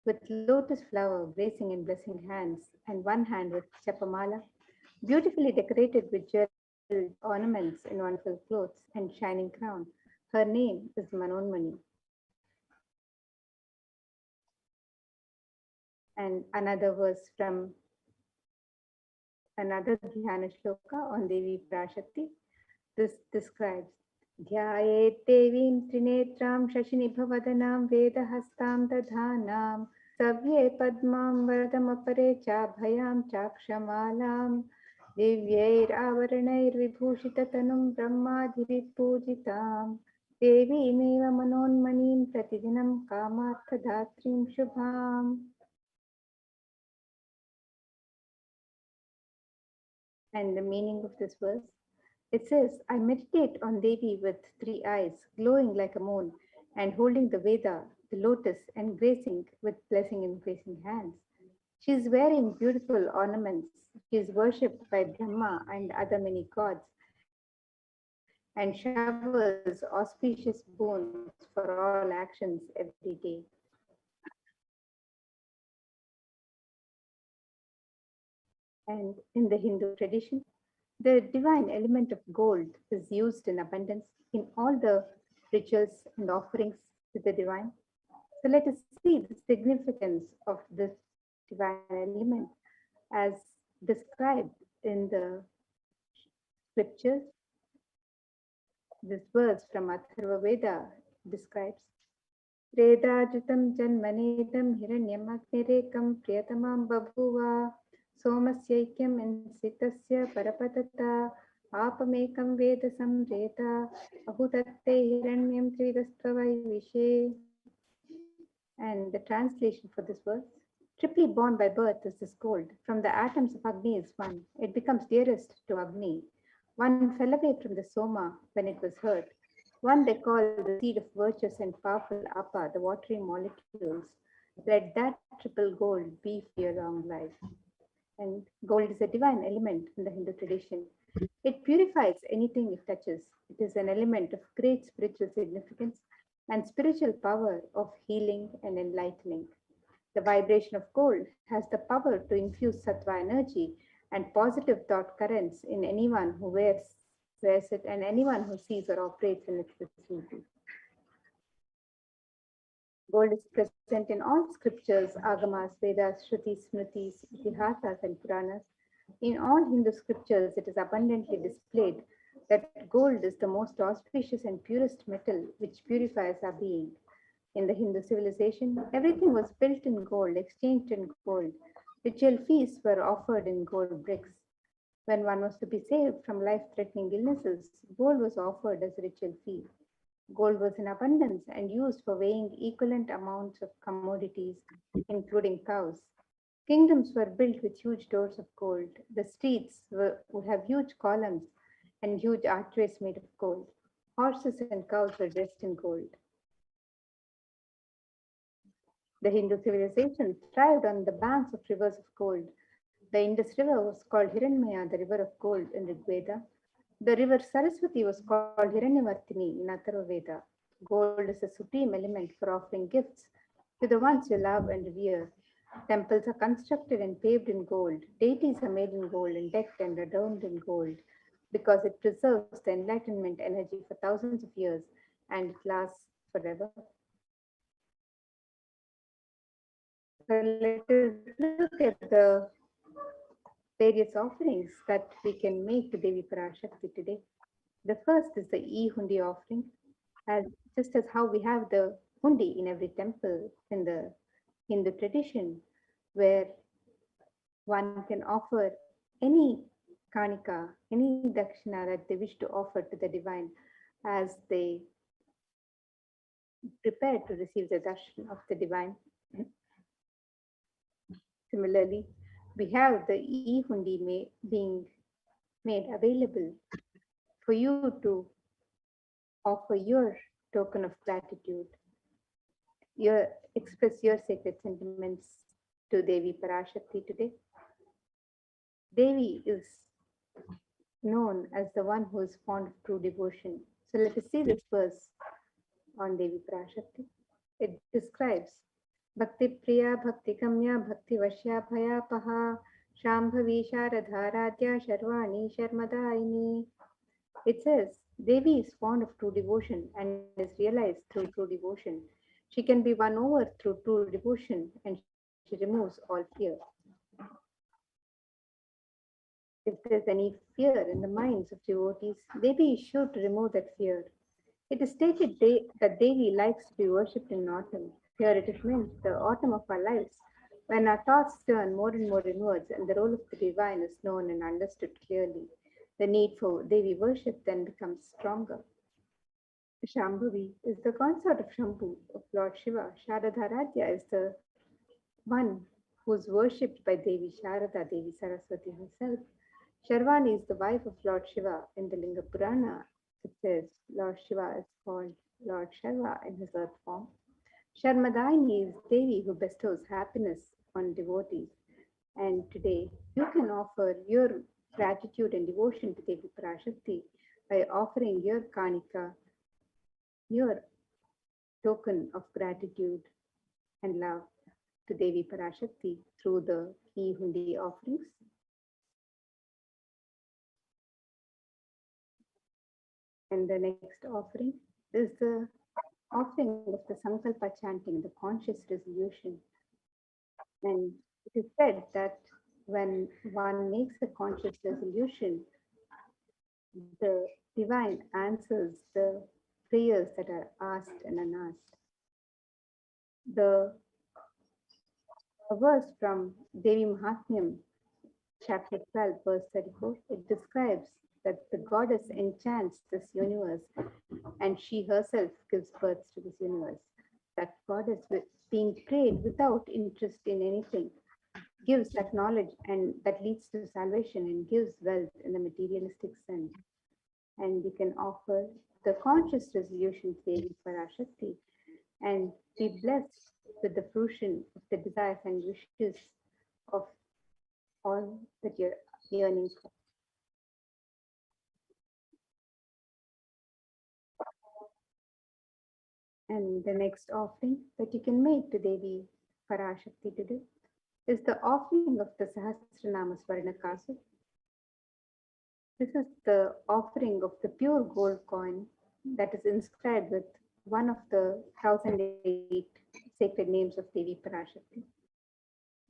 S10: with lotus flower gracing in blessing hands, and one hand with chapamala, beautifully decorated with jeweled ornaments in wonderful clothes and shining crown. Her name is Manonmani. And another verse from another Dhyana Shloka on Devi Parashakti. This describes Dhyayet Devim Trinetram Shashinibhavadanam Vedahastam Dadhanam Savye Padmam Vardamapare Chabhayam Chakshamalam Divyair Avaranair Vibhushitatanum Brahmadhivit Pujitam Devi Meva Manonmanim Pratidinam Kamartha Dhatrim Shubham. And the meaning of this verse, it says, I meditate on Devi with three eyes, glowing like a moon, and holding the Veda, the lotus, and gracing with blessing and gracing hands. She is wearing beautiful ornaments. She is worshipped by Brahma and other many gods and showers auspicious boons for all actions every day. And in the Hindu tradition, the divine element of gold is used in abundance in all the rituals and offerings to the divine. So let us see the significance of this divine element as described in the scriptures. This verse from Atharva Veda describes Redajutam janmanetam hiranyam agnirekam priyatamam babhuva somasyaikyam insitasya parapatata apamekam veda samreta ahutatte hiranyam tridastva vishe. And the translation for this verse: triply born by birth is this gold. From the atoms of Agni is one. It becomes dearest to Agni. One fell away from the Soma when it was hurt. One they call the seed of virtuous and powerful Apa, the watery molecules. Let that triple gold be for your long life. And gold is a divine element in the Hindu tradition. It purifies anything it touches. It is an element of great spiritual significance and spiritual power of healing and enlightening. The vibration of gold has the power to infuse sattva energy and positive thought currents in anyone who wears it and anyone who sees or operates in its vicinity. Gold is present in all scriptures, agamas, Vedas, Shrutis, Smritis, Itihasas, and Puranas. In all Hindu scriptures, it is abundantly displayed that gold is the most auspicious and purest metal which purifies our being. In the Hindu civilization, everything was built in gold, exchanged in gold. Ritual feasts were offered in gold bricks. When one was to be saved from life-threatening illnesses, gold was offered as a ritual fee. Gold was in abundance and used for weighing equivalent amounts of commodities, including cows. Kingdoms were built with huge doors of gold. The streets would have huge columns and huge archways made of gold. Horses and cows were dressed in gold. The Hindu civilization thrived on the banks of rivers of gold. The Indus River was called Hiranmaya, the river of gold in Rig Veda. The river Saraswati was called Hiranyavartini in Atharva Veda. Gold is a supreme element for offering gifts to the ones you love and revere. Temples are constructed and paved in gold. Deities are made in gold and decked and adorned in gold because it preserves the enlightenment energy for thousands of years and it lasts forever. So let us look at the various offerings that we can make to Devi Parashakti today. The first is the e-hundi offering, just as how we have the hundi in every temple in the Hindu tradition, where one can offer any kanika, any dakshina that they wish to offer to the divine as they prepare to receive the darshan of the divine. Similarly, we have the e-hundi being made available for you to offer your token of gratitude, express your sacred sentiments to Devi Parashakti today. Devi is known as the one who is fond of true devotion. So let us see this verse on Devi Parashakti. It describes Bhakti Priya, Bhakti Kamya, Bhakti Vashya Bhaya Paha, Shambhavi Sharadharadya Sharvani Sharmadaini. It says, Devi is fond of true devotion and is realized through true devotion. She can be won over through true devotion and she removes all fear. If there's any fear in the minds of devotees, Devi is sure to remove that fear. It is stated that Devi likes to be worshipped in autumn. Here it is meant the autumn of our lives, when our thoughts turn more and more inwards and the role of the divine is known and understood clearly. The need for Devi worship then becomes stronger. Shambhavi is the consort of Shambhu, of Lord Shiva. Sharadharadya is the one who is worshipped by Devi Sharada, Devi Saraswati herself. Sharvani is the wife of Lord Shiva. In the Linga Purana, it says Lord Shiva is called Lord Sharva in his earth form. Sharmadaini is Devi who bestows happiness on devotees. And today, you can offer your gratitude and devotion to Devi Parashakti by offering your Kanika, your token of gratitude and love to Devi Parashakti through the ghee hundi offerings. And the next offering is the offering of the Sankalpa chanting, the conscious resolution. And it is said that when one makes a conscious resolution, the divine answers the prayers that are asked and unasked. A verse from Devi Mahatmyam, chapter 12, verse 34, it describes that the goddess enchants this universe and she herself gives birth to this universe. That goddess, being prayed without interest in anything, gives that knowledge and that leads to salvation and gives wealth in the materialistic sense. And we can offer the conscious resolution to Devi Parashakti and be blessed with the fruition of the desires and wishes of all that you're yearning for. And the next offering that you can make to Devi Parashakti today is the offering of the Sahasranama Swarnakasu. This is the offering of the pure gold coin that is inscribed with one of the 1008 sacred names of Devi Parashakti.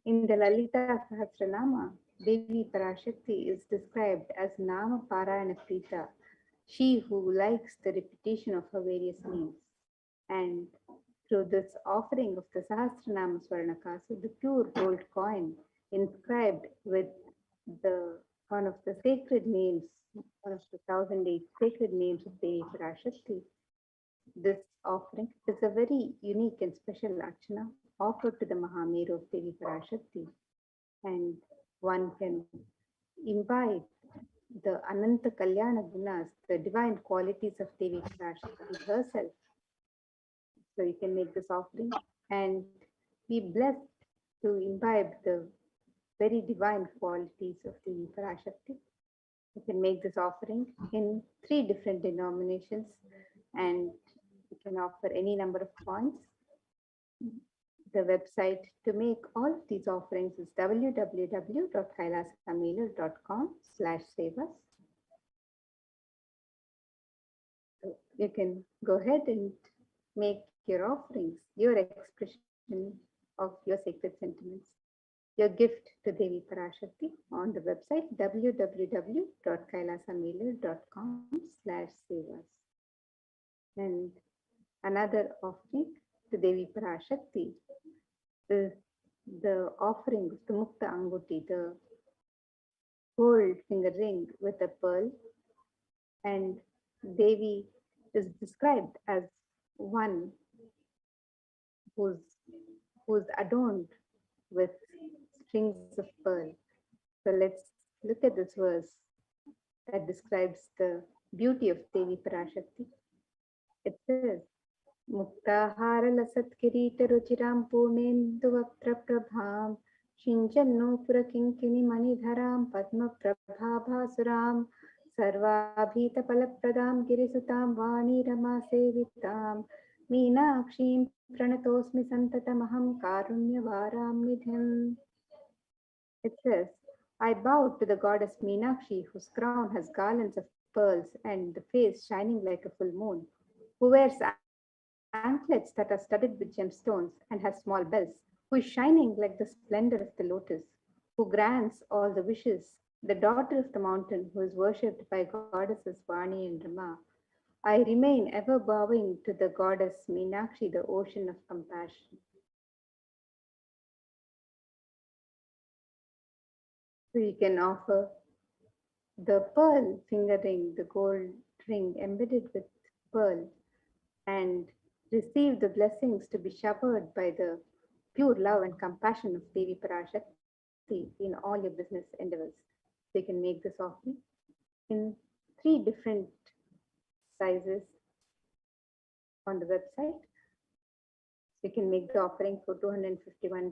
S10: In the Lalita Sahasranama, Devi Parashakti is described as Nama Parayana Prita, she who likes the repetition of her various names. And through this offering of the Sahasranama Swarnakasu, the pure gold coin inscribed with one of the sacred names, one of the 1008 sacred names of Devi Parashakti, this offering is a very unique and special archana offered to the Mahameru of Devi Parashakti. And one can imbibe the Ananta Kalyana Gunas, the divine qualities of Devi Parashakti herself. So you can make this offering and be blessed to imbibe the very divine qualities of Devi Parashakti. You can make this offering in 3 different denominations and you can offer any number of coins. The website to make all of these offerings is www.kailasamailer.com/sevas. So you can go ahead and make your offerings, your expression of your sacred sentiments, your gift to Devi Parashakti on the website www.kailasamailer.com/sevas. And another offering to Devi Parashakti is the offering of the Mukta Anguti, the gold finger ring with a pearl. And Devi is described as one who's adorned with strings of pearl. So let's look at this verse that describes the beauty of Devi Parashakti. It says, Muktahara lasat kirita ruchiram purnendu prabham shinjanno purakinkini manidharam padma prabhabhasuram sarvabhita palapradam girisutam vani rama sevitam meenakshim pranatosmi santatamaham karunya varam nidhim. It says, I bow to the goddess Meenakshi, whose crown has garlands of pearls and the face shining like a full moon, who wears anklets that are studded with gemstones and has small bells, who is shining like the splendor of the lotus, who grants all the wishes, the daughter of the mountain, who is worshipped by goddesses Vani and Rama. I remain ever bowing to the goddess Meenakshi, the ocean of compassion. So you can offer the pearl finger ring, the gold ring embedded with pearl, and receive the blessings to be showered by the pure love and compassion of Devi Parashakti in all your business endeavors. So you can make this offering in 3 different sizes on the website. You can make the offering for $251,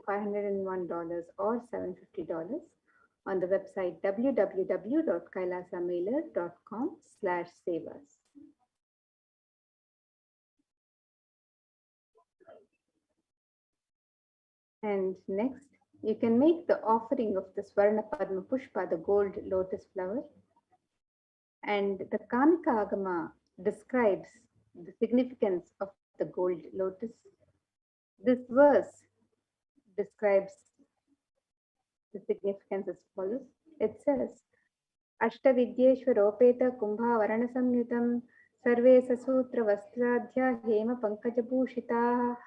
S10: $501, or $750 on the website www.kailasamailer.com/savers. And next, you can make the offering of the Swarna Padma Pushpa, the gold lotus flower. And the Kamika Agama describes the significance of the gold lotus. This verse describes the significance as follows. It says, Ashtavidyeshwaropeta Kumbha Varanasamyutam Sarve Sasutra Vastradhya Hema Pankajabhushitaha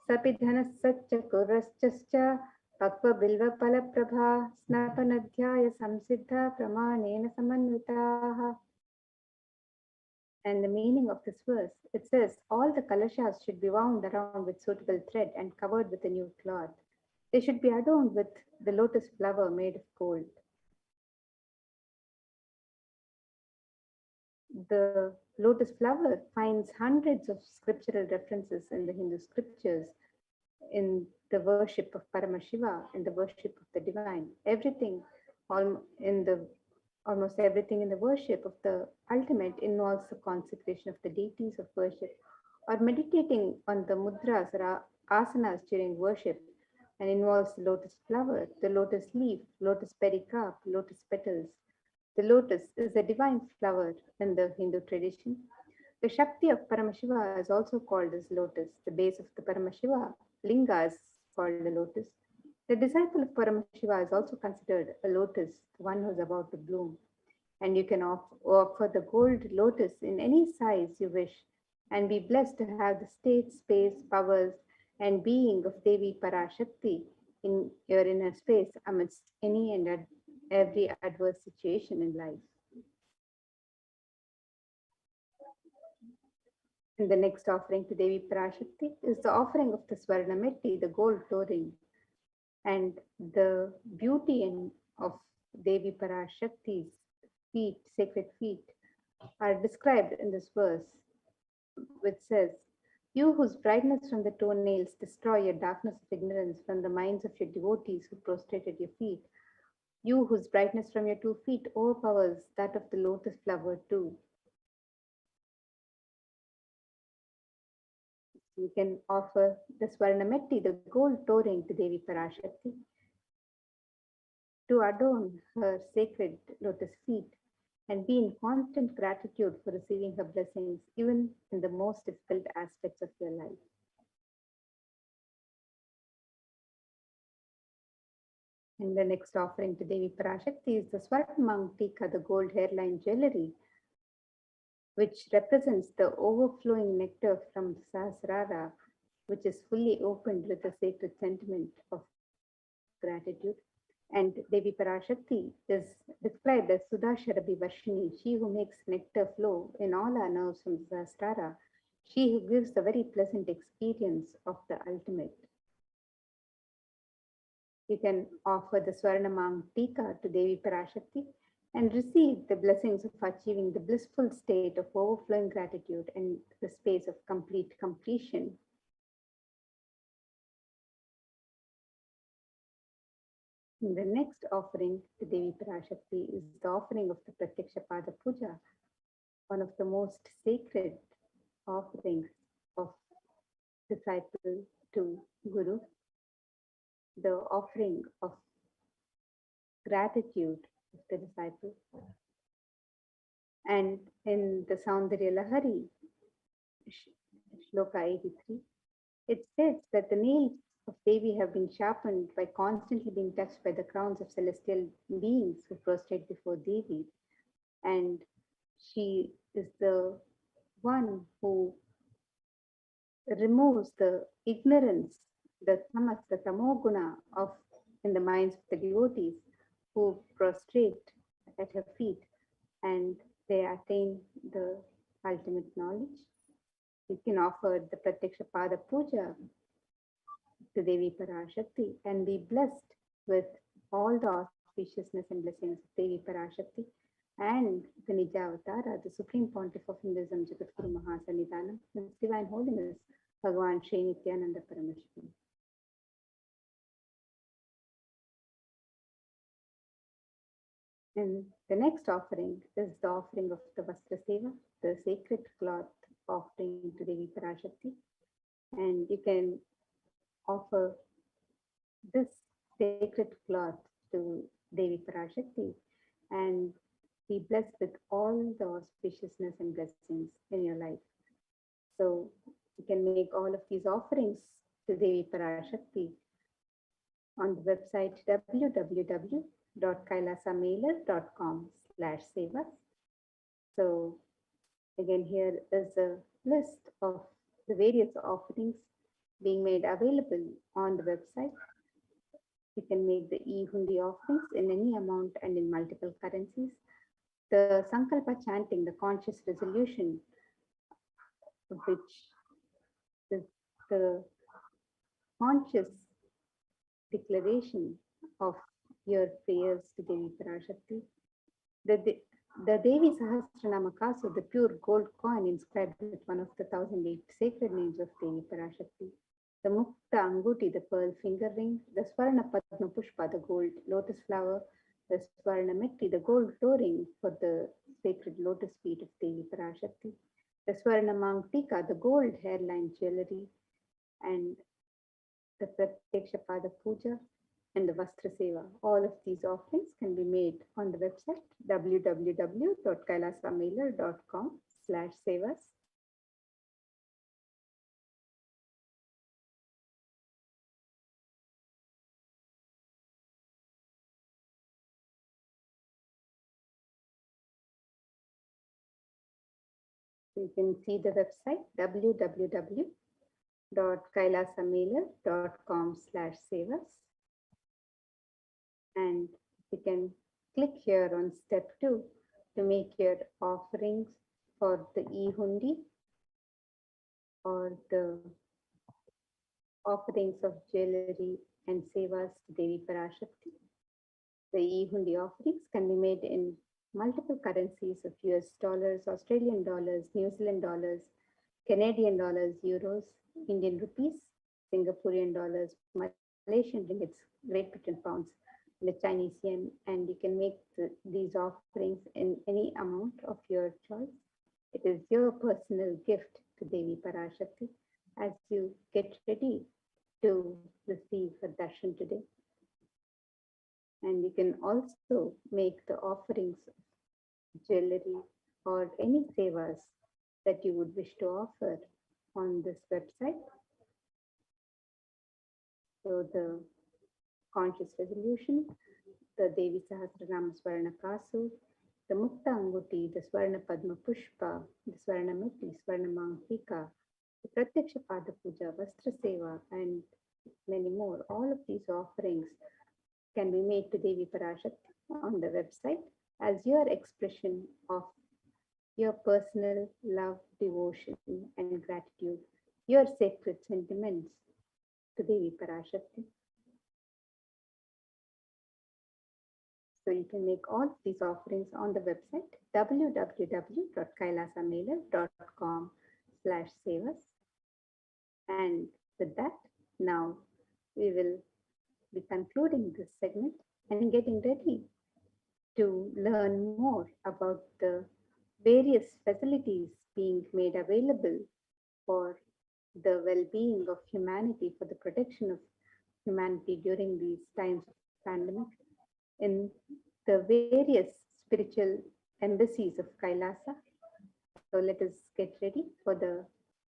S10: Sapidhanas Satcha Kuraschascha Pakva Bilva Palaprabha Snapanadhyaya Samsiddha Pramanena Samanvitaha. And the meaning of this verse, it says, all the kalashas should be wound around with suitable thread and covered with a new cloth. They should be adorned with the lotus flower made of gold. The lotus flower finds hundreds of scriptural references in the Hindu scriptures in the worship of Paramashiva, in the worship of the divine. Almost everything in the worship of the ultimate involves the consecration of the deities of worship, or meditating on the mudras or asanas during worship, and involves the lotus flower, the lotus leaf, lotus pericarp, lotus petals. The lotus is a divine flower in the Hindu tradition. The Shakti of Paramashiva is also called as lotus. The base of the Paramashiva linga is called the lotus. The disciple of Paramashiva is also considered a lotus, the one who is about to bloom. And you can offer the gold lotus in any size you wish and be blessed to have the state, space, powers, and being of Devi Parashakti in your inner space amidst any and every adverse situation in life. And the next offering to Devi Parashakti is the offering of the Swarnametti, the gold flooring. And the beauty of Devi Parashakti's feet, sacred feet, are described in this verse, which says, you whose brightness from the toenails destroy your darkness of ignorance from the minds of your devotees who prostrate at your feet. You whose brightness from your 2 feet overpowers that of the lotus flower too. You can offer the Swarnametti, the gold touring to Devi Parashakti, to adorn her sacred lotus feet and be in constant gratitude for receiving her blessings, even in the most difficult aspects of your life. And the next offering to Devi Parashakti is the Swarnamang Tika, the gold hairline jewelry, which represents the overflowing nectar from the Sahasrara, which is fully opened with a sacred sentiment of gratitude. And Devi Parashakti is described as Sudha Sharabi Varshini, she who makes nectar flow in all our nerves from the Sahasrara, she who gives the very pleasant experience of the ultimate. You can offer the Swarnamang Tika to Devi Parashakti and receive the blessings of achieving the blissful state of overflowing gratitude and the space of complete completion. And the next offering to Devi Parashakti is the offering of the Pratyaksha Pada Puja, one of the most sacred offerings of disciple to Guru, the offering of gratitude of the disciple. And in the Saundarya Lahari, Shloka 83, it states that the nails of Devi have been sharpened by constantly being touched by the crowns of celestial beings who prostrate before Devi. And she is the one who removes the ignorance, the tamas, the tamoguna in the minds of the devotees who prostrate at her feet, and they attain the ultimate knowledge. You can offer the Pratyaksha Pada Puja to Devi Parashakti and be blessed with all the auspiciousness and blessings of Devi Parashakti and the Nija Avatara, the Supreme Pontiff of Hinduism, Jagadguru Mahasannidhanam, His Divine Holiness, Bhagavan Sri Nithyananda Paramashivam. And the next offering is the offering of the Vastra Seva, the sacred cloth offering to Devi Parashakti. And you can offer this sacred cloth to Devi Parashakti and be blessed with all the auspiciousness and blessings in your life. So you can make all of these offerings to Devi Parashakti on the website www.kailasamailer.com/sevas. So again, here is a list of the various offerings being made available on the website. You can make the e-hundi offerings in any amount and in multiple currencies. The Sankalpa chanting, the conscious resolution, which is the conscious declaration of your prayers to Devi Parashakti. The Devi Sahasranama Kasu, the pure gold coin inscribed with one of the 1008 sacred names of Devi Parashakti. The Mukta Anguti, the pearl finger ring. The Swarna Padma Pushpa, the gold lotus flower. The Swarna Metti, the gold toe ring for the sacred lotus feet of Devi Parashakti. The Swarna Mangtika, the gold hairline jewelry. And the Pratyaksha Pada Puja and the Vastra Seva. All of these offerings can be made on the website www.kailasamailer.com/sevas. You can see the website www.kailasamailer.com/sevas. And you can click here on step 2 to make your offerings for the e-hundi or the offerings of jewelry and sevas to Devi Parashakti. The e-hundi offerings can be made in multiple currencies of US dollars, Australian dollars, New Zealand dollars, Canadian dollars, euros, Indian rupees, Singaporean dollars, Malaysian ringgits, Great Britain pounds, and the Chinese yen. And you can make these offerings in any amount of your choice. It is your personal gift to Devi Parashakti as you get ready to receive her darshan today. And you can also make the offerings of jewelry or any sevas that you would wish to offer on this website. So the conscious resolution, the Devi Sahasranama Swarna Kasu, the Mukta Anguti, the Swarna Padma Pushpa, the Swarna Mati, Swarna Mangtika, the Pratyaksha Pada Puja, Vastra Seva, and many more. All of these offerings can be made to Devi Parashakti on the website as your expression of your personal love, devotion, and gratitude, your sacred sentiments to Devi Parashakti. So you can make all these offerings on the website www.kailasamailer.com/sevas. And with that, now we will be concluding this segment and getting ready to learn more about the various facilities being made available for the well-being of humanity, for the protection of humanity during these times of pandemic in the various spiritual embassies of Kailasa. So let us get ready for the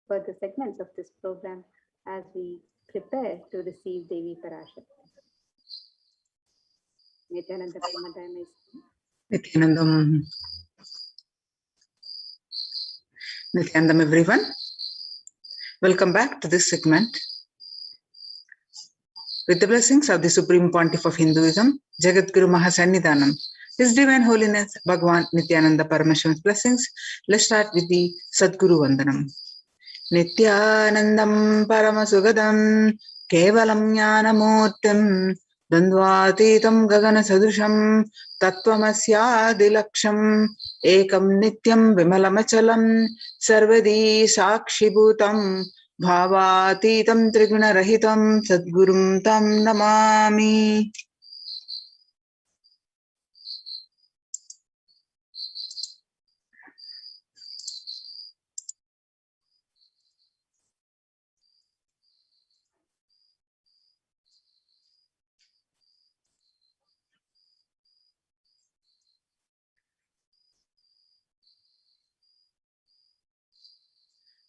S10: further segments of this program as we prepare to receive Devi Parashakti. Nithyananda Paramashivam.
S11: Nithyanandam. Nithyanandam, everyone. Welcome back to this segment. With the blessings of the Supreme Pontiff of Hinduism, Jagat Guru Mahasannidhanam, His Divine Holiness Bhagavan Nithyananda Paramashivan's blessings, let's start with the Sadguru Vandanam. Nithyanandam Paramasugadam Kevalam Jnanamurtim Dandvatitam Gagana Sadrusham Tattvamasya Ekam Nityam Vimalamachalam Sarvadi Sakshibhutam Bhavatitam Triguna-rahitam Sadgurum Tam Namami.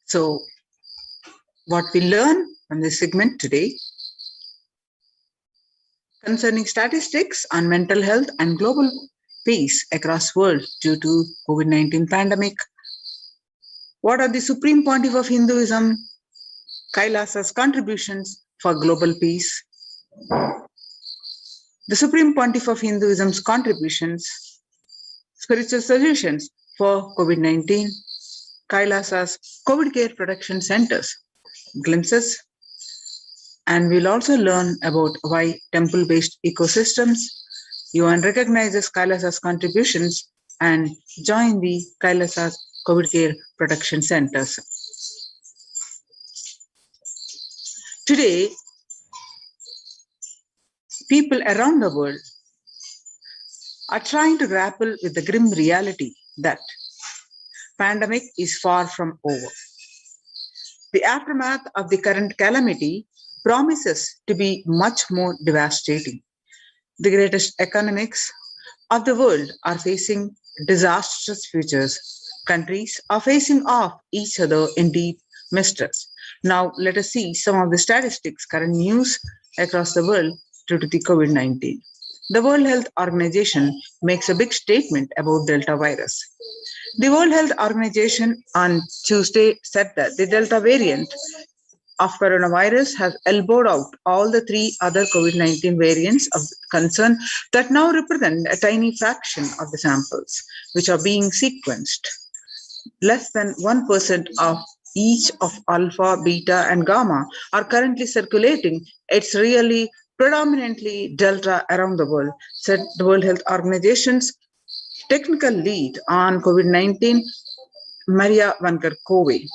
S11: So, what we learn from this segment today concerning statistics on mental health and global peace across world due to COVID-19 pandemic. What are the Supreme Pontiff of Hinduism, Kailasa's contributions for global peace? The Supreme Pontiff of Hinduism's contributions, spiritual solutions for COVID-19, Kailasa's COVID care production centers, glimpses, and we'll also learn about why temple-based ecosystems. UN recognizes Kailasa's contributions and join the Kailasa's COVID care production centers. Today, people around the world are trying to grapple with the grim reality that pandemic is far from over. The aftermath of the current calamity promises to be much more devastating. The greatest economics of the world are facing disastrous futures. Countries are facing off each other in deep mistrust. Now, let us see some of the statistics, current news across the world due to the COVID-19. The World Health Organization makes a big statement about Delta virus. The World Health Organization on Tuesday said that the Delta variant of coronavirus has elbowed out all the three other COVID-19 variants of concern that now represent a tiny fraction of the samples which are being sequenced. Less than 1% of each of alpha, beta, and gamma are currently circulating. It's really predominantly Delta around the world, said the World Health Organization's technical lead on COVID-19, Maria Vanker-Kove.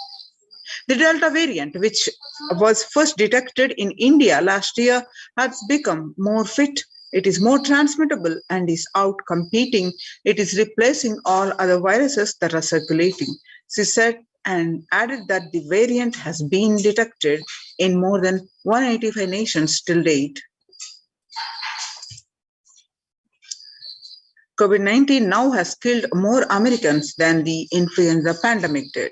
S11: The Delta variant, which was first detected in India last year, has become more fit. It is more transmittable and is out competing. It is replacing all other viruses that are circulating. She said and added that the variant has been detected in more than 185 nations till date. COVID-19 now has killed more Americans than the influenza pandemic did.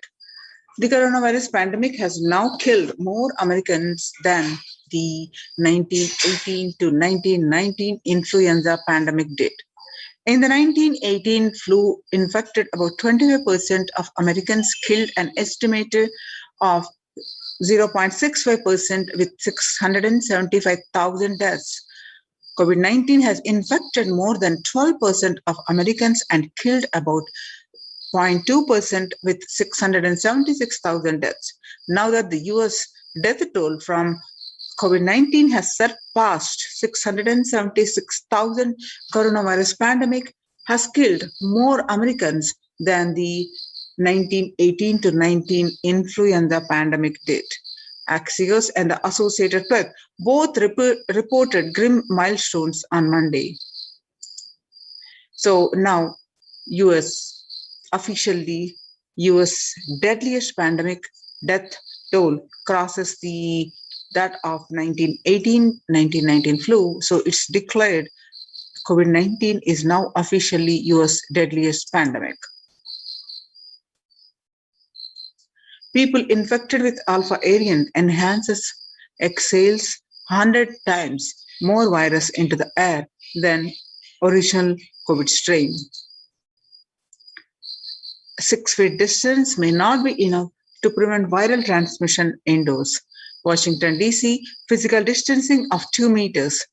S11: The coronavirus pandemic has now killed more Americans than the 1918 to 1919 influenza pandemic did. In the 1918 flu infected about 25% of Americans, killed an estimated of 0.65% with 675,000 deaths. COVID-19 has infected more than 12% of Americans and killed about 0.2% with 676,000 deaths. Now that the US death toll from COVID-19 has surpassed 676,000, coronavirus pandemic has killed more Americans than the 1918 to 19 influenza pandemic did. Axios and the Associated Press both reported grim milestones on Monday. So now, officially, US deadliest pandemic death toll crosses that of 1918-1919 flu. So it's declared COVID-19 is now officially US deadliest pandemic. People infected with alpha variant exhales 100 times more virus into the air than original COVID strain. 6 feet distance may not be enough to prevent viral transmission indoors. Washington, D.C., physical distancing of 2 meters,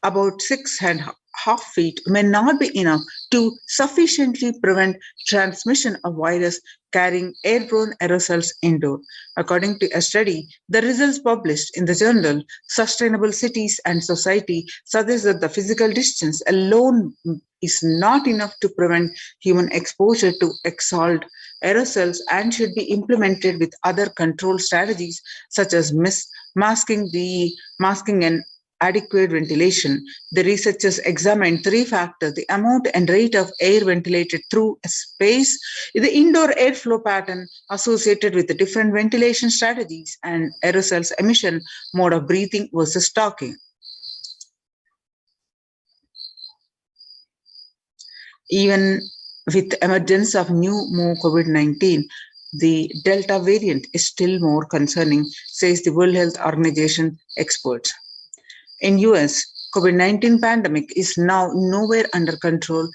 S11: about 6.5 half feet may not be enough to sufficiently prevent transmission of virus carrying airborne aerosols indoor. According to a study, the results published in the journal Sustainable Cities and Society suggest that the physical distance alone is not enough to prevent human exposure to exhaled aerosols and should be implemented with other control strategies such as masking and adequate ventilation. The researchers examined three factors: the amount and rate of air ventilated through a space, the indoor airflow pattern associated with the different ventilation strategies, and aerosols emission mode of breathing versus talking. Even with emergence of more COVID-19, the Delta variant is still more concerning, says the World Health Organization experts. In US, COVID-19 pandemic is now nowhere under control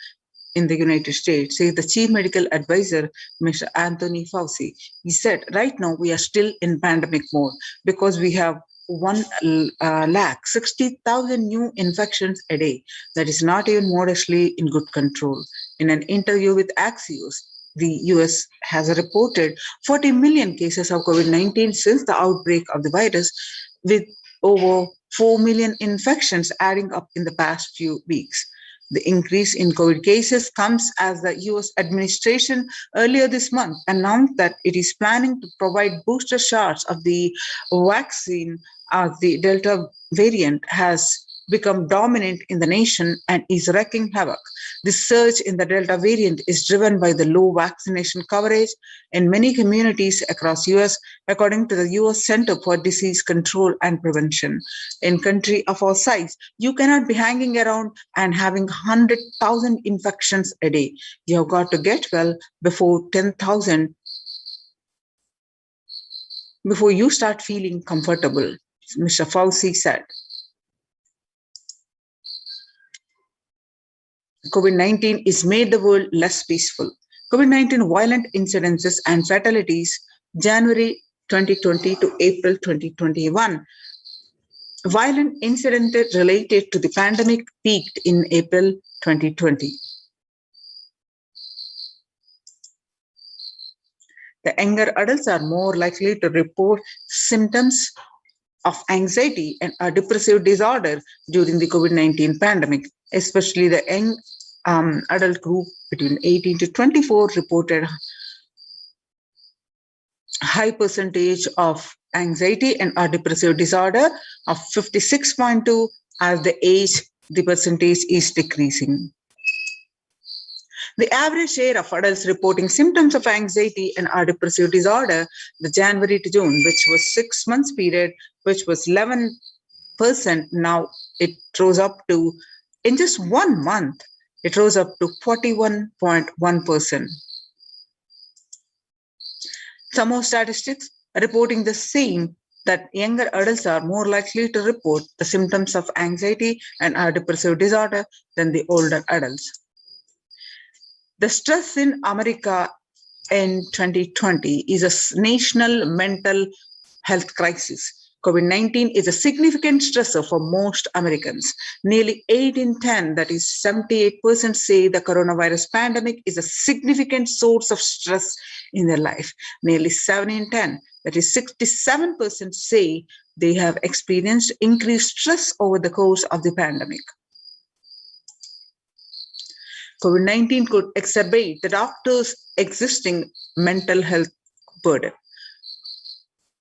S11: in the United States, says the Chief Medical Advisor, Mr. Anthony Fauci. He said, right now we are still in pandemic mode because we have 1,60,000 new infections a day. That is not even modestly in good control. In an interview with Axios, the US has reported 40 million cases of COVID-19 since the outbreak of the virus, with over 4 million infections adding up in the past few weeks. The increase in COVID cases comes as the US administration earlier this month announced that it is planning to provide booster shots of the vaccine as the Delta variant has become dominant in the nation and is wreaking havoc. The surge in the Delta variant is driven by the low vaccination coverage in many communities across US, according to the US Center for Disease Control and Prevention. In country of our size, you cannot be hanging around and having 100,000 infections a day. You have got to get well before 10,000, before you start feeling comfortable, Mr. Fauci said. COVID-19 is made the world less peaceful. COVID-19 violent incidences and fatalities, January 2020 to April 2021. Violent incidents related to the pandemic peaked in April 2020. The younger adults are more likely to report symptoms of anxiety and a depressive disorder during the COVID-19 pandemic, especially the young adult group between 18 to 24 reported high percentage of anxiety and a depressive disorder of 56.2. As the age, the percentage is decreasing. The average share of adults reporting symptoms of anxiety and a depressive disorder, the January to June, which was 6 months period, which was 11%, now it rose up to, in just 1 month, it rose up to 41.1%. Some more statistics reporting the same, that younger adults are more likely to report the symptoms of anxiety and a depressive disorder than the older adults. The stress in America in 2020 is a national mental health crisis. COVID-19 is a significant stressor for most Americans. Nearly 8 in 10, that is 78%, say the coronavirus pandemic is a significant source of stress in their life. Nearly 7 in 10, that is 67%, say they have experienced increased stress over the course of the pandemic. COVID-19 could exacerbate the doctor's existing mental health burden.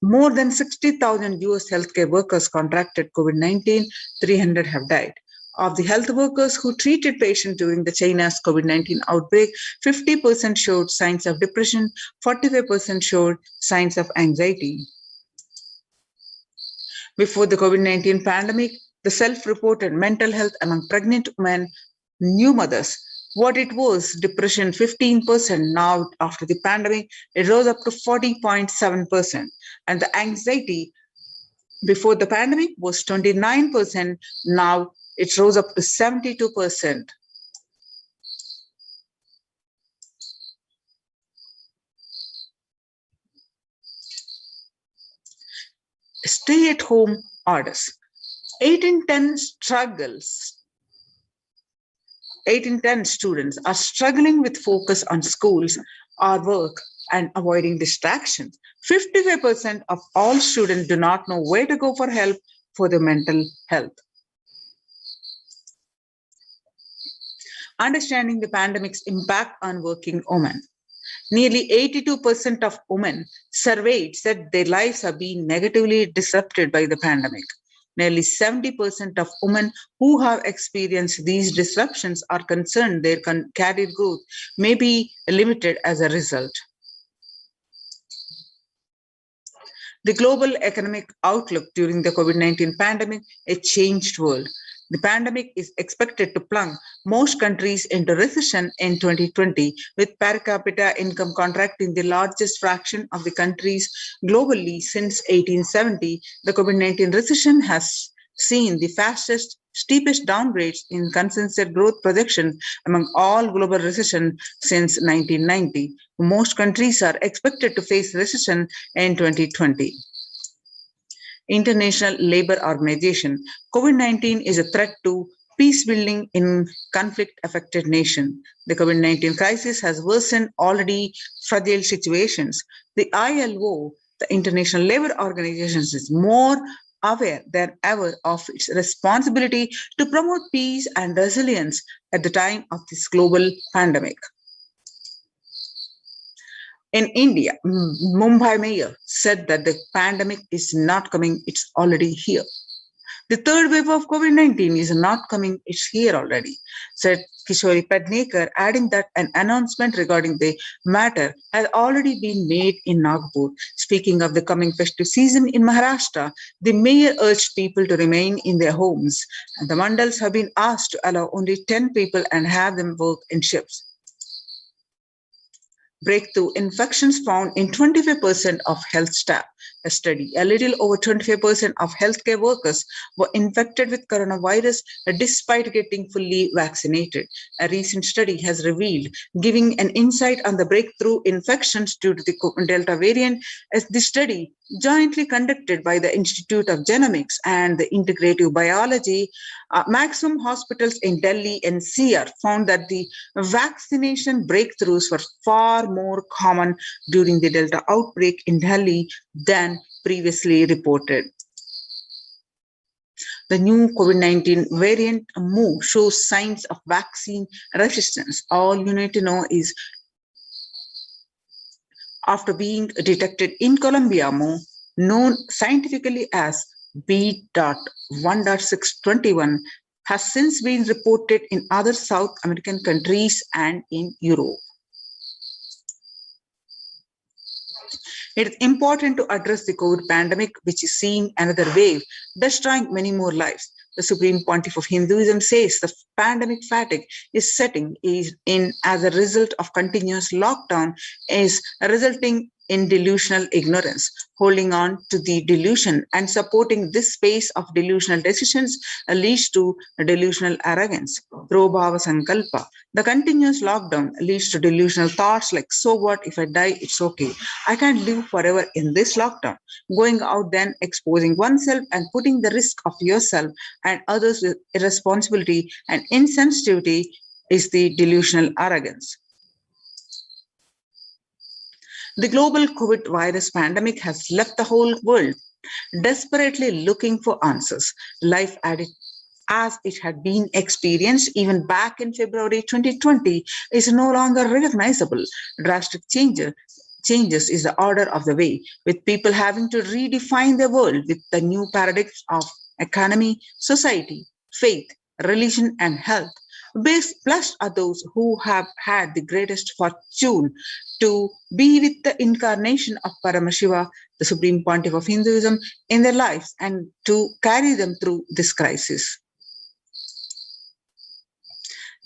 S11: More than 60,000 US healthcare workers contracted COVID-19, 300 have died. Of the health workers who treated patients during the China's COVID-19 outbreak, 50% showed signs of depression, 45% showed signs of anxiety. Before the COVID-19 pandemic, the self-reported mental health among pregnant women, new mothers, what it was, depression 15%. Now, after the pandemic, it rose up to 40.7%. And the anxiety before the pandemic was 29%. Now, it rose up to 72%. Stay-at-home orders. 8 in 10 struggles 8 in 10 students are struggling with focus on schools or work and avoiding distractions. 55% of all students do not know where to go for help for their mental health. Understanding the pandemic's impact on working women. Nearly 82% of women surveyed said their lives have been negatively disrupted by the pandemic. Nearly 70% of women who have experienced these disruptions are concerned their career growth may be limited as a result. The global economic outlook during the COVID-19 pandemic, a changed world. The pandemic is expected to plunge most countries into recession in 2020, with per capita income contracting the largest fraction of the countries globally since 1870. The COVID-19 recession has seen the fastest, steepest downgrades in consensus growth projections among all global recession since 1990. Most countries are expected to face recession in 2020. International Labour Organization. COVID-19 is a threat to peace building in conflict-affected nations. The COVID-19 crisis has worsened already fragile situations. The ILO, the International Labour Organization, is more aware than ever of its responsibility to promote peace and resilience at the time of this global pandemic. In India, Mumbai mayor said that the pandemic is not coming, it's already here. The third wave of COVID-19 is not coming, it's here already, said Kishori Pednekar, adding that an announcement regarding the matter has already been made in Nagpur. Speaking of the coming festive season in Maharashtra, the mayor urged people to remain in their homes, and the mandals have been asked to allow only 10 people and have them work in shifts. Breakthrough infections found in 25% of health staff. A study, a little over 25% of healthcare workers were infected with coronavirus despite getting fully vaccinated. A recent study has revealed, giving an insight on the breakthrough infections due to the Delta variant, as the study jointly conducted by the Institute of Genomics and the Integrative Biology, Maximum Hospitals in Delhi NCR found that the vaccination breakthroughs were far more common during the Delta outbreak in Delhi than previously reported. The new COVID-19 variant Mu shows signs of vaccine resistance. All you need to know is, after being detected in Colombia, Mu, known scientifically as B.1.621, has since been reported in other South American countries and in Europe. It is important to address the COVID pandemic, which is seeing another wave, destroying many more lives. The Supreme Pontiff of Hinduism says the pandemic fatigue is setting in as a result of continuous lockdown is resulting in delusional ignorance. Holding on to the delusion and supporting this space of delusional decisions leads to delusional arrogance. Prabhava Sankalpa. The continuous lockdown leads to delusional thoughts like, so what if I die, it's okay. I can't live forever in this lockdown. Going out then, exposing oneself and putting the risk of yourself and others with irresponsibility and insensitivity is the delusional arrogance. The global COVID virus pandemic has left the whole world desperately looking for answers. Life as it had been experienced even back in February 2020 is no longer recognizable. Drastic changes is the order of the way, with people having to redefine their world with the new paradigms of economy, society, faith, religion, and health. Blessed are those who have had the greatest fortune to be with the incarnation of Paramashiva, the Supreme Pontiff of Hinduism, in their lives and to carry them through this crisis.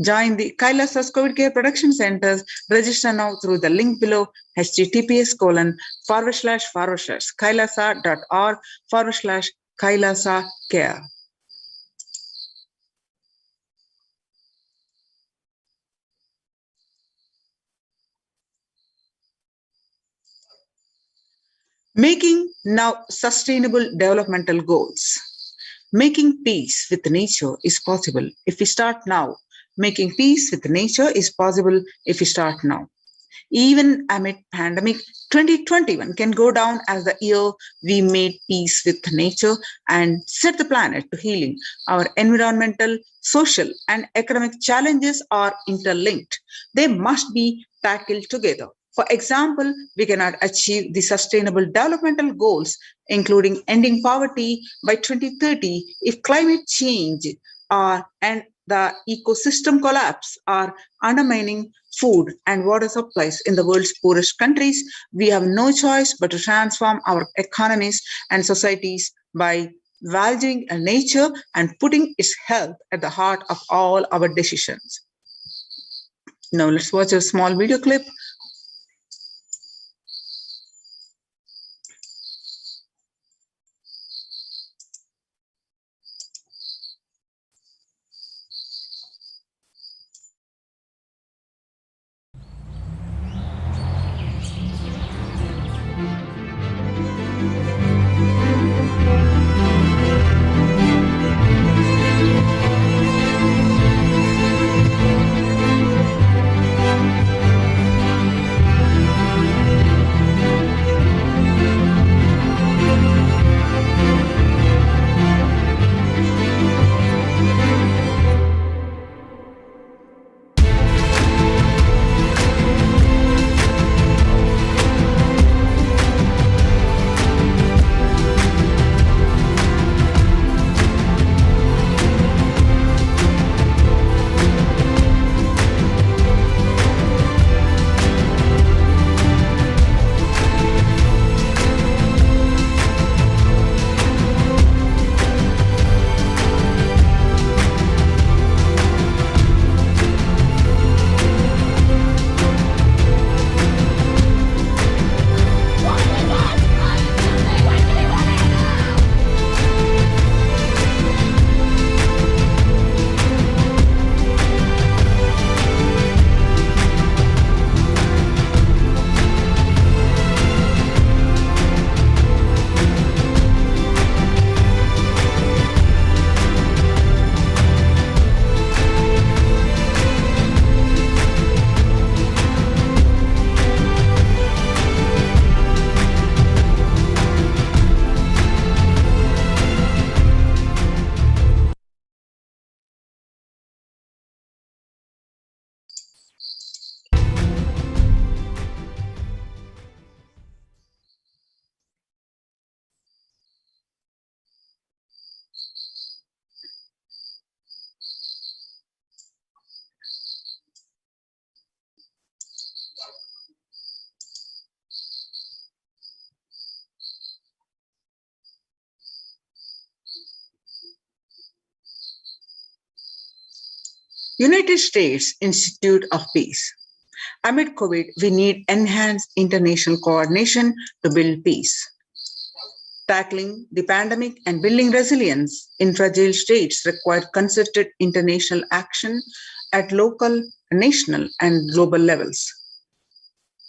S11: Join the Kailasa's COVID care production centers. Register now through the link below, https://kailasa.org/Kailasa care. Making now sustainable developmental goals. Making peace with nature is possible if we start now Making peace with nature is possible if we start now. Even amid pandemic, 2021 can go down as the year we made peace with nature and set the planet to healing. Our environmental, social, and economic challenges are interlinked. They must be tackled together. For example, we cannot achieve the sustainable developmental goals, including ending poverty by 2030, if climate change and the ecosystem collapse are undermining food and water supplies in the world's poorest countries. We have no choice but to transform our economies and societies by valuing nature and putting its health at the heart of all our decisions. Now let's watch a small video clip. United States Institute of Peace. Amid COVID, we need enhanced international coordination to build peace. Tackling the pandemic and building resilience in fragile states require concerted international action at local, national, and global levels.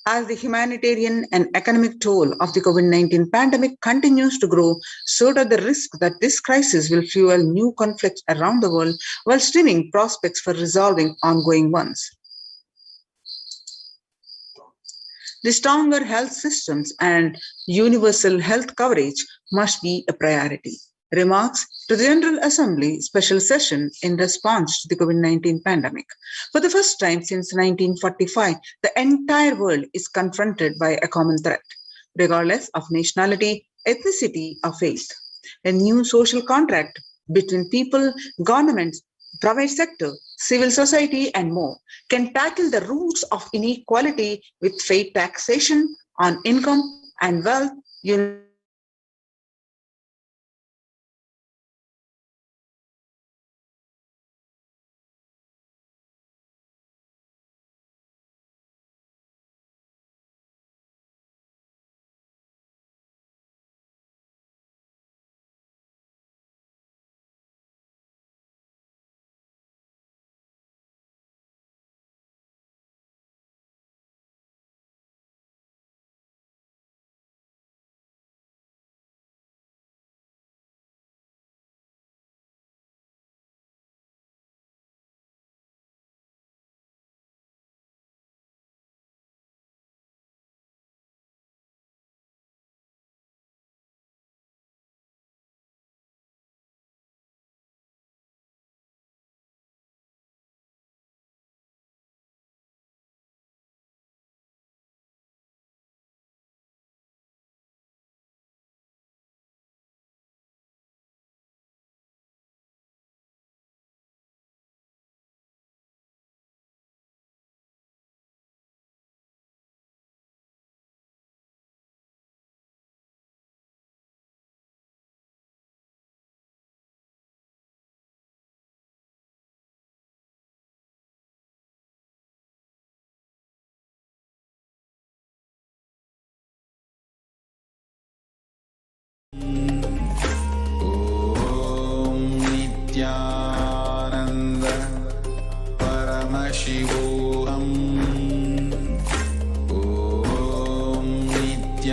S11: As the humanitarian and economic toll of the COVID-19 pandemic continues to grow, so does the risk that this crisis will fuel new conflicts around the world while streaming prospects for resolving ongoing ones. The stronger health systems and universal health coverage must be a priority. Remarks to the General Assembly special session in response to the COVID-19 pandemic. For the first time since 1945, the entire world is confronted by a common threat, regardless of nationality, ethnicity, or faith. A new social contract between people, governments, private sector, civil society, and more can tackle the roots of inequality with fair taxation on income and wealth,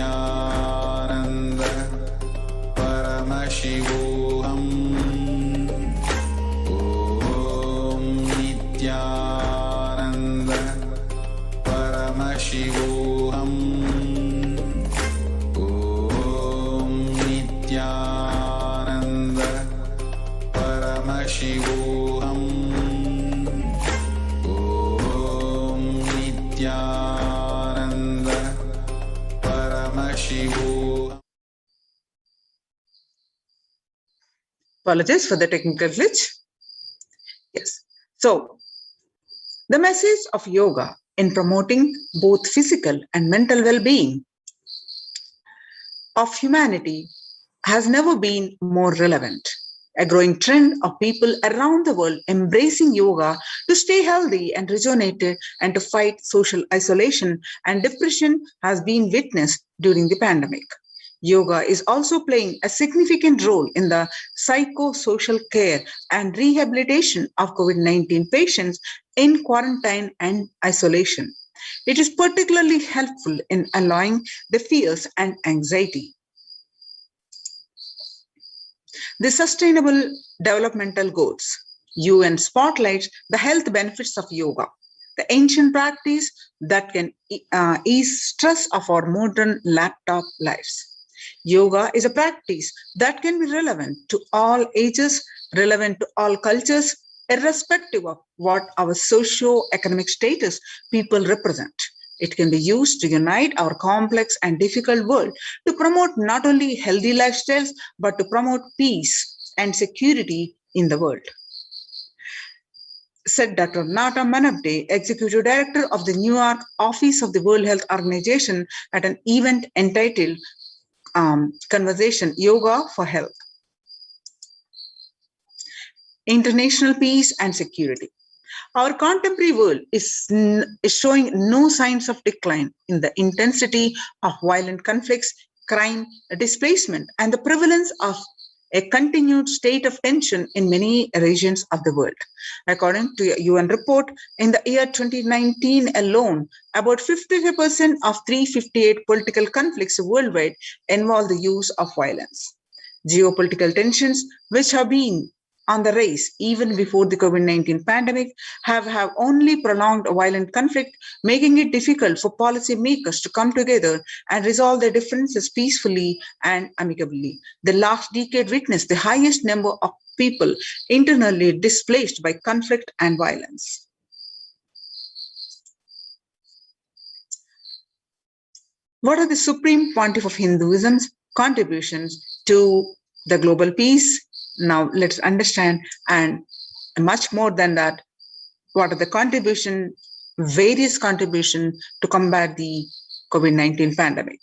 S9: Nithyananda Paramashivoham. Om Nithyananda Paramashivoham. Om Nithyananda Paramashivoham. Om Nithyananda Paramashivoham.
S11: Apologize for the technical glitch. Yes. So, the message of yoga in promoting both physical and mental well-being of humanity has never been more relevant. A growing trend of people around the world embracing yoga to stay healthy and rejuvenated and to fight social isolation and depression has been witnessed during the pandemic. Yoga is also playing a significant role in the psychosocial care and rehabilitation of COVID-19 patients in quarantine and isolation. It is particularly helpful in allaying the fears and anxiety. The Sustainable Developmental Goals, UN spotlights the health benefits of yoga, the ancient practice that can ease stress of our modern laptop lives. Yoga is a practice that can be relevant to all ages, relevant to all cultures, irrespective of what our socio-economic status people represent. It can be used to unite our complex and difficult world to promote not only healthy lifestyles, but to promote peace and security in the world, said Dr. Nata Manabde, Executive Director of the New York Office of the World Health Organization, at an event entitled Conversation Yoga for Health, International Peace and Security. Our contemporary world is showing no signs of decline in the intensity of violent conflicts, crime, displacement, and the prevalence of a continued state of tension in many regions of the world. According to a UN report, in the year 2019 alone, about 55% of 358 political conflicts worldwide involve the use of violence. Geopolitical tensions, which have been on the rise even before the COVID-19 pandemic, have only prolonged violent conflict, making it difficult for policymakers to come together and resolve their differences peacefully and amicably. The last decade witnessed the highest number of people internally displaced by conflict and violence. What are the Supreme Pontiff of Hinduism's contributions to the global peace? Now let's understand, and much more than that, what are the various contributions to combat the COVID-19 pandemic.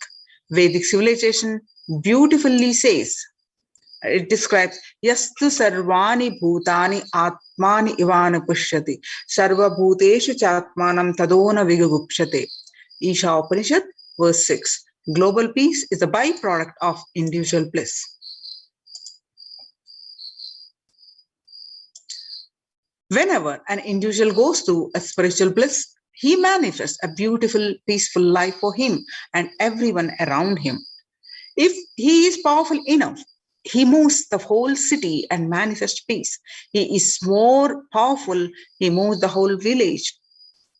S11: Vedic civilization beautifully says, it describes, Yastu sarvani bhutani atmani ivana pushyati, sarva bhuteshu chatmanam tadona vigagupshate. Isha Upanishad, verse 6. Global peace is a byproduct of individual bliss. Whenever an individual goes through a spiritual bliss, he manifests a beautiful, peaceful life for him and everyone around him. If he is powerful enough, he moves the whole city and manifests peace. He is more powerful, he moves the whole village,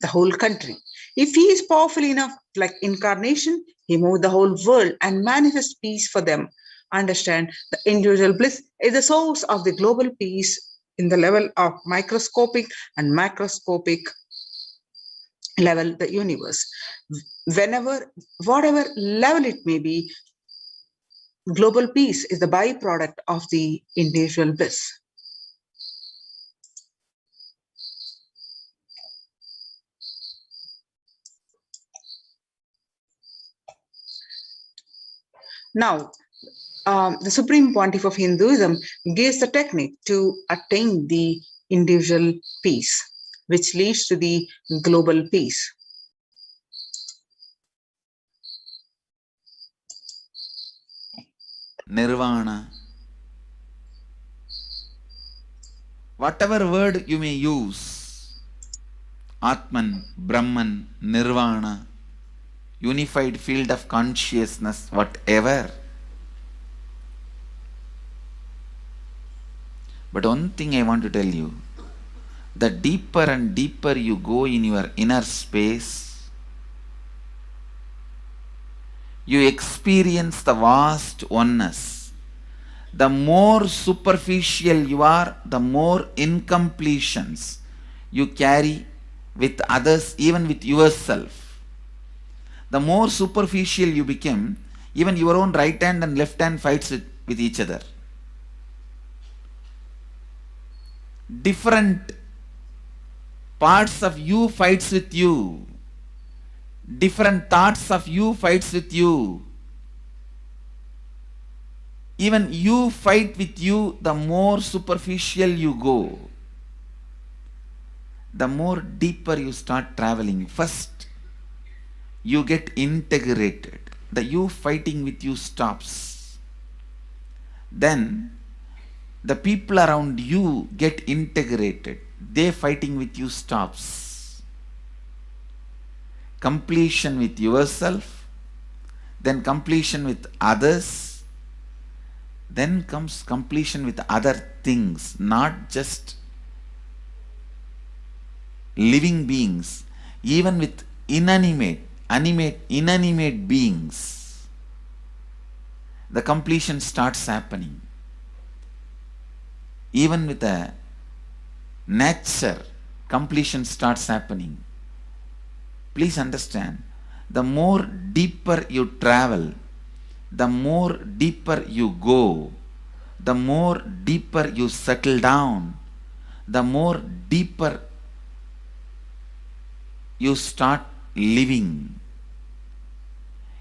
S11: the whole country. If he is powerful enough, like incarnation, he moves the whole world and manifests peace for them. Understand, the individual bliss is the source of the global peace in the level of microscopic and macroscopic level, the universe. Whatever level it may be, global peace is the byproduct of the individual bliss. Now, the Supreme Pontiff of Hinduism gives the technique to attain the individual peace, which leads to the global peace.
S1: Nirvana. Whatever word you may use, Atman, Brahman, Nirvana, unified field of consciousness, whatever. But one thing I want to tell you, the deeper and deeper you go in your inner space, you experience the vast oneness. The more superficial you are, the more incompletions you carry with others, even with yourself. The more superficial you become, even your own right hand and left hand fights with each other. Different parts of you fights with you. Different thoughts of you fights with you. Even you fight with you, the more superficial you go, the more deeper you start traveling. First, you get integrated. The you fighting with you stops. Then, the people around you get integrated. They fighting with you stops. Completion with yourself, then completion with others, then comes completion with other things, not just living beings, even with inanimate beings. The completion starts happening. Even with a nature, completion starts happening. Please understand, the more deeper you travel, the more deeper you go, the more deeper you settle down, the more deeper you start living.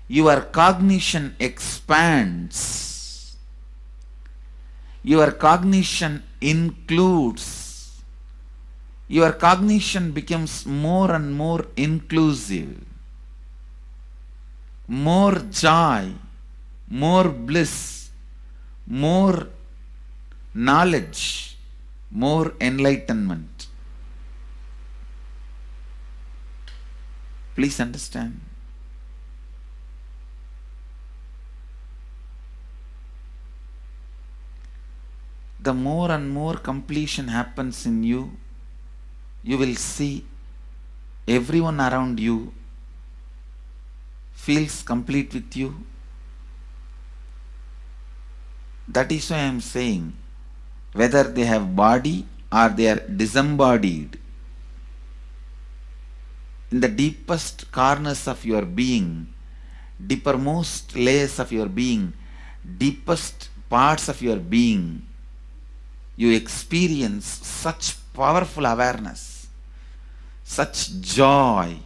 S1: Your cognition expands. Your cognition includes. Your cognition becomes more and more inclusive. More joy, more bliss, more knowledge, more enlightenment. Please understand. The more and more completion happens in you, you will see everyone around you feels complete with you. That is why I am saying, whether they have body or they are disembodied, in the deepest corners of your being, deepermost layers of your being, deepest parts of your being, you experience such powerful awareness, such joy.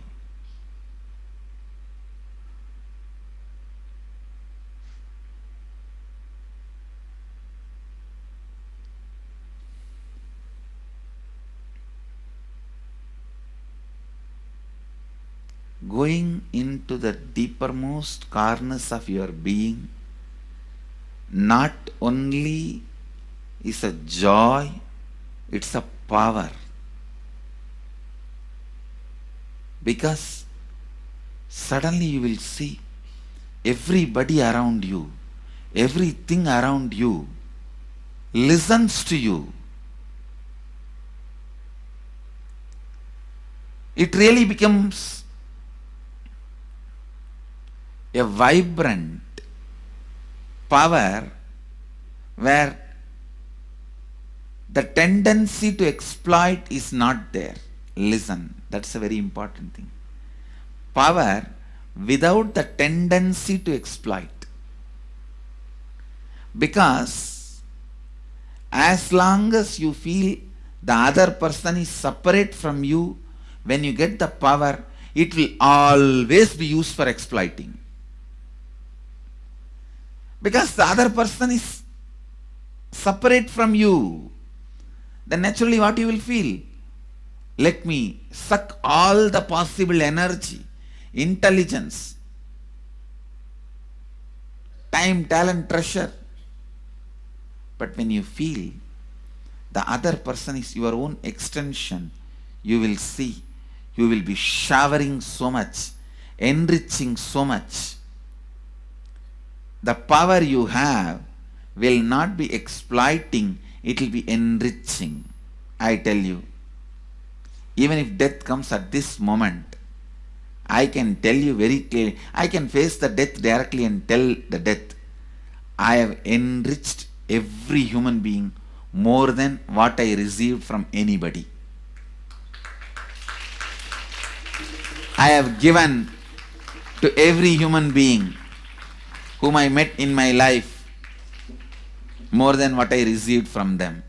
S1: Going into the deepermost corners of your being not only is a joy, it's a power. Because suddenly you will see everybody around you, everything around you listens to you. It really becomes a vibrant power where the tendency to exploit is not there. Listen, that's a very important thing. Power without the tendency to exploit. Because as long as you feel the other person is separate from you, when you get the power, it will always be used for exploiting. Because the other person is separate from you, then naturally what you will feel? Let me suck all the possible energy, intelligence, time, talent, treasure. But when you feel the other person is your own extension, you will see, you will be showering so much enriching so much. The power you have will not be exploiting, it will be enriching. I tell you, even if death comes at this moment, I can tell you very clearly, I can face the death directly and tell the death, I have enriched every human being more than what I received from anybody. I have given to every human being whom I met in my life more than what I received from them.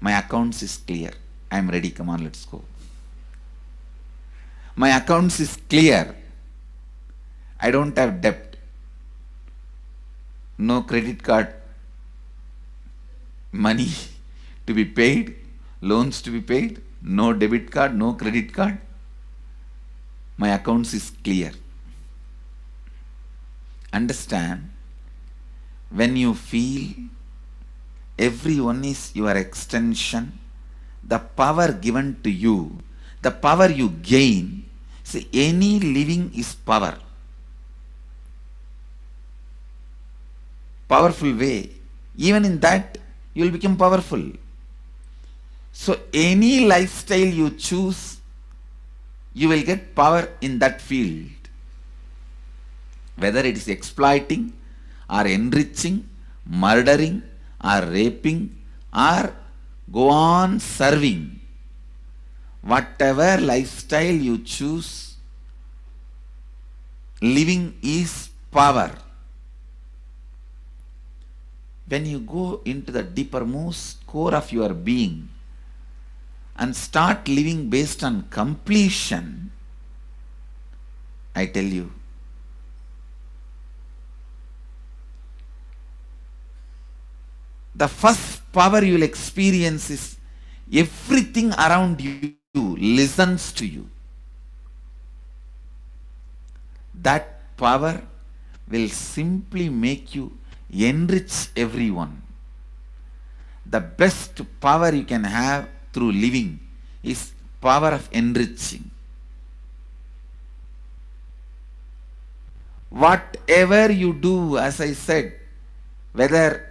S1: My accounts is clear. I am ready. Come on, let's go. My accounts is clear. I don't have debt. No credit card money to be paid, loans to be paid, no debit card, no credit card. My accounts is clear. Understand, when you feel everyone is your extension, the power given to you, the power you gain, see, any living is power. Powerful way. Even in that, you will become powerful. So any lifestyle you choose, you will get power in that field. Whether it is exploiting or enriching, murdering or raping or go on serving. Whatever lifestyle you choose, living is power. When you go into the deepermost core of your being and start living based on completion, I tell you, the first power you will experience is everything around you listens to you. That power will simply make you enrich everyone. The best power you can have through living is power of enriching. Whatever you do, as I said, whether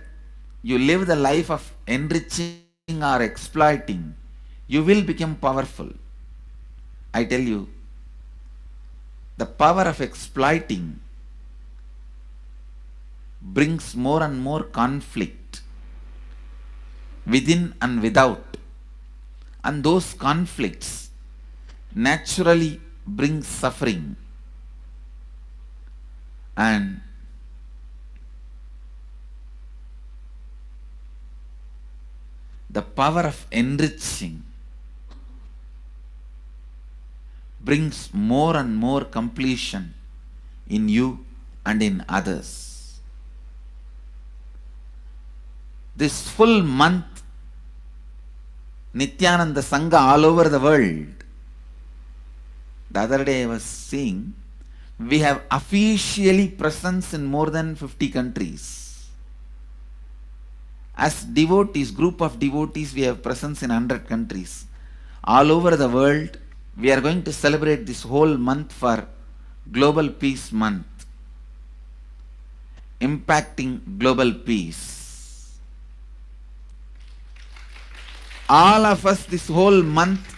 S1: you live the life of enriching or exploiting, you will become powerful. I tell you, the power of exploiting brings more and more conflict within and without, and those conflicts naturally bring suffering. And the power of enriching brings more and more completion in you and in others. This full month, Nithyananda Sangha all over the world. The other day I was seeing, we have officially presence in more than 50 countries. As devotees, group of devotees, we have presence in 100 countries. All over the world, we are going to celebrate this whole month for Global Peace Month, impacting global peace. All of us this whole month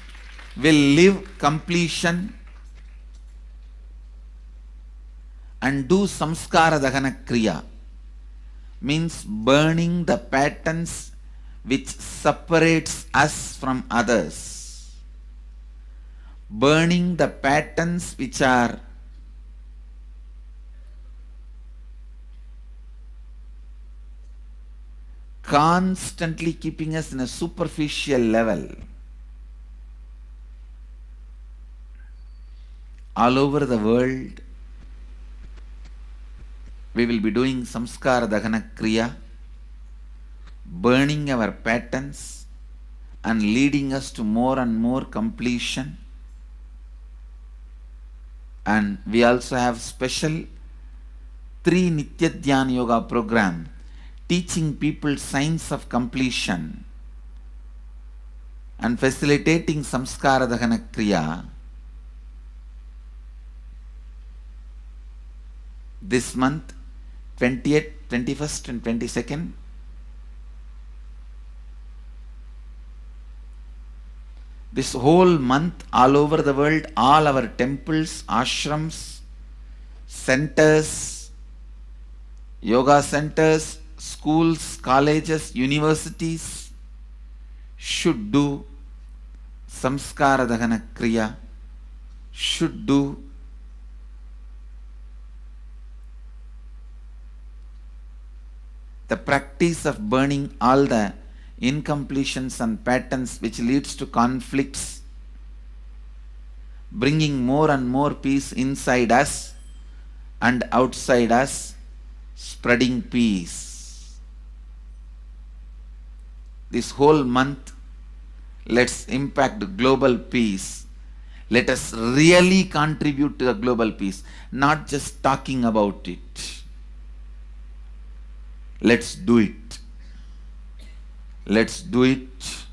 S1: will live completion and do samskara dahana kriya, means burning the patterns which separates us from others, burning the patterns which are constantly keeping us in a superficial level. All over the world, we will be doing samskara dahana kriya, burning our patterns and leading us to more and more completion. And we also have special 3 Nitya Dhyana Yoga program teaching people science of completion and facilitating samskara dahana kriya. this month, 20th, 21st and 22nd. This whole month, all over the world, all our temples, ashrams, centers, yoga centers, schools, colleges, universities should do samskara dahana kriya, should do the practice of burning all the incompletions and patterns which leads to conflicts, bringing more and more peace inside us and outside us, spreading peace. This whole month, let's impact global peace. Let us really contribute to the global peace, not just talking about it. Let's do it. Let's do it.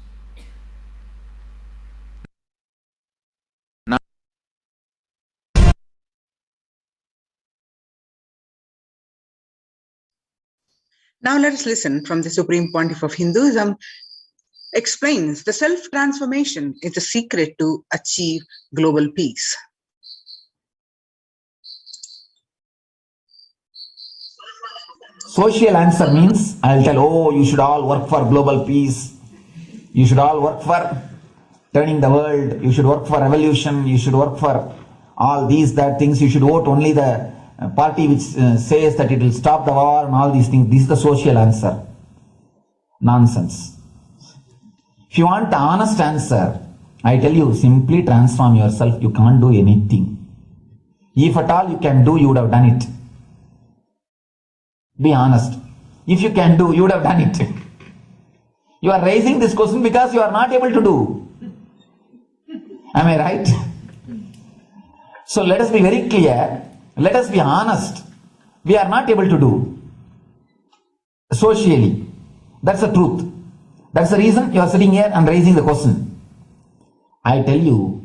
S11: Now let us listen from the Supreme Pontiff of Hinduism explains the self-transformation is the secret to achieve global peace.
S1: Social answer means, I'll tell, oh, you should all work for global peace. You should all work for turning the world. You should work for revolution. You should work for all these, that things. You should vote only the party which says that it will stop the war and all these things. This is the social answer. Nonsense. If you want the honest answer, I tell you, simply transform yourself. You can't do anything. If at all you can do, you would have done it. Be honest. If you can do, you would have done it. You are raising this question because you are not able to do. Am I right? So let us be very clear. Let us be honest. We are not able to do. Socially. That's the truth. That's the reason you are sitting here and raising the question. I tell you,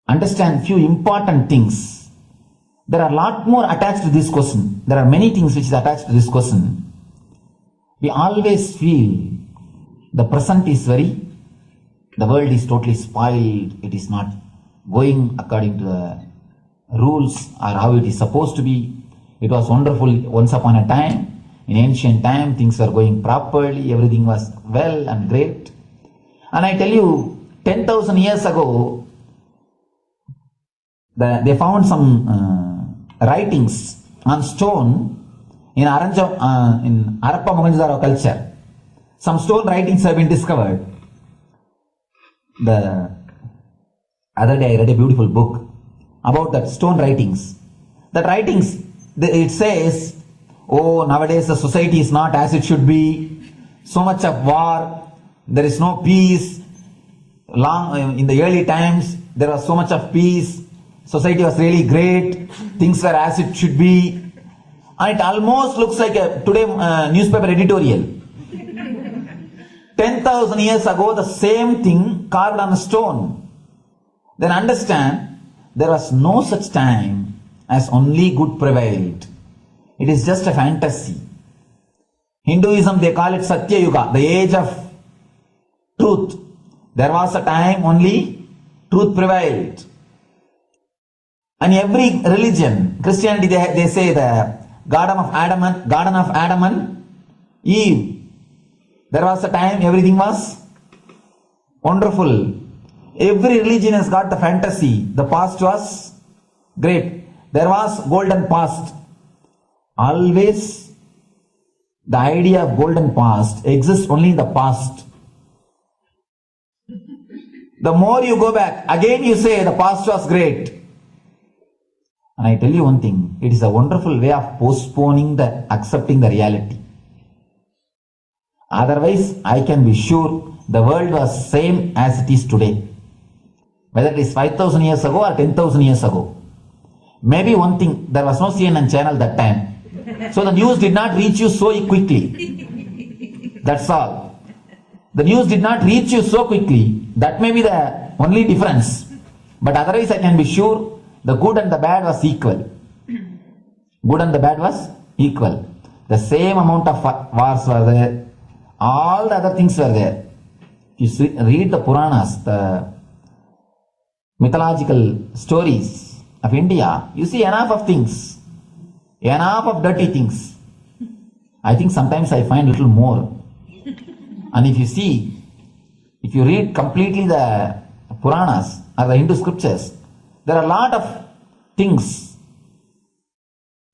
S1: understand few important things. There are a lot more attached to this question. There are many things which is attached to this question. We always feel the present is the world is totally spoiled. It is not going according to the rules or how it is supposed to be. It was wonderful once upon a time. In ancient time, things were going properly. Everything was well and great. And I tell you, 10,000 years ago, they found some writings on stone in Harappa Mohenjo-daro culture. Some stone writings have been discovered. The other day I read a beautiful book about that stone writings. That writings, it says, oh, nowadays the society is not as it should be. So much of war. There is no peace. In the early times, there was so much of peace. Society was really great. Things were as it should be. And it almost looks like a today newspaper editorial. 10,000 years ago, the same thing carved on a stone. Then understand, there was no such time as only good prevailed. It is just a fantasy. Hinduism, they call it Satya Yuga, the age of truth. There was a time only truth prevailed. And every religion, Christianity, they say the Garden of Adam and Eve. There was a time everything was wonderful. Every religion has got the fantasy. The past was great. There was golden past. Always the idea of golden past exists only in the past. The more you go back, again you say the past was great. And I tell you one thing, it is a wonderful way of postponing accepting the reality. Otherwise, I can be sure the world was same as it is today. Whether it is 5,000 years ago or 10,000 years ago. Maybe one thing, there was no CNN channel that time. So the news did not reach you so quickly. That's all. The news did not reach you so quickly. That may be the only difference. But otherwise I can be sure the good and the bad was equal. Good and the bad was equal. The same amount of wars were there. All the other things were there. You read the Puranas, the mythological stories of India, you see enough of things. Enough of dirty things. I think sometimes I find little more. And if you read completely the Puranas or the Hindu scriptures, there are a lot of things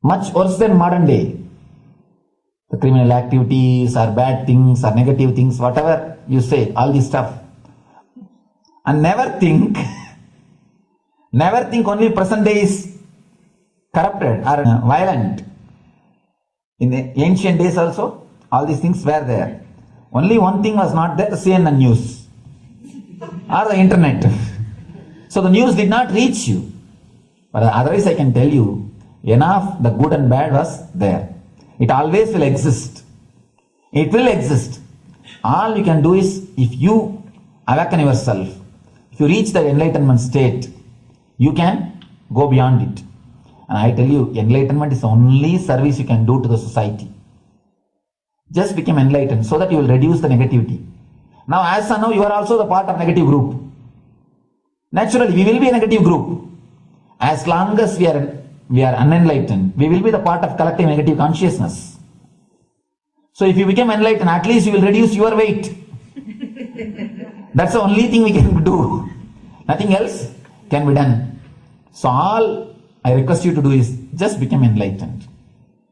S1: much worse than modern day. The criminal activities or bad things or negative things, whatever you say, all this stuff. And never think only present day is corrupted or violent. In the ancient days also, all these things were there. Only one thing was not there, the CNN news or the internet. So the news did not reach you. But otherwise I can tell you, enough the good and bad was there. It always will exist. It will exist. All you can do is, if you awaken yourself, if you reach the enlightenment state, you can go beyond it. And I tell you, enlightenment is the only service you can do to the society. Just become enlightened so that you will reduce the negativity. Now, as of now, you are also the part of negative group. Naturally, we will be a negative group. As long as we are unenlightened, we will be the part of collective negative consciousness. So if you become enlightened, at least you will reduce your weight. That's the only thing we can do. Nothing else can be done. So all I request you to do is just become enlightened.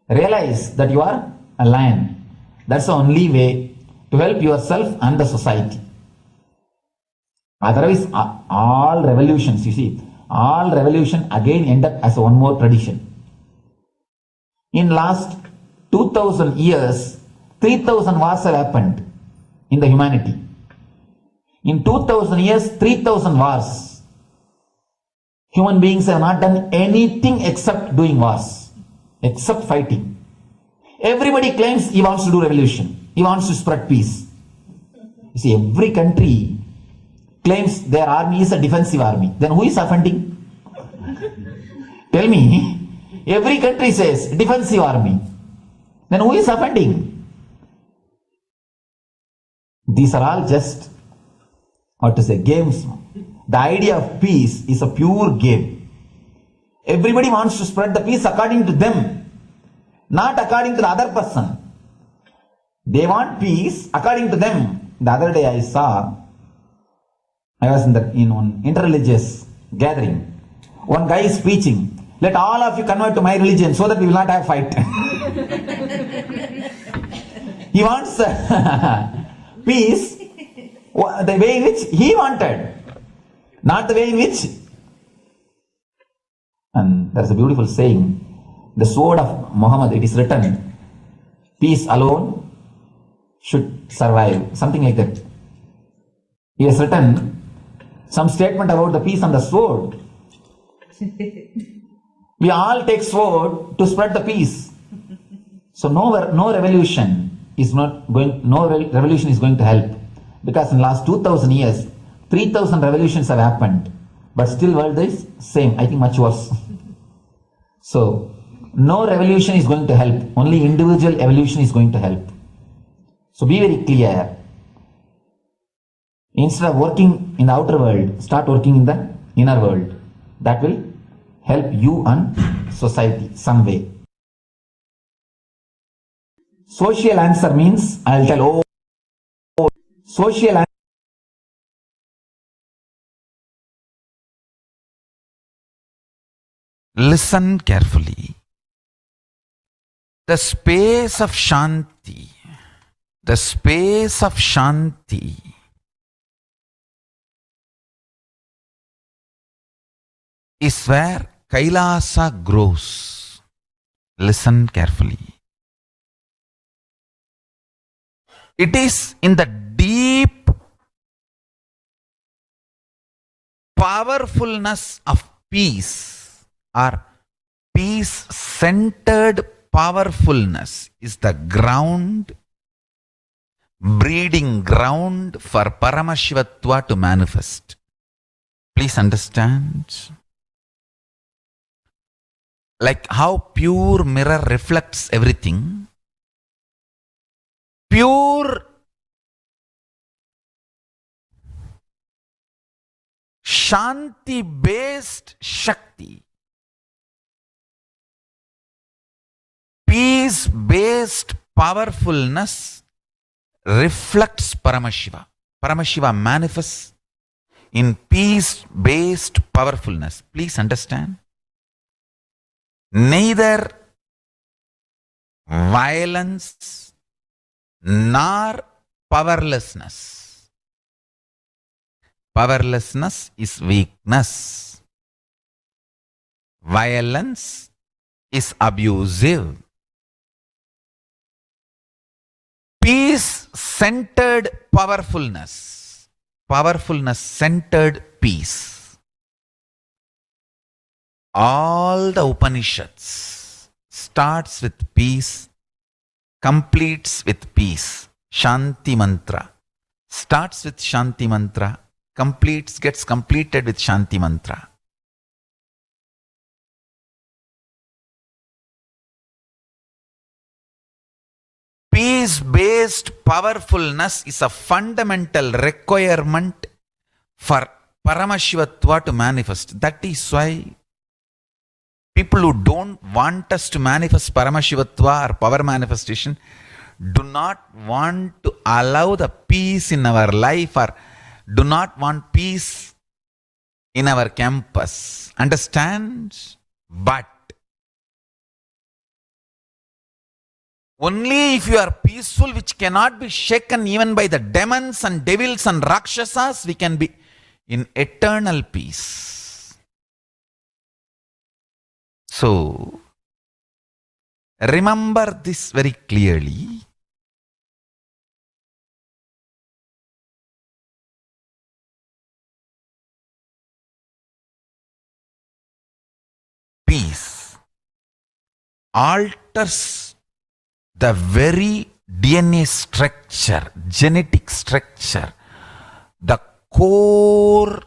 S1: Realize that you are a lion. That's the only way to help yourself and the society. Otherwise, all revolutions, you see, all revolution again end up as one more tradition. In last 2000 years, 3000 wars have happened in the humanity. In 2000 years, 3000 wars. Human beings have not done anything except doing wars, except fighting. Everybody claims he wants to do revolution. He wants to spread peace. You see, every country claims their army is a defensive army. Then who is offending? Tell me. Every country says defensive army. Then who is offending? These are all just, games. The idea of peace is a pure game. Everybody wants to spread the peace according to them, not according to the other person. They want peace according to them. The other day I was in one interreligious gathering. One guy is preaching, let all of you convert to my religion so that we will not have fight. He wants peace the way in which he wanted, not the way in which. And there's a beautiful saying, the sword of Muhammad, it is written, peace alone should survive, something like that. He has written some statement about the peace and the sword. We all take sword to spread the peace. So no revolution is going to help, because in the last 2000 years 3000 revolutions have happened, but still world is same, I think much worse. So no revolution is going to help, only individual evolution is going to help. So be very clear. Instead of working in the outer world, start working in the inner world. That will help you and society some way. Social answer means, I'll tell, social answer.
S12: Listen carefully. The space of Shanti, is where Kailasa grows. Listen carefully. It is in the deep powerfulness of peace, or peace-centered powerfulness is the ground, breeding ground for Paramashivatva to manifest. Please understand. like how pure mirror reflects everything, pure Shanti based Shakti, peace based powerfulness reflects Paramashiva. Paramashiva manifests in peace based powerfulness. Please understand. Neither violence nor powerlessness. Powerlessness is weakness. Violence is abusive. Peace-centered powerfulness. Powerfulness-centered peace. All the Upanishads starts with peace, completes with peace. Shanti mantra. Starts with Shanti mantra, gets completed with Shanti mantra. Peace-based powerfulness is a fundamental requirement for Paramashivatva to manifest. That is why people who don't want us to manifest Paramashivatva or power manifestation do not want to allow the peace in our life or do not want peace in our campus. Understand? But only if you are peaceful, which cannot be shaken even by the demons and devils and rakshasas, we can be in eternal peace. So, remember this very clearly. Peace alters the very DNA structure, genetic structure, the core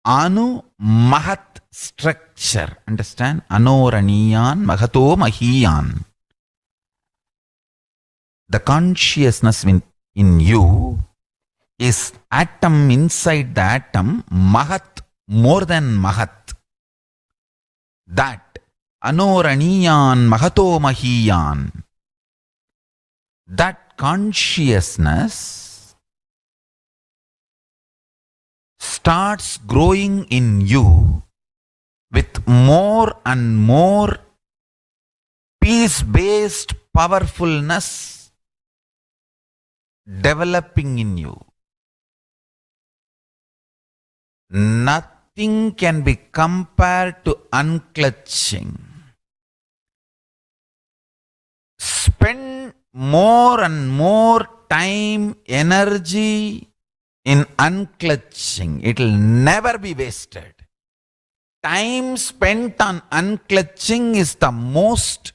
S12: Anu Mahat structure. Understand? Anoraniyan Mahato Mahiyan. The consciousness in you is atom inside the atom, Mahat, more than Mahat. That Anoraniyan Mahato Mahiyan. That consciousness starts growing in you with more and more peace-based powerfulness developing in you. Nothing can be compared to unclutching. Spend more and more time, energy in unclutching. It will never be wasted. Time spent on unclutching is the most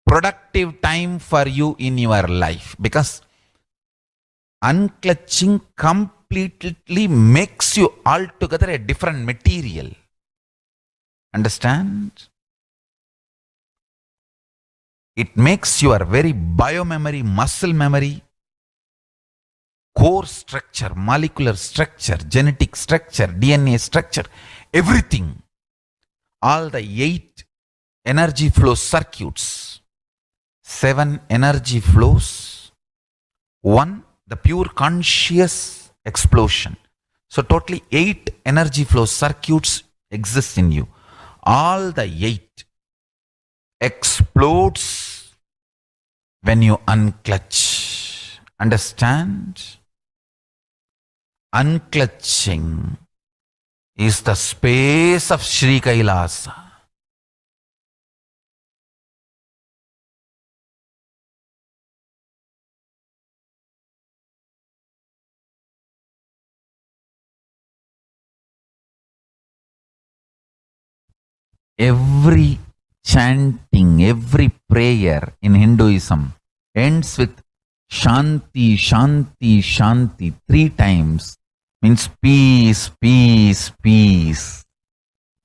S12: productive time for you in your life, because unclutching completely makes you altogether a different material. Understand? It makes your very biomemory, muscle memory, core structure, molecular structure, genetic structure, DNA structure, everything. All the 8 energy flow circuits, 7 energy flows, 1 the pure conscious explosion. So totally 8 energy flow circuits exist in you. All the 8 explodes when you unclutch. Understand? Unclutching is the space of Sri Kailasa. Every chanting, every prayer in Hinduism ends with Shanti, Shanti, Shanti 3 times, Means peace, peace, peace.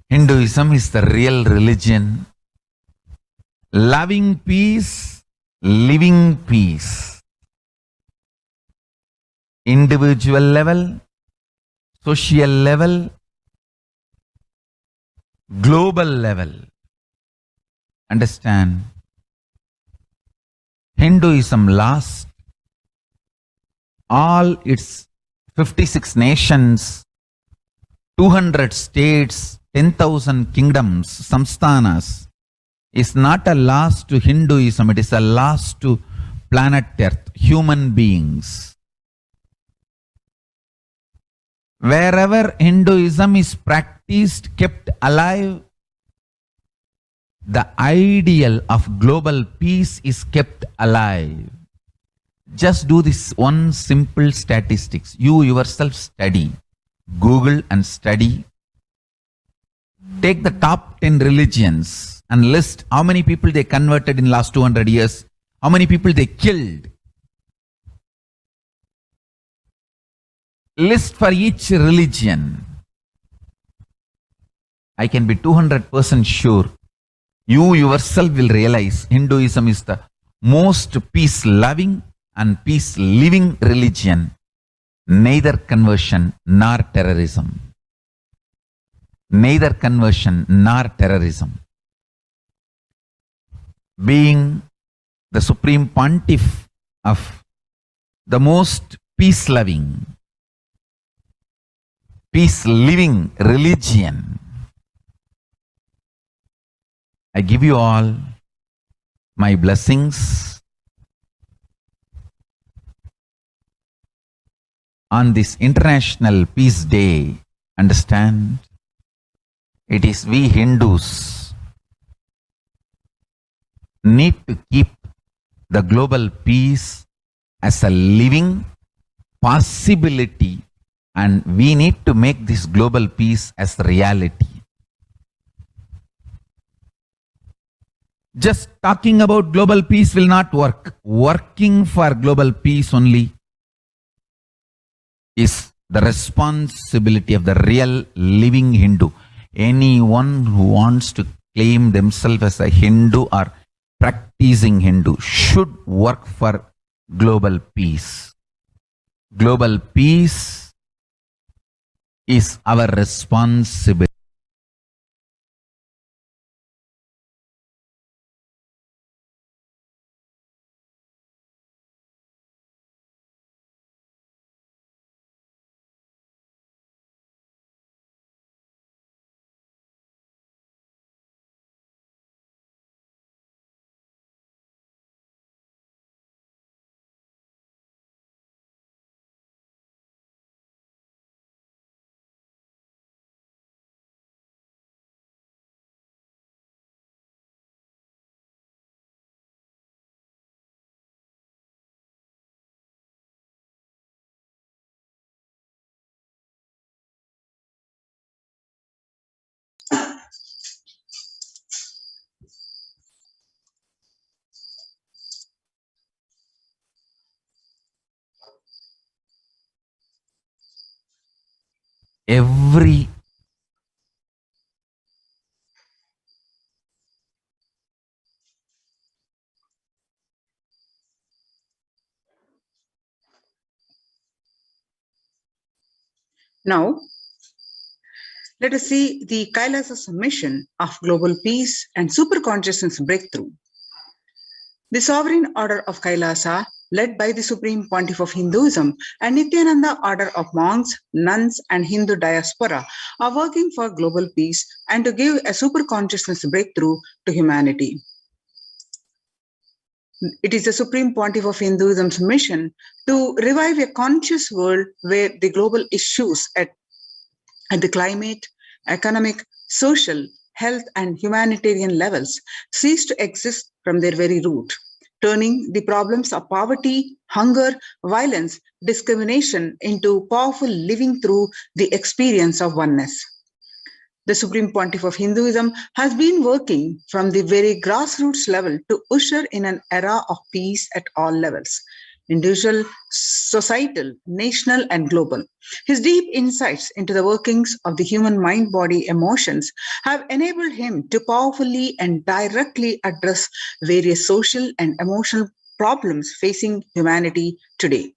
S12: Hinduism is the real religion. Loving peace, living peace. Individual level, social level, global level. Understand? Hinduism lasts all its 56 nations, 200 states, 10,000 kingdoms, samsthanas, is not a loss to Hinduism, it is a loss to planet Earth, human beings. Wherever Hinduism is practiced, kept alive, the ideal of global peace is kept alive. Just do this one simple statistics. You yourself study. Google and study. Take the top 10 religions and list how many people they converted in last 200 years, how many people they killed. List for each religion. I can be 200% sure. You yourself will realize Hinduism is the most peace-loving and peace-living religion, neither conversion nor terrorism. Neither conversion nor terrorism. Being the supreme pontiff of the most peace-loving, peace-living religion, I give you all my blessings on this International Peace Day. Understand? It is we Hindus need to keep the global peace as a living possibility, and we need to make this global peace as reality. Just talking about global peace will not work. Working for global peace only is the responsibility of the real living Hindu. Anyone who wants to claim themselves as a Hindu or practicing Hindu should work for global peace. Global peace is our responsibility. Every
S11: Now, let us see the Kailasa submission of global peace and superconsciousness breakthrough. The sovereign order of Kailasa, led by the Supreme Pontiff of Hinduism and Nithyananda order of monks, nuns, and Hindu diaspora, are working for global peace and to give a superconsciousness breakthrough to humanity. It is the Supreme Pontiff of Hinduism's mission to revive a conscious world where the global issues at the climate, economic, social, health, and humanitarian levels cease to exist from their very root, turning the problems of poverty, hunger, violence, discrimination into powerful living through the experience of oneness. The Supreme Pontiff of Hinduism has been working from the very grassroots level to usher in an era of peace at all levels. individual, societal, national, and global. His deep insights into the workings of the human mind, body, emotions have enabled him to powerfully and directly address various social and emotional problems facing humanity today.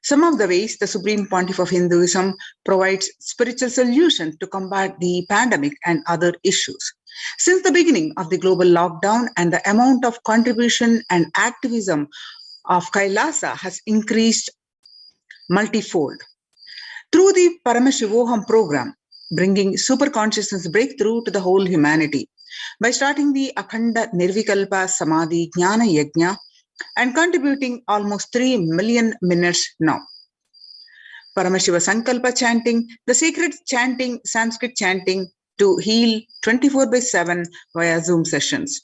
S11: Some of the ways the Supreme Pontiff of Hinduism provides spiritual solutions to combat the pandemic and other issues. Since the beginning of the global lockdown, and the amount of contribution and activism of Kailasa has increased multifold. Through the Paramashivoham program, bringing super consciousness breakthrough to the whole humanity, by starting the Akhanda Nirvikalpa Samadhi Jnana Yajna and contributing almost 3 million minutes now. Paramashiva Sankalpa chanting, the sacred chanting, Sanskrit chanting to heal 24/7 via Zoom sessions.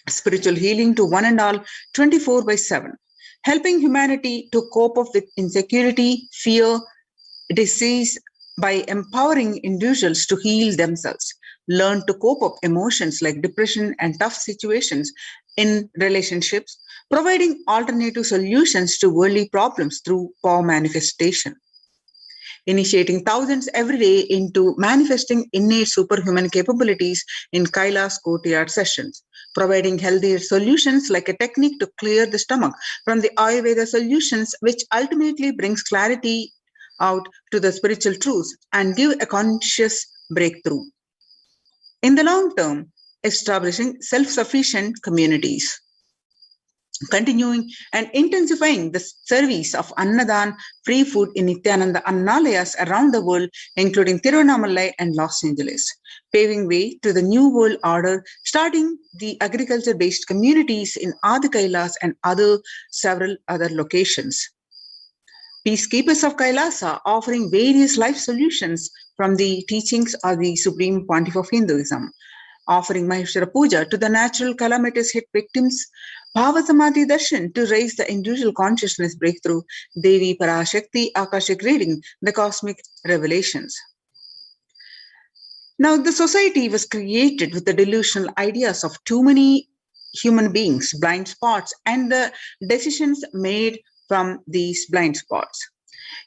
S11: Spiritual healing to one and all 24/7, helping humanity to cope up with insecurity, fear, disease by empowering individuals to heal themselves, learn to cope up emotions like depression and tough situations in relationships, providing alternative solutions to worldly problems through power manifestation. Initiating thousands every day into manifesting innate superhuman capabilities in Kailas courtyard sessions, providing healthier solutions like a technique to clear the stomach from the Ayurveda solutions, which ultimately brings clarity out to the spiritual truths and give a conscious breakthrough. In the long term, establishing self-sufficient communities. Continuing and intensifying the service of Annadan free food in Nithyananda Annalayas around the world, including Tiruvannamalai and Los Angeles, paving way to the new world order, starting the agriculture-based communities in Adi Kailas and several other locations. Peacekeepers of Kailasa offering various life solutions from the teachings of the Supreme Pontiff of Hinduism, offering Maheshwara Puja to the natural calamities hit victims, Bhava Samadhi Darshan to raise the individual consciousness breakthrough, Devi Parashakti Akashic reading, the cosmic revelations. Now, the society was created with the delusional ideas of too many human beings, blind spots, and the decisions made from these blind spots.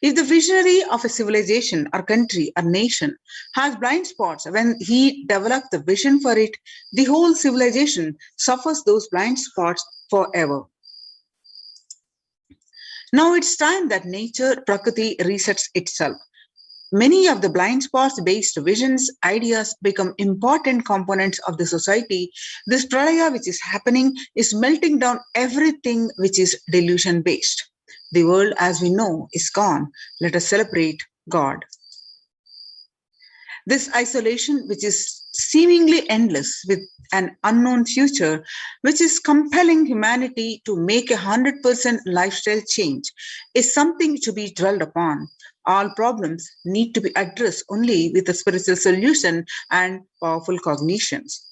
S11: If the visionary of a civilization or country or nation has blind spots, when he develops the vision for it, the whole civilization suffers those blind spots forever. Now it's time that nature, Prakriti, resets itself. Many of the blind spots based visions, ideas become important components of the society. This pralaya which is happening is melting down everything which is delusion based. The world as we know is gone. Let us celebrate God. This isolation, which is seemingly endless with an unknown future, which is compelling humanity to make 100% lifestyle change, is something to be dwelled upon. All problems need to be addressed only with a spiritual solution and powerful cognitions.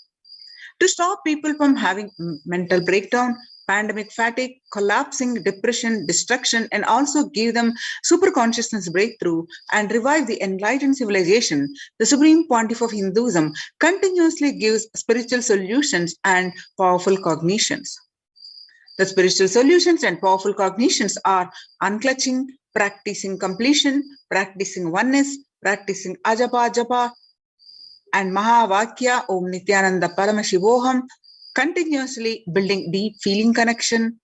S11: To stop people from having mental breakdown, pandemic fatigue, collapsing, depression, destruction, and also give them super consciousness breakthrough and revive the enlightened civilization, the Supreme Pontiff of Hinduism continuously gives spiritual solutions and powerful cognitions. The spiritual solutions and powerful cognitions are unclutching, practicing completion, practicing oneness, practicing ajapa japa, and Mahavakya Om Nithyananda Paramashivoham, continuously building deep feeling connection,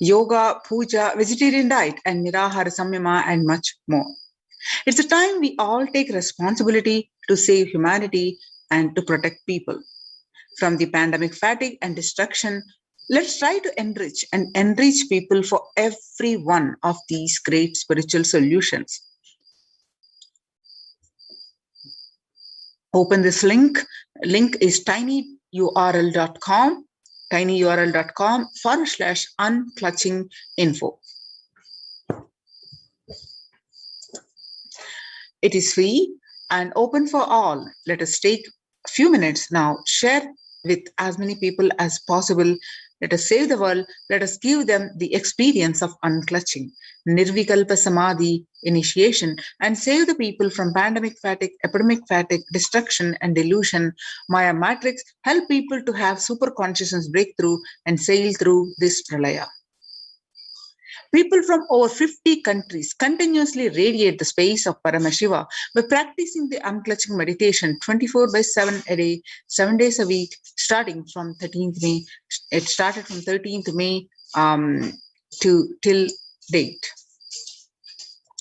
S11: yoga, puja, vegetarian diet, and nirahara samyama, and much more. It's a time we all take responsibility to save humanity and to protect people. From the pandemic fatigue and destruction, let's try to enrich people for every one of these great spiritual solutions. Open this link. Link is tinyurl.com/unclutching-info. It is free and open for all. Let us take a few minutes now, share with as many people as possible Let us save the world. Let us give them the experience of unclutching, Nirvikalpa Samadhi initiation, and save the people from pandemic fatigue, epidemic fatigue, destruction, and delusion. Maya Matrix help people to have super consciousness breakthrough and sail through this pralaya. People from over 50 countries continuously radiate the space of Paramashiva by practicing the unclutching meditation 24/7 a day, 7 days a week, starting from 13th May. It started from 13th May till date.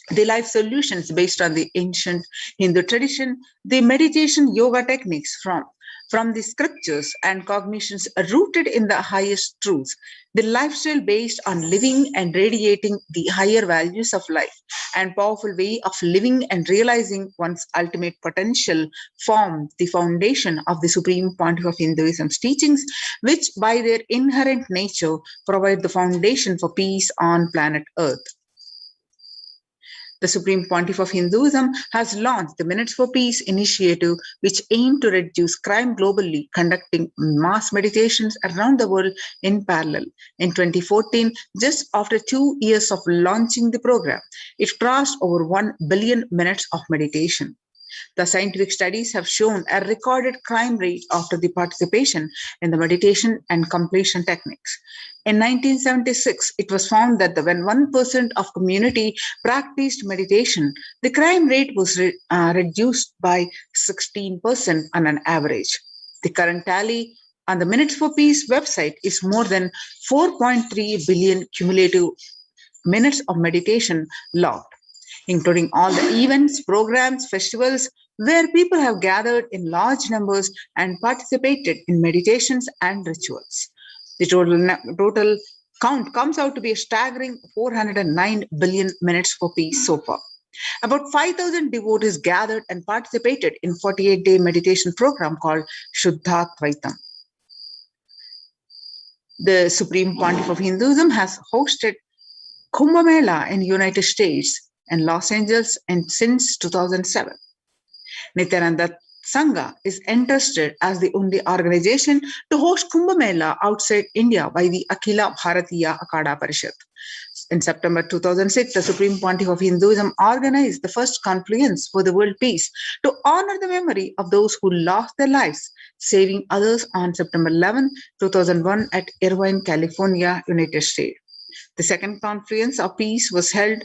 S11: The life solutions based on the ancient Hindu tradition, the meditation yoga techniques from the scriptures and cognitions rooted in the highest truths, the lifestyle based on living and radiating the higher values of life, and powerful way of living and realizing one's ultimate potential form the foundation of the Supreme Pontiff of Hinduism's teachings, which by their inherent nature provide the foundation for peace on planet Earth. The Supreme Pontiff of Hinduism has launched the Minutes for Peace initiative, which aims to reduce crime globally, conducting mass meditations around the world in parallel. In 2014, just after 2 years of launching the program, it crossed over 1 billion minutes of meditation. The scientific studies have shown a recorded crime rate after the participation in the meditation and completion techniques. In 1976, it was found that when 1% of community practiced meditation, the crime rate was reduced by 16% on an average. The current tally on the Minutes for Peace website is more than 4.3 billion cumulative minutes of meditation logged, including all the events, programs, festivals, where people have gathered in large numbers and participated in meditations and rituals. The total count comes out to be a staggering 409 billion minutes for peace so far. About 5,000 devotees gathered and participated in 48-day meditation program called Shuddhadvaitam. The Supreme Pontiff of Hinduism has hosted Kumbh Mela in United States and Los Angeles and since 2007. Nithyananda Sangha is entrusted as the only organization to host Kumbh Mela outside India by the Akhila Bharatiya Akada Parishad. In September 2006, the Supreme Pontiff of Hinduism organized the first confluence for the world peace to honor the memory of those who lost their lives, saving others on September 11, 2001 at Irvine, California, United States. The second confluence of peace was held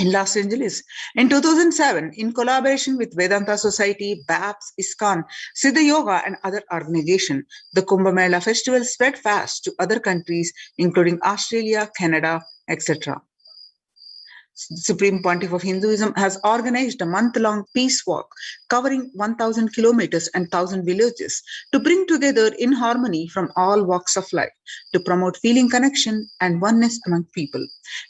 S11: in Los Angeles in 2007 in collaboration with Vedanta Society, BAPS, ISKCON, Siddha Yoga, and other organizations. The Kumbh Mela festival spread fast to other countries, including Australia, Canada, etc. The Supreme Pontiff of Hinduism has organized a month-long peace walk covering 1,000 kilometers and 1,000 villages to bring together in harmony from all walks of life, to promote feeling connection and oneness among people.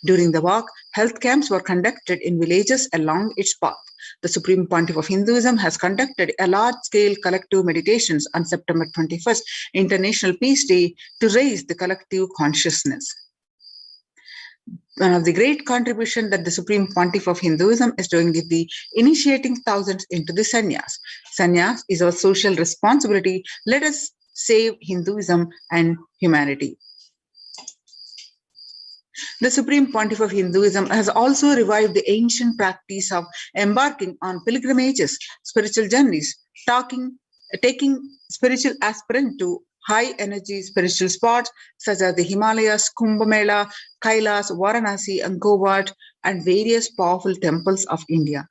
S11: During the walk, health camps were conducted in villages along its path. The Supreme Pontiff of Hinduism has conducted a large-scale collective meditations on September 21st, International Peace Day, to raise the collective consciousness. One of the great contribution that the Supreme Pontiff of Hinduism is doing is the initiating thousands into the sannyas. Sannyas is our social responsibility. Let us save Hinduism and humanity. The Supreme Pontiff of Hinduism has also revived the ancient practice of embarking on pilgrimages, spiritual journeys, taking spiritual aspirants to high energy spiritual spots such as the Himalayas, Kumbh Mela, Kailasa, Varanasi, and Govardhan, and various powerful temples of India.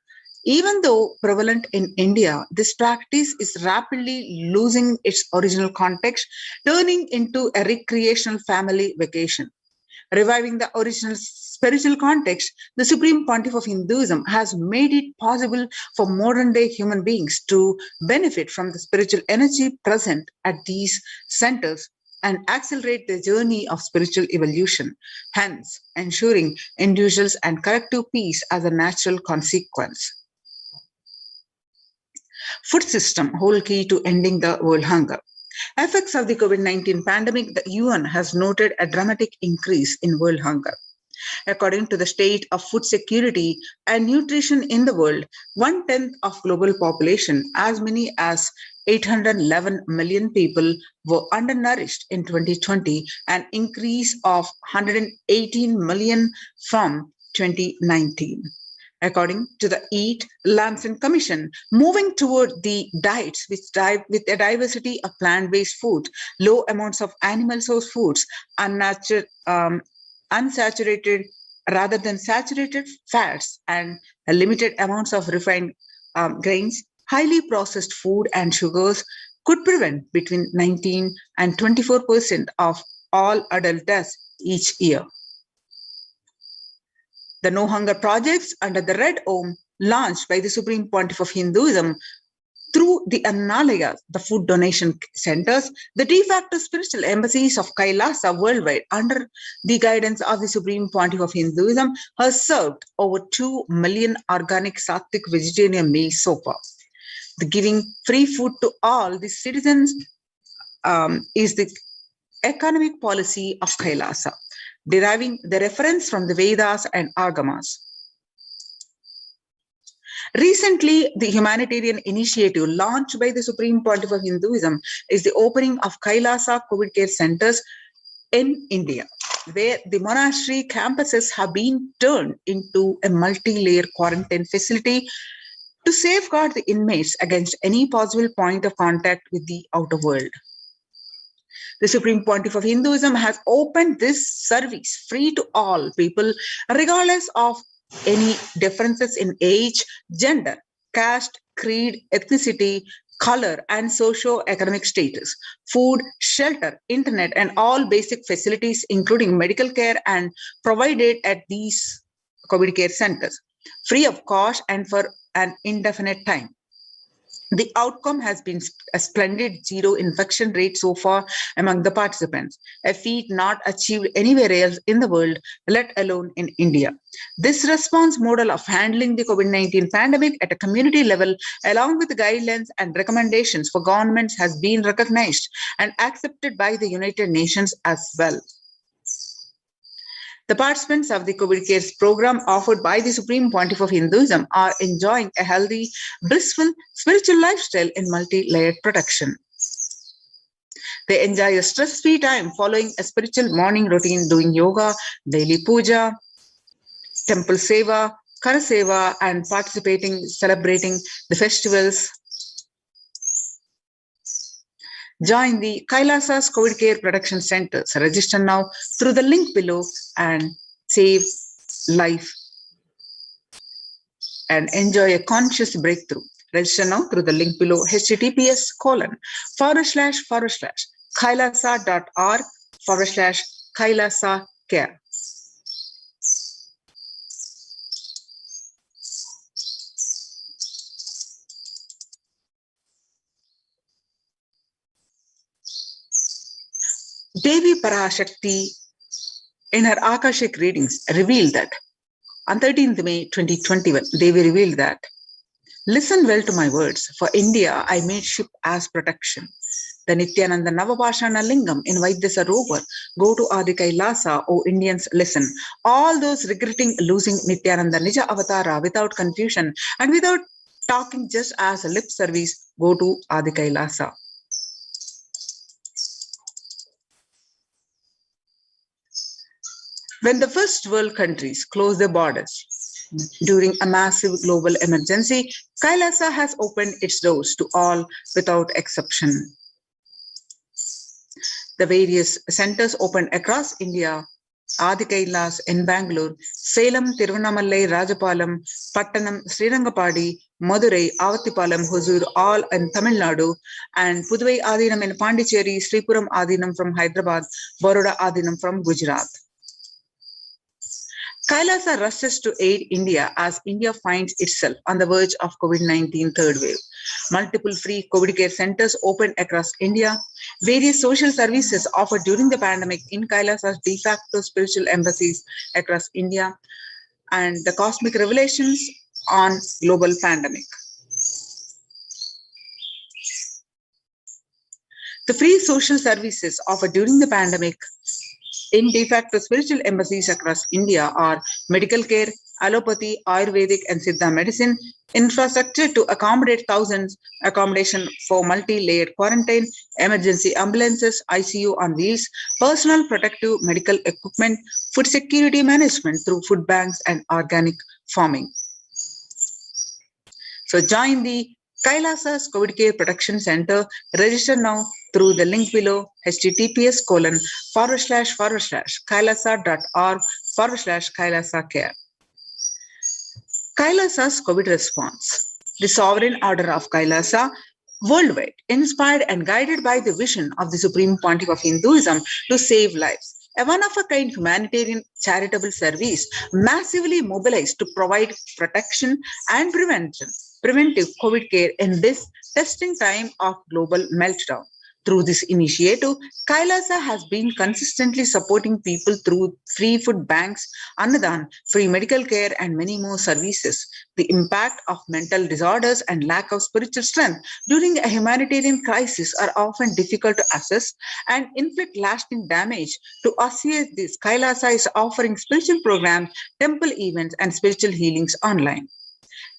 S11: Even though prevalent in India, this practice is rapidly losing its original context, turning into a recreational family vacation. Reviving the original spiritual context, the Supreme Pontiff of Hinduism has made it possible for modern-day human beings to benefit from the spiritual energy present at these centers and accelerate the journey of spiritual evolution, hence ensuring individuals and collective peace as a natural consequence. Food system, whole key to ending the world hunger. Effects of the COVID-19 pandemic, the UN has noted a dramatic increase in world hunger. According to the state of food security and nutrition in the world, 1/10 of global population, as many as 811 million people were undernourished in 2020, an increase of 118 million from 2019. According to the Eat Lamson Commission, moving toward the diets with a diversity of plant-based food, low amounts of animal source foods, unsaturated rather than saturated fats, and limited amounts of refined grains, highly processed food and sugars could prevent between 19 and 24% of all adult deaths each year. The No Hunger projects under the Red Om, launched by the Supreme Pontiff of Hinduism through the Annalayas, the food donation centers, the de facto spiritual embassies of Kailasa worldwide under the guidance of the Supreme Pontiff of Hinduism, has served over 2 million organic sattvic vegetarian meals so far. The giving free food to all the citizens is the economic policy of Kailasa, deriving the reference from the Vedas and Agamas. Recently, the humanitarian initiative launched by the Supreme Pontiff of Hinduism is the opening of Kailasa COVID care centers in India, where the monastery campuses have been turned into a multi-layer quarantine facility to safeguard the inmates against any possible point of contact with the outer world. The Supreme Pontiff of Hinduism has opened this service free to all people, regardless of any differences in age, gender, caste, creed, ethnicity, color, and socio-economic status, food, shelter, internet, and all basic facilities, including medical care, and provided at these COVID care centers, free of cost and for an indefinite time. The outcome has been a splendid zero infection rate so far among the participants, a feat not achieved anywhere else in the world, let alone in India. This response model of handling the COVID-19 pandemic at a community level, along with the guidelines and recommendations for governments, has been recognized and accepted by the United Nations as well. The participants of the COVID Cares program offered by the Supreme Pontiff of Hinduism are enjoying a healthy, blissful, spiritual lifestyle in multi-layered protection. They enjoy a stress-free time following a spiritual morning routine, doing yoga, daily puja, temple seva, kara seva, and celebrating the festivals. Join the Kailasa's COVID Care Protection Centers. Register now through the link below and save life and enjoy a conscious breakthrough. Register now through the link below, https://kailasa.org/Kailasa care. Devi Parashakti, in her Akashic readings, revealed that on 13th May 2021, Devi revealed that, listen well to my words, for India I made ship as protection. The Nithyananda Navapashana Lingam invite this rover, go to Adi Kailasa, O Indians, listen. All those regretting losing Nithyananda Nija Avatara without confusion and without talking just as a lip service, go to Adi Kailasa. When the first world countries closed their borders during a massive global emergency, Kailasa has opened its doors to all without exception. The various centers opened across India, Adi Kailas in Bangalore, Salem, Tiruvannamalai, Rajapalam, Pattanam, Srirangapadi, Madurai, Avattipalam, Hosur, all in Tamil Nadu, and Puduvai Adinam in Pondicherry, Sripuram Adinam from Hyderabad, Baroda Adinam from Gujarat. Kailasa rushes to aid India as India finds itself on the verge of COVID-19 third wave. Multiple free COVID care centers opened across India. Various social services offered during the pandemic in Kailasa's de facto spiritual embassies across India, and the cosmic revelations on global pandemic. The free social services offered during the pandemic in de facto spiritual embassies across India are medical care, allopathy, Ayurvedic, and Siddha medicine, infrastructure to accommodate thousands, accommodation for multi-layered quarantine, emergency ambulances, ICU on wheels, personal protective medical equipment, food security management through food banks and organic farming. So join the Kailasa's COVID Care Protection Center. Register now through the link below, https://kailasa.org/Kailasa care. Kailasa's COVID response. The sovereign order of Kailasa, worldwide, inspired and guided by the vision of the Supreme Pontiff of Hinduism to save lives. A one-of-a-kind humanitarian charitable service massively mobilized to provide protection and preventive COVID care in this testing time of global meltdown. Through this initiative, Kailasa has been consistently supporting people through free food banks, Annadan, free medical care, and many more services. The impact of mental disorders and lack of spiritual strength during a humanitarian crisis are often difficult to assess and inflict lasting damage. To assist this, Kailasa is offering spiritual programs, temple events, and spiritual healings online.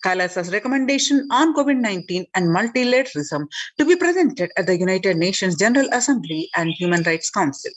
S11: Kailasa's recommendation on COVID-19 and multilateralism to be presented at the United Nations General Assembly and Human Rights Council.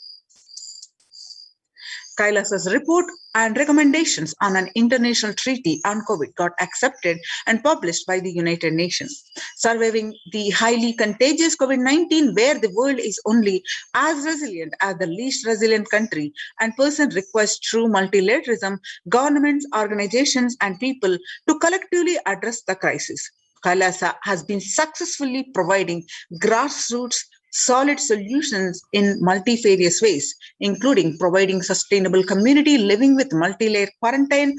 S11: Kailasa's report and recommendations on an international treaty on COVID got accepted and published by the United Nations. Surviving the highly contagious COVID-19, where the world is only as resilient as the least resilient country and person requires true multilateralism, governments, organizations, and people to collectively address the crisis. Kailasa has been successfully providing grassroots solid solutions in multifarious ways, including providing sustainable community living with multi-layer quarantine,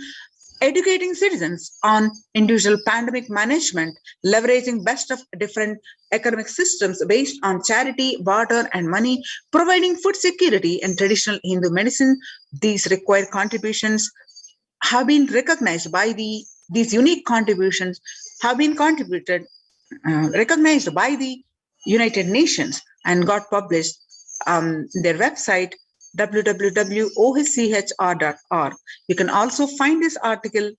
S11: educating citizens on individual pandemic management, leveraging best of different economic systems based on charity, barter, and money, providing food security and traditional Hindu medicine. These required contributions have been recognized by these unique contributions have been recognized by the United Nations and got published their website www.ohchr.org. You can also find this article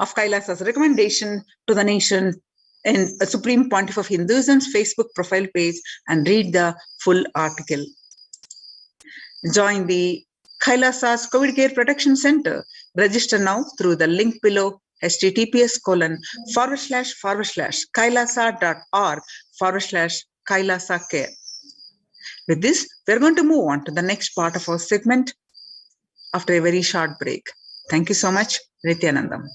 S11: of Kailasa's recommendation to the nation in Supreme Pontiff of Hinduism's Facebook profile page and read the full article. Join the Kailasa's COVID Care Protection Center. Register now through the link below, https://kailasa.org/Kailasa care. With this, we're going to move on to the next part of our segment after a very short break. Thank you so much, Nithyanandam.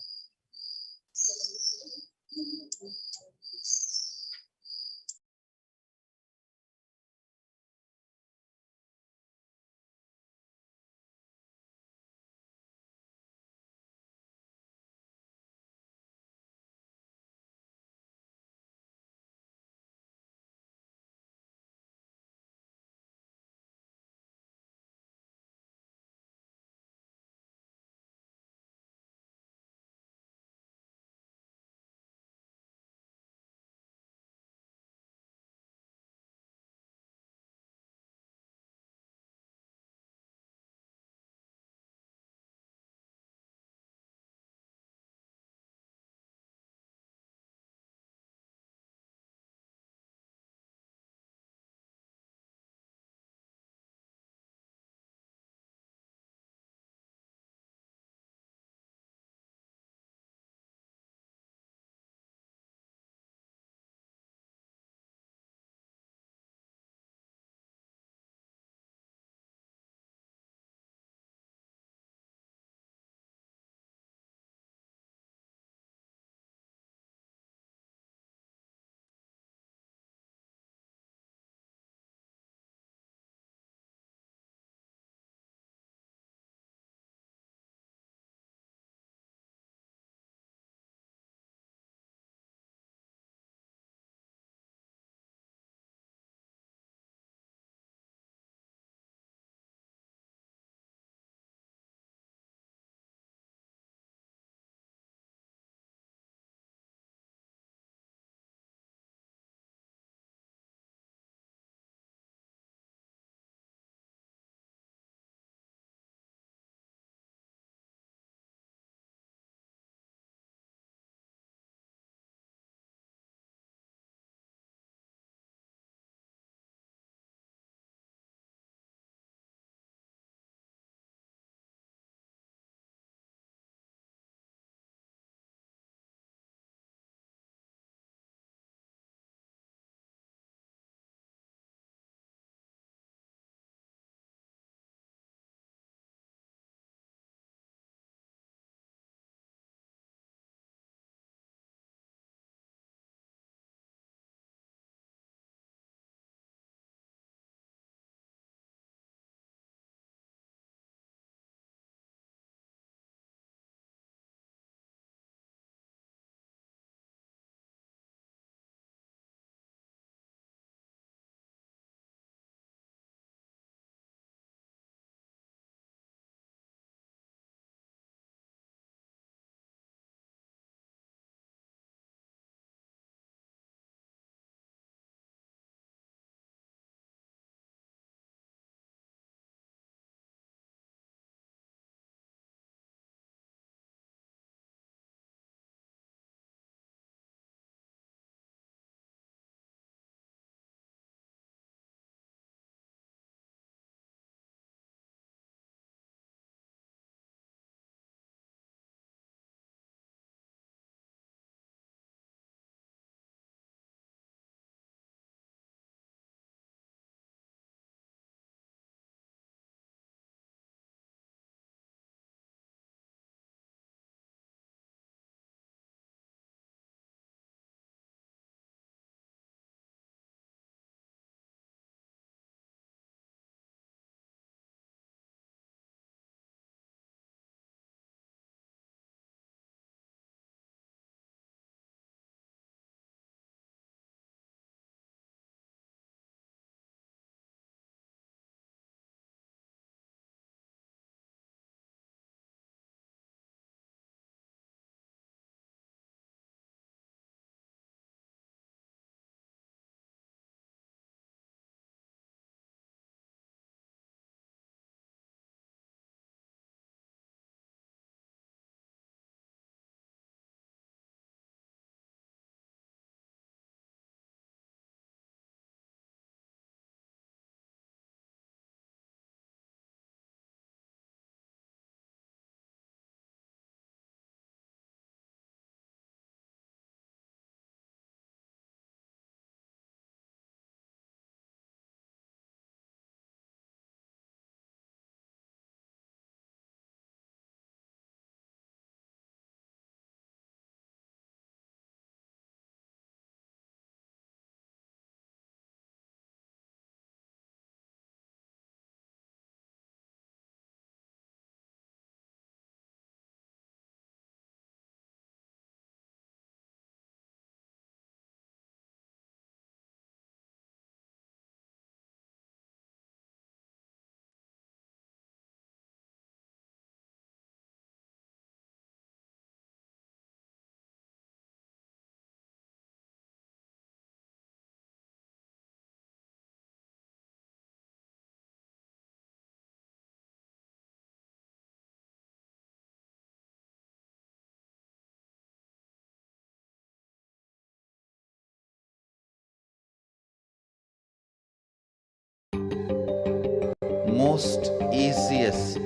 S12: most easiest,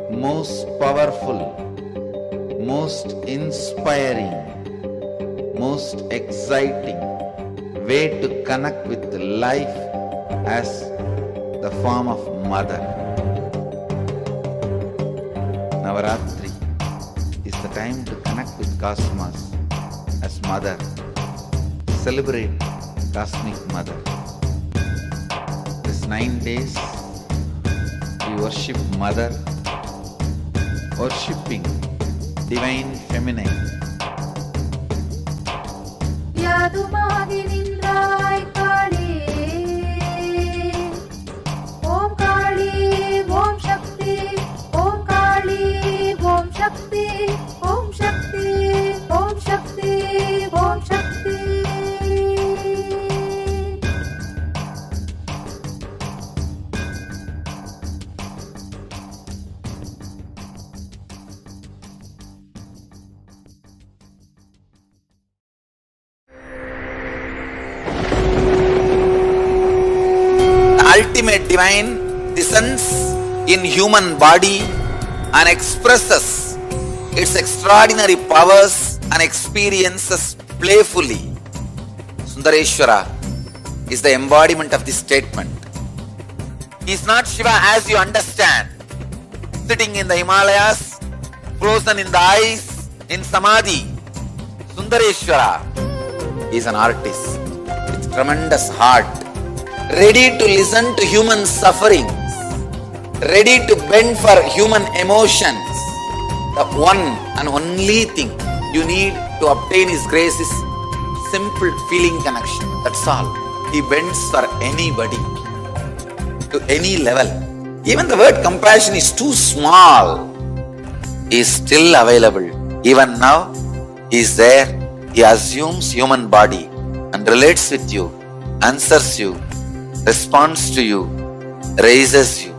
S12: most powerful, most inspiring, most exciting way to connect with life as the form of mother. Navaratri is the time to connect with Cosmos as mother. Celebrate Cosmic Mother. This 9 days we worship Mother, worshipping Divine Feminine.
S6: யாதுமாகி நின்றாய் காளி ஓம் காளி ஓம் சக்தி ஓம் காளி ஓம் சக்தி ஓம் சக்தி ஓம் சக்தி ஓம் சக்தி
S1: Ultimate divine descends in human body and expresses its extraordinary powers and experiences playfully. Sundareshwara is the embodiment of this statement. He is not Shiva as you understand, sitting in the Himalayas, frozen in the ice, in Samadhi. Sundareshwara is an artist with tremendous heart, ready to listen to human sufferings, ready to bend for human emotions. The one and only thing you need to obtain His grace is simple feeling connection. That's all. He bends for anybody, to any level. Even the word compassion is too small. He is still available. Even now, He is there. He assumes human body and relates with you, answers you, responds to you, raises you.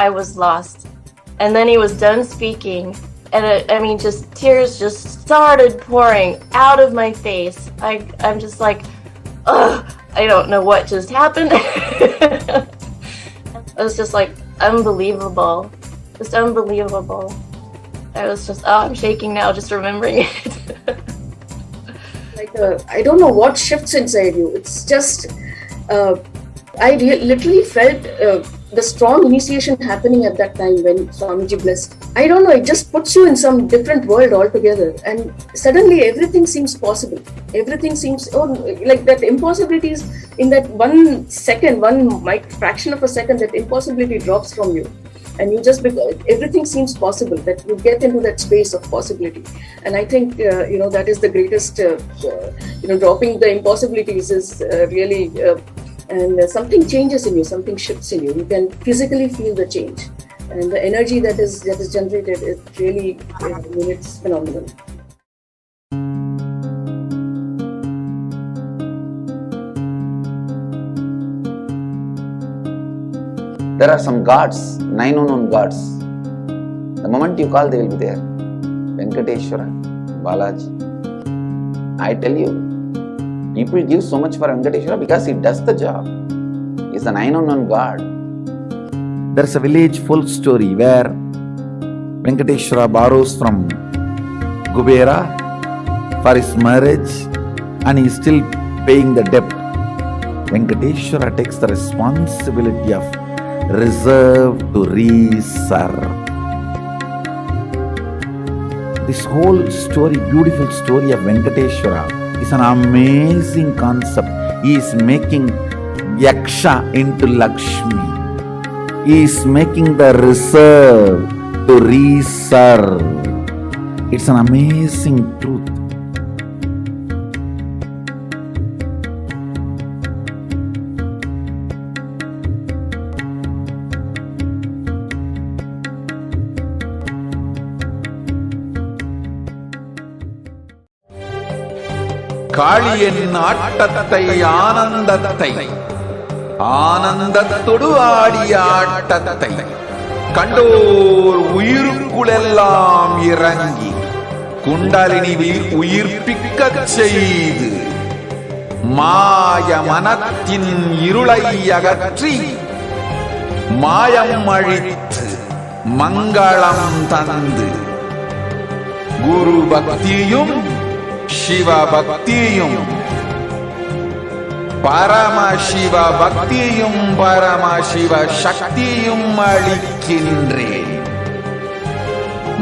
S13: I was lost. And then he was done speaking, and just tears just started pouring out of my face. I'm just like, ugh, I don't know what just happened. It was just like unbelievable, just unbelievable. I was just, I'm shaking now just remembering it.
S14: I don't know what shifts inside you. It's just, I literally felt the strong initiation happening at that time when Swamiji blessed. I don't know, it just puts you in some different world altogether, and suddenly everything seems possible. Everything seems, like that impossibilities in that 1 second, fraction of a second, that impossibility drops from you. And you just, everything seems possible, that you get into that space of possibility. And I think, that is the greatest, dropping the impossibilities is really, and something changes in you, something shifts in you. You can physically feel the change. And the energy that is generated, it really, it's phenomenal.
S1: There are some gods, 9 unknown gods. The moment you call, they will be there. Venkateshwara, Balaji. I tell you, people give so much for Venkateshwara because he does the job. He is the 9 unknown god. There is a village folk story where Venkateshwara borrows from Kubera for his marriage and he is still paying the debt. Venkateshwara takes the responsibility of reserve to reserve. This whole story, beautiful story of Venkateshwara, is an amazing concept. He is making Yaksha into Lakshmi. He is making the reserve to reserve. It's an amazing truth.
S12: காளியின் ஆட்டத்தை ஆனந்தத்தை ஆனந்தத்தொடு ஆடிய ஆட்டத்தை கண்டோர் உயிருக்குளெல்லாம் இறங்கி குண்டலினி உயிர்ப்பிக்கச் செய்து மாய மனத்தின் இருளை அகற்றி மாயம் அழித்து மங்களம் தந்து குரு பக்தியும் சிவ பக்தியும் பரமசிவ பக்தியும் பரமசிவ சக்தியும் அளிக்கின்றேன்.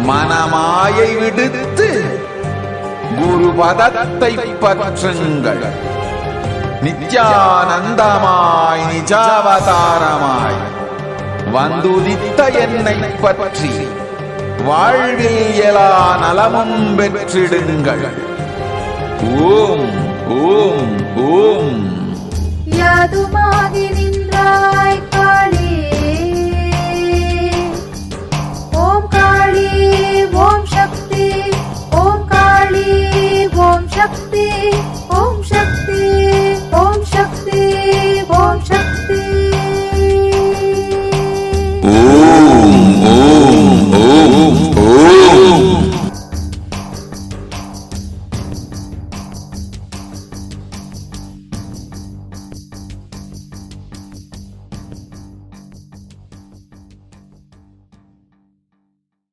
S12: மனமாயை விடுத்து குரு பதத்தை பற்றுங்கள். நித்யானந்தமாய் நிஜாவதாரமாய் வந்துதித்த என்னை பற்றி வாழ்வில் எல்லா நலமும் பெற்றிடுங்கள். ஓம் ஓம் ஓம்.
S6: யாதுமாகி நின்றாய் காளி, ஓம் காளி ஓம் சக்தி, ஓம் காளி ஓம் சக்தி, ஓம் சக்தி